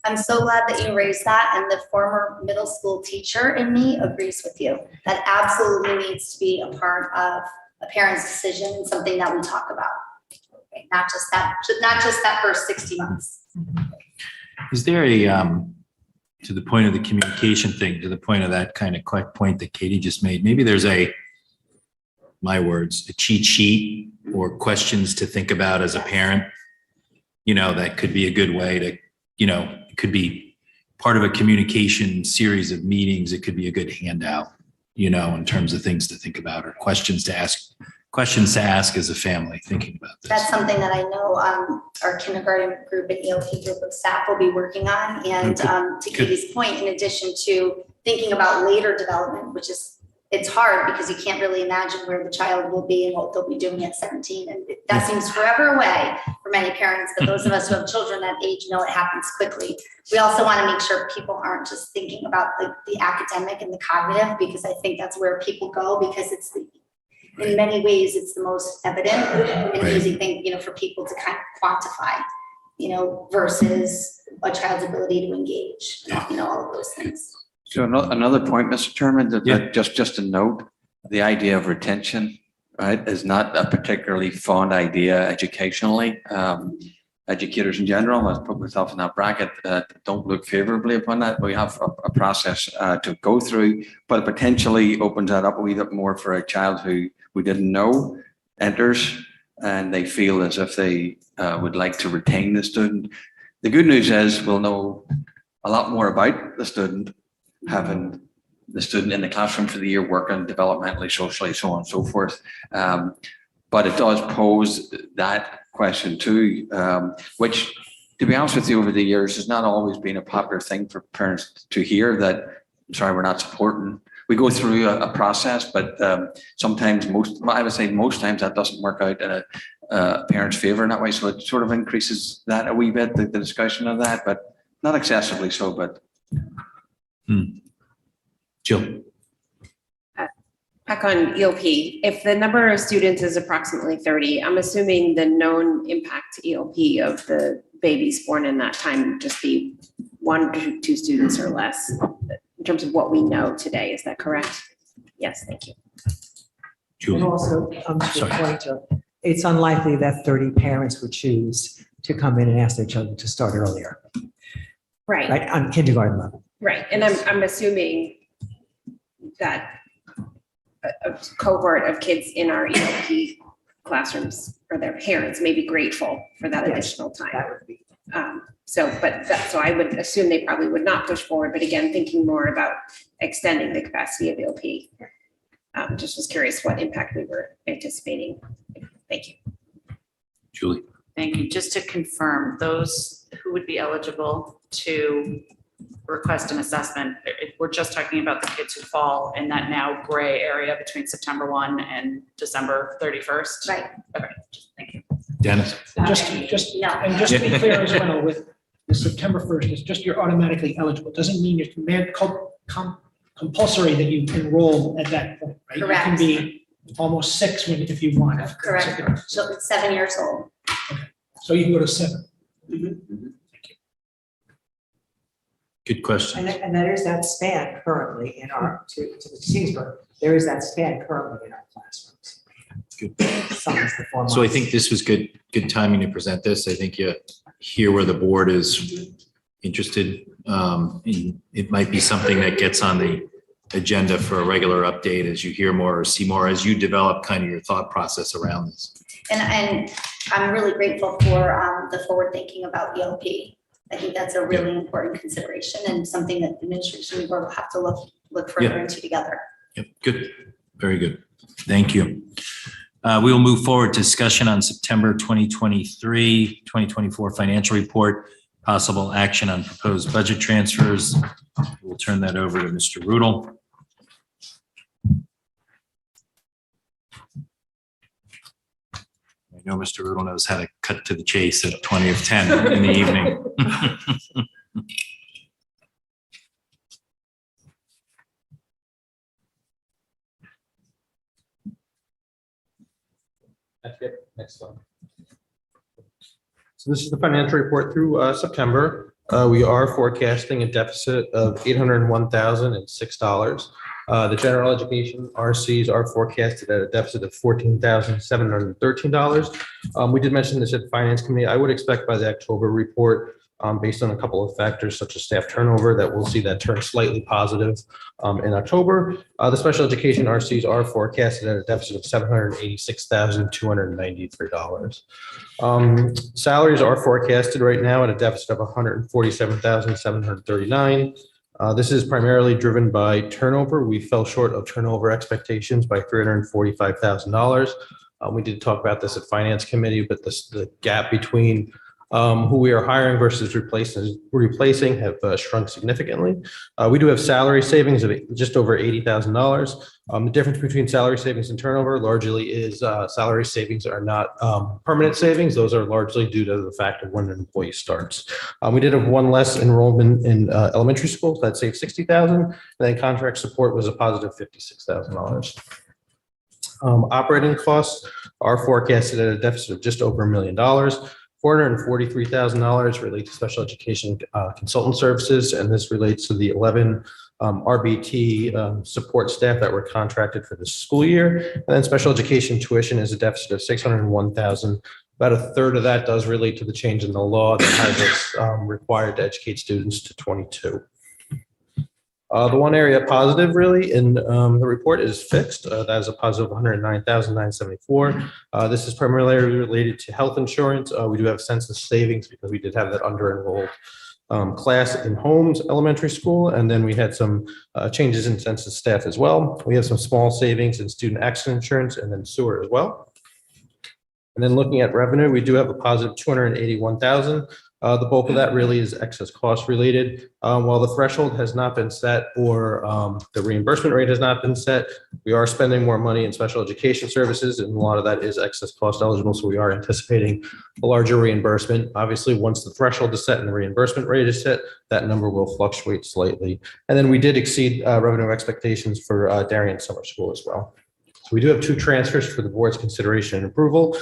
I'm so glad that you raised that, and the former middle school teacher in me agrees with you. That absolutely needs to be a part of a parent's decision and something that we talk about. Okay, not just that first 60 months. Is there a, to the point of the communication thing, to the point of that kind of point that Katie just made, maybe there's a cheat sheet or questions to think about as a parent, you know, that could be a good way to, you know, it could be part of a communication series of meetings. It could be a good handout, you know, in terms of things to think about or questions to ask as a family thinking about this. That's something that I know our kindergarten group and ELP group of staff will be working on. And to Katie's point, in addition to thinking about later development, which is, it's hard because you can't really imagine where the child will be and what they'll be doing at 17. And that seems forever away for many parents, but those of us who have children that age know it happens quickly. We also want to make sure people aren't just thinking about the academic and the cognitive, because I think that's where people go, because it's in many ways, it's the most evident and easy thing, you know, for people to kind of quantify, you know, versus a child's ability to engage, you know, all of those things. So another point, Mr. Chairman, that just to note, the idea of retention, right, is not a particularly fond idea educationally. Educators in general, I put myself in that bracket, don't look favorably upon that. We have a process to go through, but it potentially opens that up a wee bit more for a child who we didn't know enters and they feel as if they would like to retain the student. The good news is we'll know a lot more about the student, having the student in the classroom for the year, working developmentally, socially, so on and so forth. But it does pose that question too, which, to be honest with you, over the years has not always been a popular thing for parents to hear, that, sorry, we're not supporting we go through a process, but sometimes I would say most times that doesn't work out in a parent's favor in that way. So it sort of increases that a wee bit, the discussion of that, but not excessively so, but. Jill. Back on EOP, if the number of students is approximately 30, I'm assuming the known impact to EOP of the babies born in that time would just be 1 to 2 students or less in terms of what we know today. Is that correct? Yes, thank you. And also, to the point of, it's unlikely that 30 parents would choose to come in and ask their children to start earlier, Right, right, on kindergarten level. right. And I'm assuming that a cohort of kids in our EOP classrooms or their parents may be grateful for that Yes, additional time. That would be. So I would assume they probably would not push forward, but again, thinking more about extending the capacity of EOP. Just was curious what impact we were anticipating. Thank you. Julie. Thank you. Just to confirm, those who would be eligible to request an assessment, we're just talking about the kids who fall in that now gray area between September 1 and December 31st? Right. Okay, thank you. Dennis. And just to be clear as well, with the September 1st, it's just you're automatically eligible. Doesn't mean it's compulsory that you enroll at that point, right? You can Correct. be almost 6 if you want. Correct. So it's 7 years old. So you can go to 7. Good question. And there is that span currently in our, to the Kingsburg, there is that span currently in our classrooms. Good. Some is the 4 months. So I think this was good timing to present this. I think you hear where the board is interested. It might be something that gets on the agenda for a regular update as you hear more or see more, as you develop kind of your thought process around this. And I'm really grateful for the forward thinking about ELP. I think that's a really important consideration and something that the administration will have to look further into together. Yep, good. Very good. Thank you. We will move forward to discussion on September 2023, 2024 financial report, possible action on proposed budget transfers. We'll turn that over to Mr. Rudel. I know Mr. Rudel knows how to cut to the chase at 20 of 10 in the evening. That's it. Next slide. So this is the financial report through September. We are forecasting a deficit of $801,006. The general education RCs are forecasted at a deficit of $14,713. We did mention this at Finance Committee. I would expect by the October report, based on a couple of factors such as staff turnover, that we'll see that turn slightly positive in October. The special education RCs are forecasted at a deficit of $786,293. Salaries are forecasted right now at a deficit of $147,739. This is primarily driven by turnover. We fell short of turnover expectations by $345,000. We did talk about this at Finance Committee, but the gap between who we are hiring versus replacing have shrunk significantly. We do have salary savings of just over $80,000. The difference between salary savings and turnover largely is salary savings are not permanent savings. Those are largely due to the fact of when an employee starts. We did have one less enrollment in elementary schools that saved $60,000, and then contract support was a positive $56,000. Operating costs are forecasted at a deficit of just over $1 million. $443,000 relate to special education consultant services, and this relates to the 11 RBT support staff that were contracted for this school year. And then special education tuition is a deficit of $601,000. About a third of that does relate to the change in the law that has us required to educate students to 22. The one area positive really in the report is fixed. That is a positive $109,974. This is primarily related to health insurance. We do have census savings because we did have that under-enrolled class in Holmes Elementary School. And then we had some changes in census staff as well. We have some small savings in student accident insurance and then sewer as well. And then looking at revenue, we do have a positive $281,000. The bulk of that really is excess cost related. While the threshold has not been set or the reimbursement rate has not been set, we are spending more money in special education services, and a lot of that is excess cost eligible. So we are anticipating a larger reimbursement. Obviously, once the threshold is set and the reimbursement rate is set, that number will fluctuate slightly. And then we did exceed revenue expectations for Darien Summer School as well. So we do have 2 transfers for the board's consideration and approval.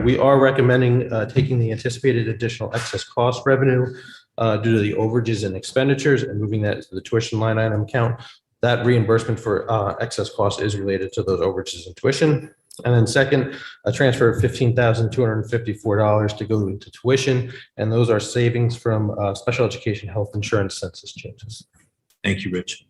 We are recommending taking the anticipated additional excess cost revenue due to the overages and expenditures and moving that to the tuition line item account. That reimbursement for excess cost is related to those overages and tuition. And then second, a transfer of $15,254 to go into tuition. And those are savings from special education health insurance census changes. Thank you, Rich.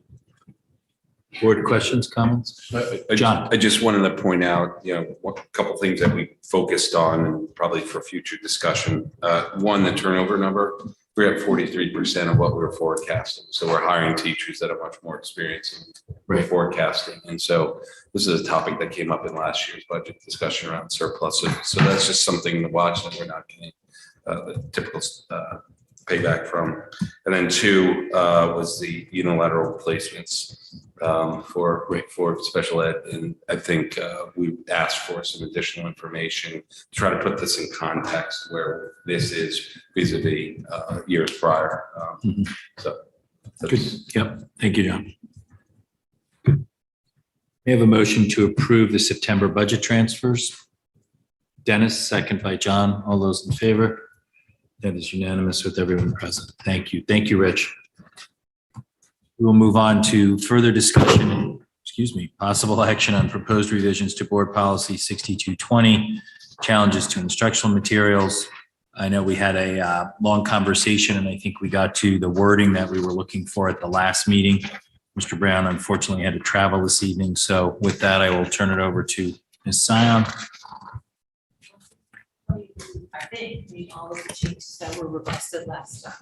Board questions, comments? John. I just wanted to point out, a couple of things that we focused on and probably for future discussion. One, the turnover number, we're at 43% of what we were forecasting. So we're hiring teachers that are much more experienced in forecasting. And so this is a topic that came up in last year's budget discussion around surplus. So that's just something to watch that we're not getting the typical payback from. And then 2 was the unilateral placements for special ed. And I think we asked for some additional information to try to put this in context where this is vis-a-vis years prior. So. Good. Yep. Thank you, John. We have a motion to approve the September budget transfers. Dennis, second by John. All those in favor? That is unanimous with everyone present. Thank you. Thank you, Rich. We will move on to further discussion, possible action on proposed revisions to board policy 6220, challenges to instructional materials. I know we had a long conversation and I think we got to the wording that we were looking for at the last meeting. Mr. Brown unfortunately had to travel this evening. So with that, I will turn it over to Ms. Sion. I think made all of the changes that were requested last time.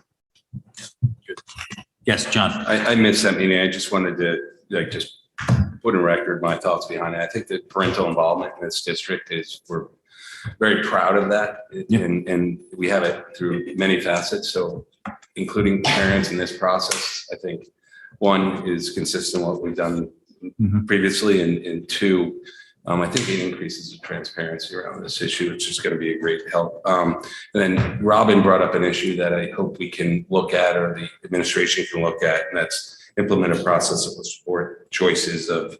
Yes, John. I missed that meeting. I just wanted to just put in record my thoughts behind it. I think that parental involvement in this district we're very proud of that. And we have it through many facets. So including parents in this process, I think 1 is consistent with what we've done previously, and 2, I think it increases the transparency around this issue, which is going to be a great help. And then Robin brought up an issue that I hope we can look at, or the administration can look at, and that's implement a process that will support choices of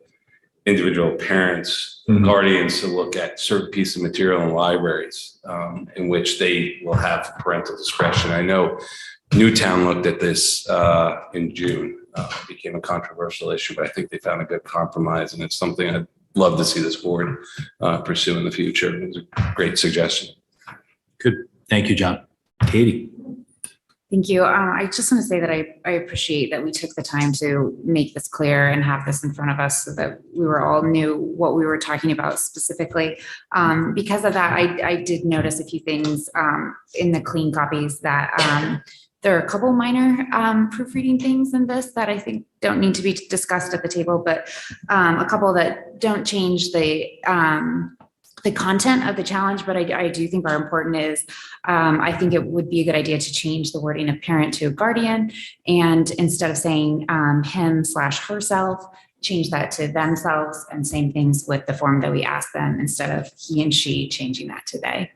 individual parents, guardians to look at certain pieces of material in libraries in which they will have parental discretion. I know Newtown looked at this in June. It became a controversial issue, but I think they found a good compromise, and it's something I'd love to see this board pursue in the future. It was a great suggestion. Good. Thank you, John. Katie. Thank you. I just want to say that I appreciate that we took the time to make this clear and have this in front of us so that we were all knew what we were talking about specifically. Because of that, I did notice a few things in the clean copies that there are a couple minor proofreading things in this that I think don't need to be discussed at the table, but a couple that don't change the content of the challenge, but I do think are important is I think it would be a good idea to change the wording of parent to guardian, and instead of saying him/herself, change that to themselves, and same things with the form that we ask them instead of he and she, changing that to they.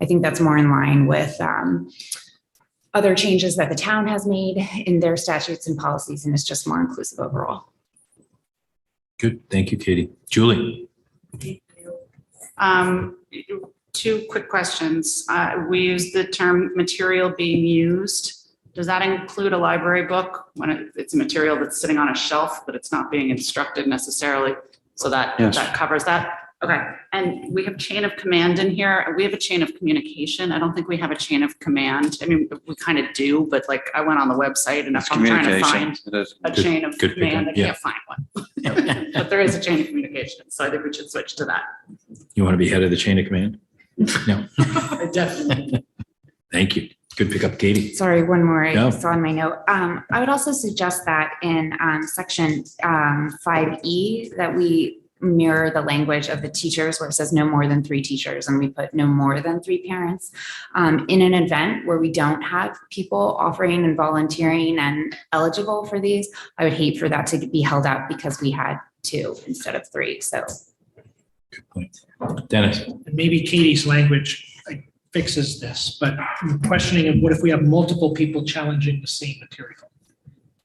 I think that's more in line with other changes that the town has made in their statutes and policies, and it's just more inclusive overall. Good. Thank you, Katie. Julie. 2 quick questions. We use the term material being used. Does that include a library book when it's a material that's sitting on a shelf, but it's not being instructed necessarily? So that covers that. Okay. And we have chain of command in here. We have a chain of communication. I don't think we have a chain of command. I mean, we kind of do, but like I went on the website and if I'm trying to find a chain of command, I can't find one. But there is a chain of communication. So I think we should switch to that. You want to be head of the chain of command? No. Definitely. Thank you. Good pickup, Katie. Sorry, one more I No. saw in my note. I would also suggest that in section 5E that we mirror the language of the teachers where it says no more than 3 teachers and we put no more than 3 parents. In an event where we don't have people offering and volunteering and eligible for these, I would hate for that to be held up because we had 2 instead of 3. So Dennis. And maybe Katie's language fixes this, but I'm questioning of what if we have multiple people challenging the same material?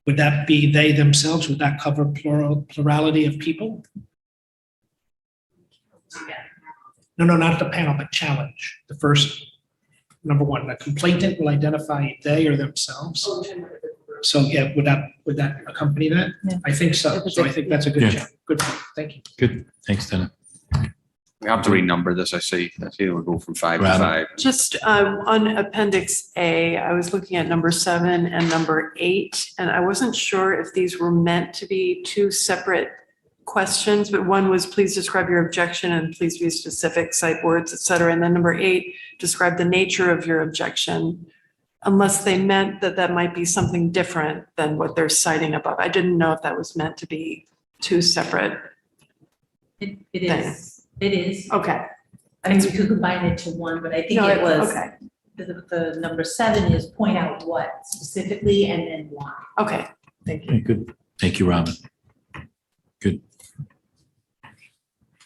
Would that be they themselves? Would that cover plurality of people? No, not the panel, but challenge. The first, number one, the complainant will identify they or themselves. So yeah, would that accompany that? Yeah. I think so. So I think that's a good Yeah. check. Good point. Thank you. Good. Thanks, Dennis. We have to renumber this, I see. I see we'll go from 5 to Robin. 5. Just on Appendix A, I was looking at number 7 and number 8, and I wasn't sure if these were meant to be 2 separate questions, but one was please describe your objection and please be specific, cite words, et cetera. And then number 8, describe the nature of your objection, unless they meant that that might be something different than what they're citing above. I didn't know if that was meant to be 2 separate. It is. It is. Okay. I mean, we could combine it to one, but I think No, it was, okay. the number 7 is point out what specifically and then why. Okay, thank you. Okay, good. Thank you, Robin. Good.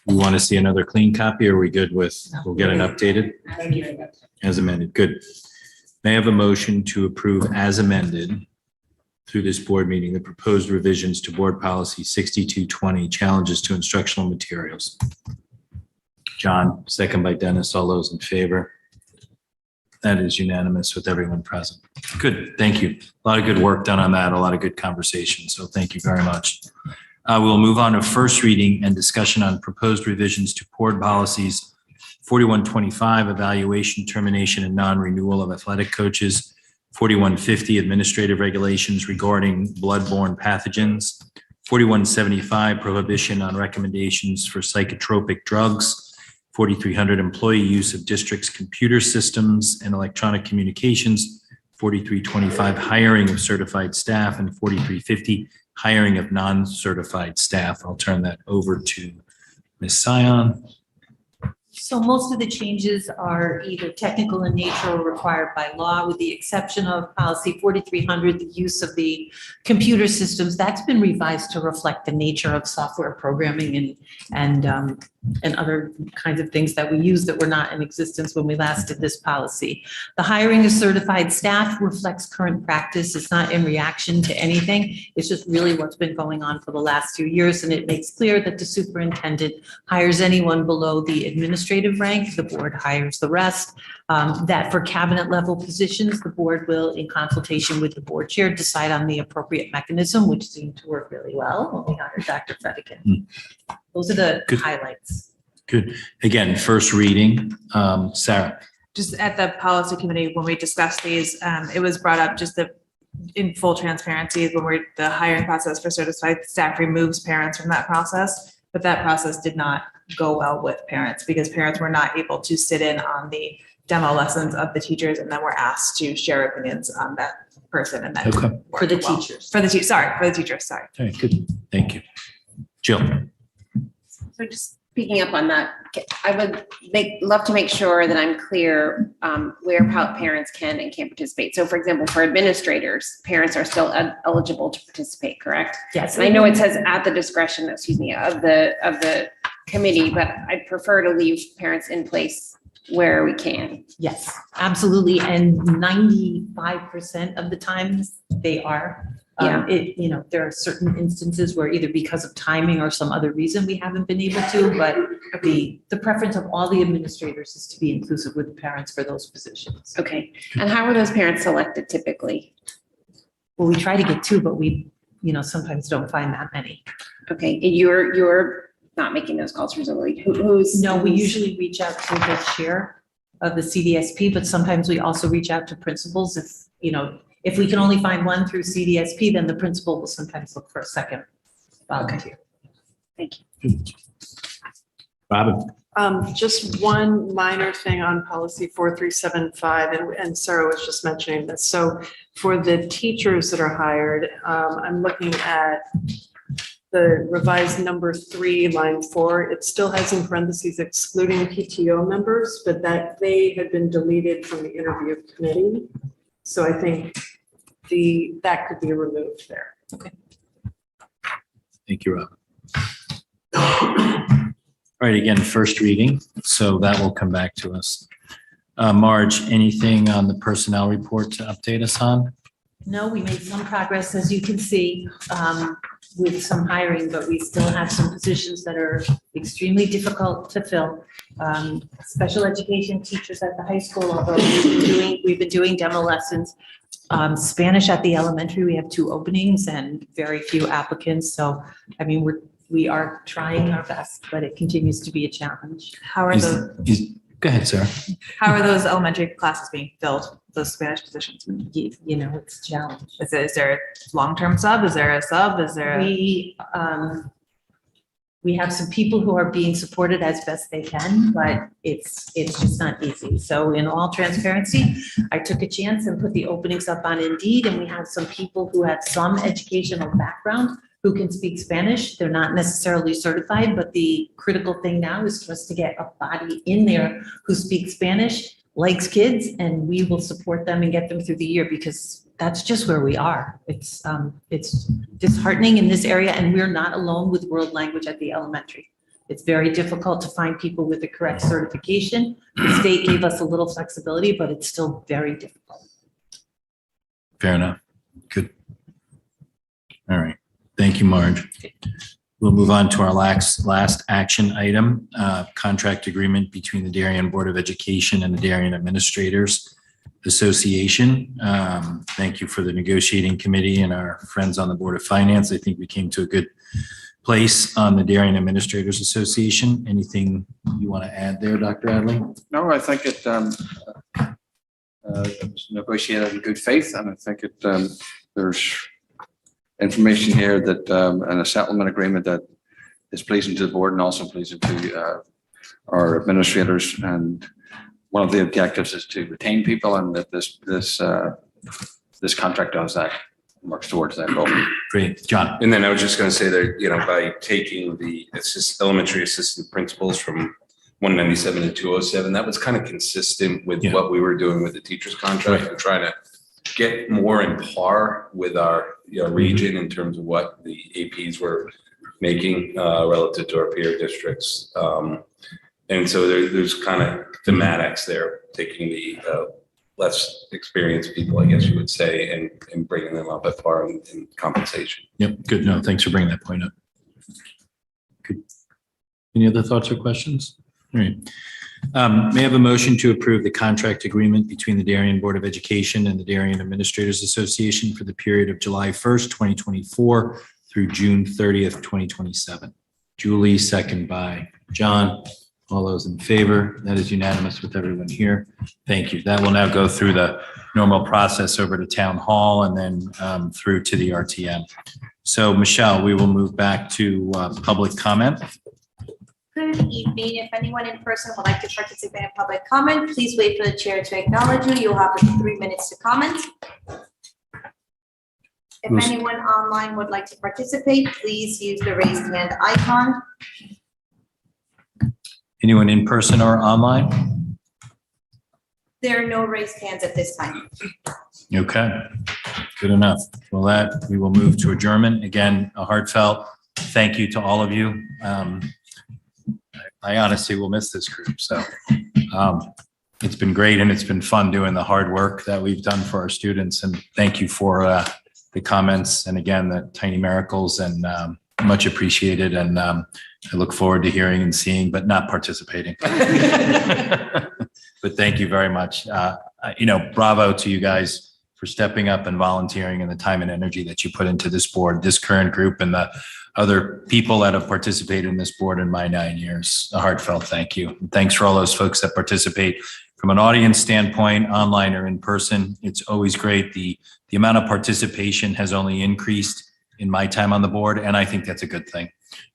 We want to see another clean copy, or are we good with, we'll get an updated Thank you. as amended? Good. May I have a motion to approve as amended through this board meeting, the proposed revisions to board policy 6220, challenges to instructional materials? John, second by Dennis. All those in favor? That is unanimous with everyone present. Good, thank you. A lot of good work done on that, a lot of good conversation, so thank you very much. We'll move on to first reading and discussion on proposed revisions to board policies 4125, evaluation, termination, and non-renewal of athletic coaches, 4150, administrative regulations regarding bloodborne pathogens, 4175, prohibition on recommendations for psychotropic drugs, 4300, employee use of district's computer systems and electronic communications, 4325, hiring of certified staff, and 4350, hiring of non-certified staff. I'll turn that over to Ms. Sion. So most of the changes are either technical in nature or required by law, with the exception of policy 4300, the use of the computer systems. That's been revised to reflect the nature of software programming and other kinds of things that we use that were not in existence when we last did this policy. The hiring of certified staff reflects current practice. It's not in reaction to anything. It's just really what's been going on for the last 2 years. And it makes clear that the superintendent hires anyone below the administrative rank. The board hires the rest. That for cabinet level positions, the board will, in consultation with the board chair, decide on the appropriate mechanism, which seemed to work really well when we hired Dr. Fedikin. Those are the Good. highlights. Good. Again, first reading. Sarah. Just at the policy committee, when we discussed these, it was brought up just that in full transparency, when the hiring process for certified staff removes parents from that process, but that process did not go well with parents because parents were not able to sit in on the demo lessons of the teachers and then were asked to share opinions on that person and then. Okay. For the teachers. For the teachers, sorry. All right, good. Thank you. Jill. So just picking up on that, I would love to make sure that I'm clear where parents can and can't participate. So for example, for administrators, parents are still eligible to participate, correct? Yes. And I know it says at the discretion, of the committee, but I'd prefer to leave parents in place where we can. Yes, absolutely. And 95% of the times they are. Yeah. There are certain instances where either because of timing or some other reason we haven't been able to, but the preference of all the administrators is to be inclusive with the parents for those positions. Okay. And how are those parents selected typically? Well, we try to get 2, but we, sometimes don't find that many. Okay. And you're not making those calls presumably. Who's? No, we usually reach out to the chair of the CDSP, but sometimes we also reach out to principals if we can only find one through CDSP, then the principal will sometimes look for a second volunteer. Thank you. Robin. Just one minor thing on policy 4375, and Sarah was just mentioning this. So for the teachers that are hired, I'm looking at the revised number 3, line 4, it still has in parentheses excluding PTO members, but that they had been deleted from the interview committee. So I think that could be removed there. Okay. Thank you, Rob. All right, again, first reading, so that will come back to us. Marge, anything on the personnel report to update us on? No, we made some progress, as you can see, with some hiring, but we still have some positions that are extremely difficult to fill. Special education teachers at the high school, although we've been doing demo lessons. Spanish at the elementary, we have 2 openings and very few applicants. So, I mean, we are trying our best, but it continues to be a challenge. How are those, Go ahead, Sarah. how are those elementary classes being filled, those Spanish positions? You know, it's a challenge. Is there a long-term sub? Is there a sub? Is there We have some people who are being supported as best they can, but it's just not easy. So in all transparency, I took a chance and put the openings up on Indeed, and we have some people who have some educational background who can speak Spanish. They're not necessarily certified, but the critical thing now is for us to get a body in there who speaks Spanish, likes kids, and we will support them and get them through the year, because that's just where we are. It's disheartening in this area, and we're not alone with world language at the elementary. It's very difficult to find people with the correct certification. The state gave us a little flexibility, but it's still very difficult. Fair enough. Good. All right. Thank you, Marge. We'll move on to our last action item, contract agreement between the Darien Board of Education and the Darien Administrators Association. Thank you for the negotiating committee and our friends on the Board of Finance. I think we came to a good place on the Darien Administrators Association. Anything you want to add there, Dr. Adley? No, I think it was negotiated in good faith, and I think there's information here that and a settlement agreement that is pleasing to the board and also pleasing to our administrators. And one of the objectives is to retain people, and that this contract does that, works towards that goal. Great, John. And then I was just going to say that, by taking the elementary assistant principals from 197 to 207, that was kind of consistent with what we were doing with the teachers contract, and trying to get more in par with our region in terms of what the APs were making relative to our peer districts. And so there's kind of thematics there, taking the less experienced people, I guess you would say, and bringing them up at par in compensation. Yep, good. No, thanks for bringing that point up. Good. Any other thoughts or questions? All right. May I have a motion to approve the contract agreement between the Darien Board of Education and the Darien Administrators Association for the period of July 1st, 2024 through June 30th, 2027. Julie, second by John. All those in favor? That is unanimous with everyone here. Thank you. That will now go through the normal process over to Town Hall and then through to the RTM. So Michelle, we will move back to public comment. Good evening. If anyone in person would like to participate in public comment, please wait for the chair to acknowledge you. You'll have 3 minutes to comment. If anyone online would like to participate, please use the raised hand icon. Anyone in person or online? There are no raised hands at this time. Okay, good enough. Well, that we will move to adjournment. Again, a heartfelt thank you to all of you. I honestly will miss this group. So it's been great, and it's been fun doing the hard work that we've done for our students. And thank you for the comments, and again, the tiny miracles, and much appreciated. And I look forward to hearing and seeing, but not participating. But thank you very much. Bravo to you guys for stepping up and volunteering, and the time and energy that you put into this board, this current group, and the other people that have participated in this board in my 9 years. A heartfelt thank you. And thanks for all those folks that participate from an audience standpoint, online or in person. It's always great. The amount of participation has only increased in my time on the board, and I think that's a good thing.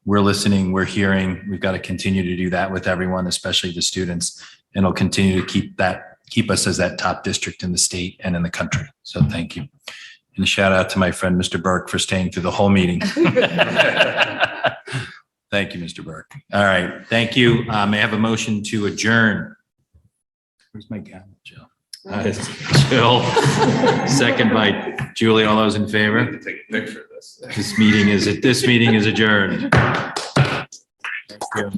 We're listening, we're hearing. We've got to continue to do that with everyone, especially the students, and it'll continue to keep us as that top district in the state and in the country. So thank you. And a shout out to my friend, Mr. Burke, for staying through the whole meeting. Thank you, Mr. Burke. All right, thank you. May I have a motion to adjourn? Where's my gavel, Jill? Jill, second by Julie. All those in favor? Take a picture of this. This meeting is adjourned. Thank you.